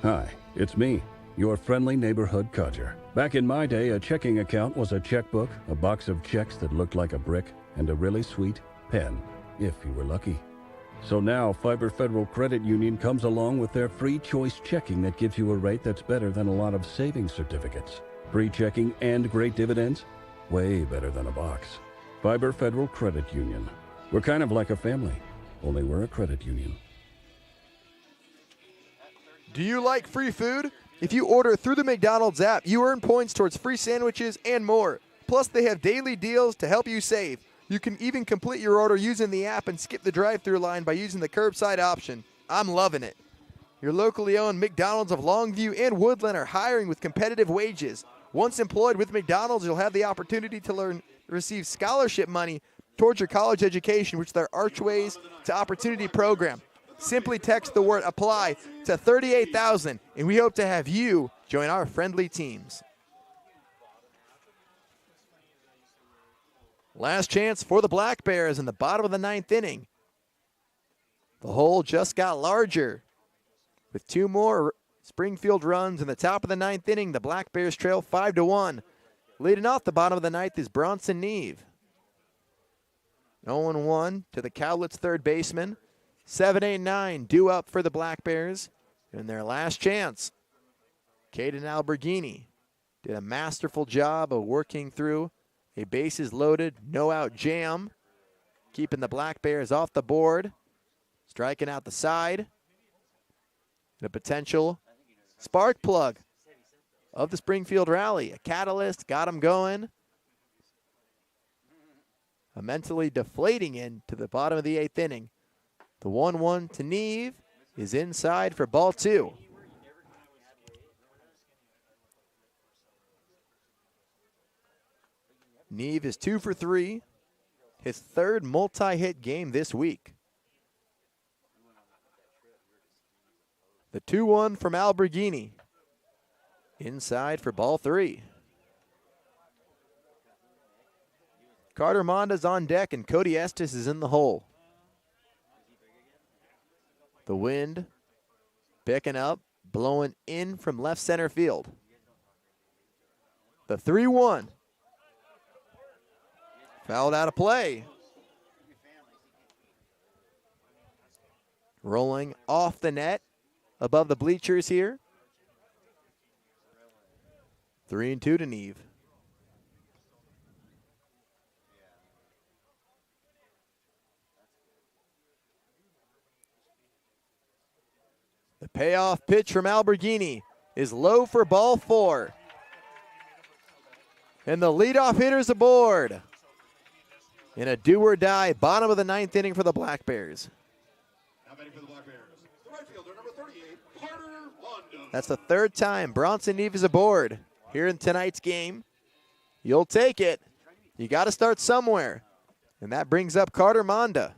Speaker 10: Hi, it's me, your friendly neighborhood codger. Back in my day, a checking account was a checkbook, a box of checks that looked like a brick, and a really sweet pen, if you were lucky. So now, Fiber Federal Credit Union comes along with their free choice checking that gives you a rate that's better than a lot of savings certificates. Free checking and great dividends? Way better than a box. Fiber Federal Credit Union. We're kind of like a family, only we're a credit union.
Speaker 2: Do you like free food? If you order through the McDonald's app, you earn points towards free sandwiches and more. Plus, they have daily deals to help you save. You can even complete your order using the app and skip the drive-thru line by using the curbside option. I'm loving it. Your locally owned McDonald's of Longview and Woodland are hiring with competitive wages. Once employed with McDonald's, you'll have the opportunity to receive scholarship money towards your college education, which is their Archways to Opportunity program. Simply text the word APPLY to 38,000, and we hope to have you join our friendly teams. Last chance for the Black Bears in the bottom of the 9th inning. The hole just got larger. With 2 more Springfield runs in the top of the 9th inning, the Black Bears trail 5-1. Leading off the bottom of the 9th is Bronson Neve. 0-1 to the Cowlitz third baseman. 7, 8, 9 due up for the Black Bears in their last chance. Caden Alberghini did a masterful job of working through a bases loaded, no out jam, keeping the Black Bears off the board, striking out the side. The potential spark plug of the Springfield rally. A catalyst, got them going. A mentally deflating end to the bottom of the 8th inning. The 1-1 to Neve is inside for ball 2. Neve is 2 for 3, his 3rd multi-hit game this week. The 2-1 from Alberghini. Inside for ball 3. Carter Monda's on deck and Cody Estes is in the hole. The wind picking up, blowing in from left center field. The 3-1. Fouled out of play. Rolling off the net above the bleachers here. 3-2 to Neve. The payoff pitch from Alberghini is low for ball 4. And the leadoff hitter's aboard. In a do-or-die bottom of the 9th inning for the Black Bears.
Speaker 1: Now batting for the Black Bears, the right fielder, number 38, Carter Mondo.
Speaker 2: That's the 3rd time Bronson Neve is aboard here in tonight's game. You'll take it. You got to start somewhere. And that brings up Carter Monda.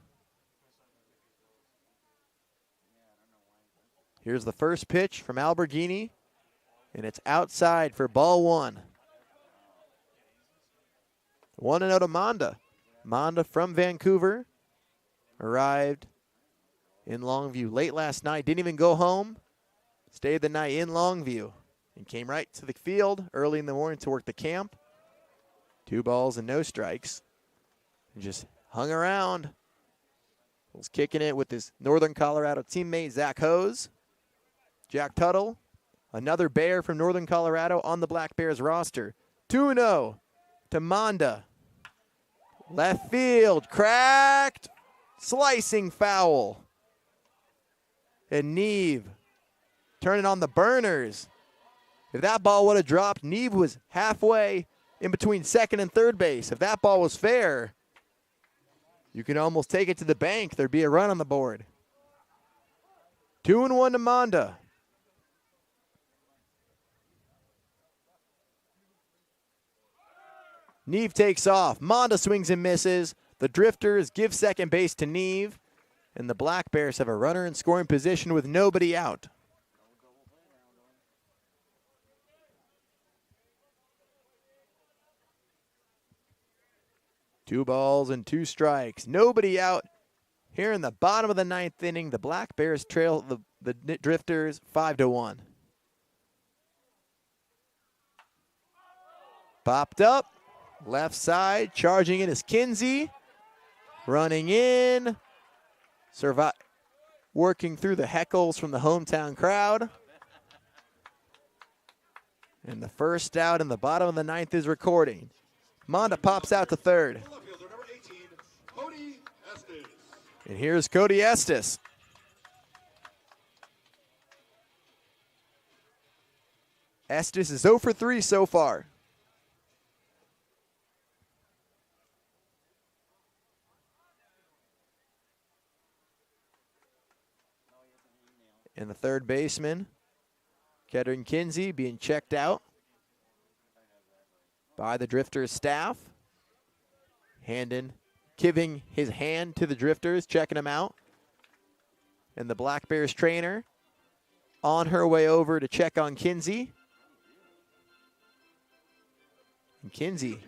Speaker 2: Here's the first pitch from Alberghini, and it's outside for ball 1. 1-0 to Monda. Monda from Vancouver, arrived in Longview late last night, didn't even go home, stayed the night in Longview, and came right to the field early in the morning to work the camp. 2 balls and no strikes, and just hung around. Was kicking it with his Northern Colorado teammate, Zach Hose. Jack Tuttle, another Bear from Northern Colorado on the Black Bears roster. 2-0 to Monda. Left field, cracked, slicing foul. And Neve turning on the burners. If that ball would have dropped, Neve was halfway in between second and third base. If that ball was fair, you can almost take it to the bank. There'd be a run on the board. 2-1 to Monda. Neve takes off. Monda swings and misses. The Drifters give second base to Neve. And the Black Bears have a runner in scoring position with nobody out. Two balls and 2 strikes. Nobody out. Here in the bottom of the 9th inning, the Black Bears trail the Drifters 5-1. Popped up. Left side, charging in is Kinsey. Running in. Working through the heckles from the hometown crowd. And the first out in the bottom of the 9th is recording. Monda pops out to third. And here's Cody Estes. Estes is 0 for 3 so far. And the third baseman, Kettering Kinsey, being checked out by the Drifters staff. Giving his hand to the Drifters, checking him out. And the Black Bears trainer on her way over to check on Kinsey. And Kinsey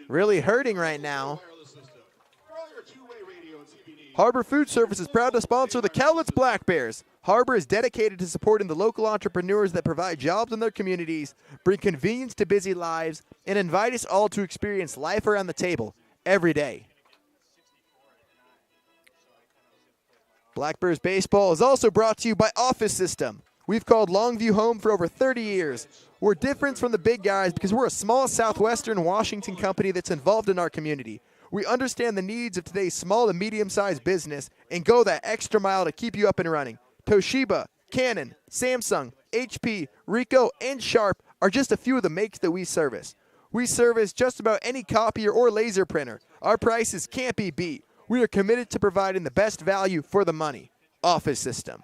Speaker 2: really hurting right now. Harbor Food Service is proud to sponsor the Cowlitz Black Bears. Harbor is dedicated to supporting the local entrepreneurs that provide jobs in their communities, bring convenience to busy lives, and invite us all to experience life around the table every day. Black Bears Baseball is also brought to you by Office System. We've called Longview home for over 30 years. We're different from the big guys because we're a small southwestern Washington company that's involved in our community. We understand the needs of today's small to medium-sized business and go that extra mile to keep you up and running. Toshiba, Canon, Samsung, HP, Ricoh, and Sharp are just a few of the makes that we service. We service just about any copier or laser printer. Our prices can't be beat. We are committed to providing the best value for the money. Office System.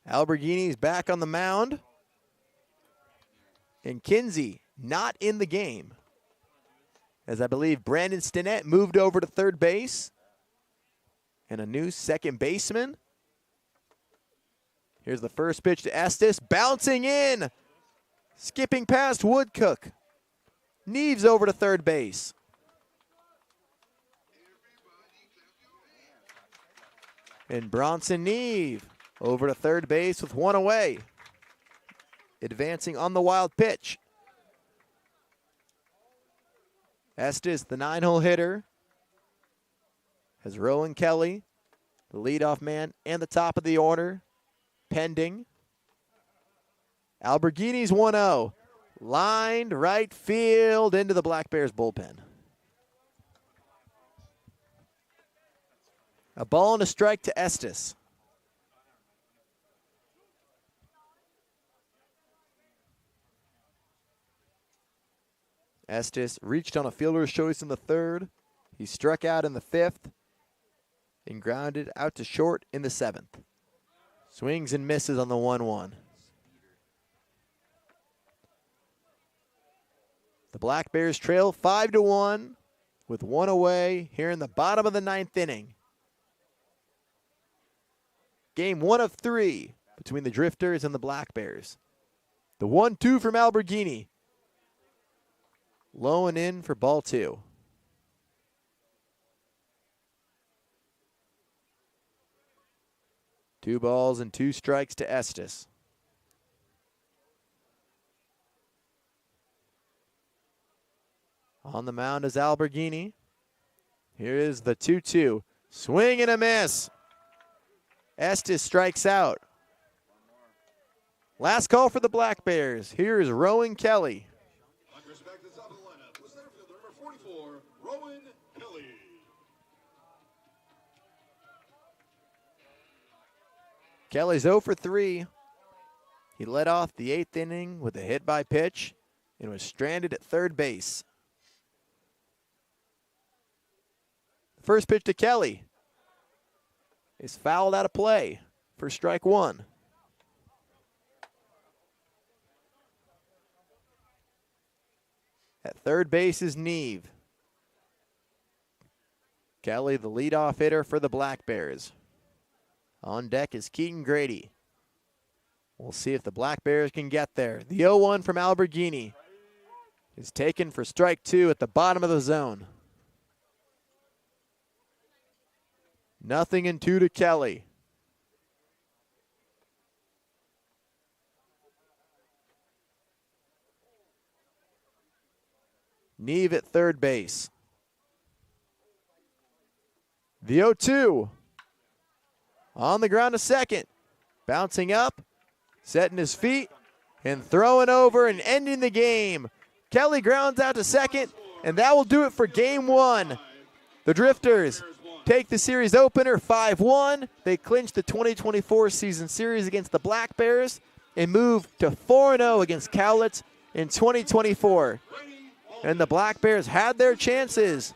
Speaker 2: Alberghini's back on the mound. And Kinsey not in the game, as I believe Brandon Stinnett moved over to third base. And a new second baseman. Here's the first pitch to Estes, bouncing in. Skipping past Woodcook. Neves over to third base. And Bronson Neve over to third base with one away. Advancing on the wild pitch. Estes, the 9-hole hitter, has Rowan Kelly, the leadoff man, and the top of the order, pending. Alberghini's 1-0. Lined right field into the Black Bears bullpen. A ball and a strike to Estes. Estes reached on a fielder's choice in the third. He struck out in the fifth and grounded out to short in the seventh. Swings and misses on the 1-1. The Black Bears trail 5-1 with one away here in the bottom of the ninth inning. Game 1 of 3 between the Drifters and the Black Bears. The 1-2 from Alberghini. Low and in for ball 2. Two balls and 2 strikes to Estes. On the mound is Alberghini. Here is the 2-2. Swing and a miss. Estes strikes out. Last call for the Black Bears. Here is Rowan Kelly.
Speaker 1: Rowan Kelly.
Speaker 2: Kelly's 0 for 3. He led off the 8th inning with a hit by pitch and was stranded at third base. First pitch to Kelly is fouled out of play for strike 1. At third base is Neve. Kelly, the leadoff hitter for the Black Bears. On deck is Keaton Grady. We'll see if the Black Bears can get there. The 0-1 from Alberghini is taken for strike 2 at the bottom of the zone. 0-2 to Kelly. Neve at third base. The 0-2. On the ground to second. Bouncing up, setting his feet, and throwing over and ending the game. Kelly grounds out to second, and that will do it for game 1. The Drifters take the series opener 5-1. They clinch the 2024 season series against the Black Bears and move to 4-0 against Cowlitz in 2024. And the Black Bears had their chances.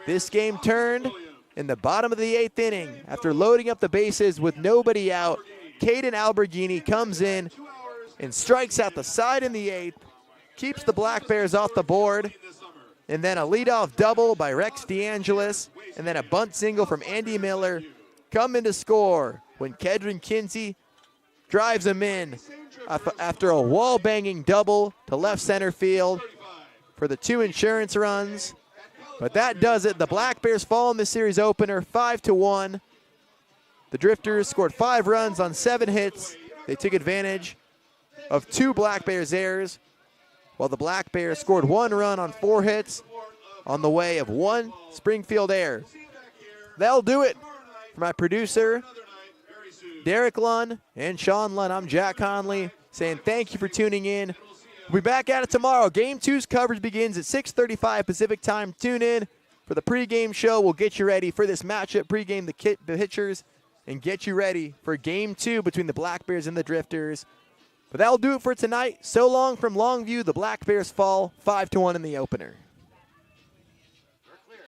Speaker 2: This game turned in the bottom of the 8th inning. After loading up the bases with nobody out, Caden Alberghini comes in and strikes out the side in the 8th, keeps the Black Bears off the board, and then a leadoff double by Rex DeAngelis, and then a bunt single from Andy Miller come in to score when Kedron Kinsey drives him in after a wall-banging double to left center field for the 2 insurance runs. But that does it. The Black Bears fall in the series opener 5-1. The Drifters scored 5 runs on 7 hits. They took advantage of 2 Black Bears errors, while the Black Bears scored 1 run on 4 hits on the way of 1 Springfield error. That'll do it for my producer, Derek Lunn and Sean Lunn, I'm Jack Conley saying thank you for tuning in. We'll be back at it tomorrow. Game 2's coverage begins at 6:35 Pacific time. Tune in for the pregame show. We'll get you ready for this matchup, pregame the pitchers, and get you ready for Game 2 between the Black Bears and the Drifters. But that'll do it for tonight. So long from Longview. The Black Bears fall 5-1 in the opener.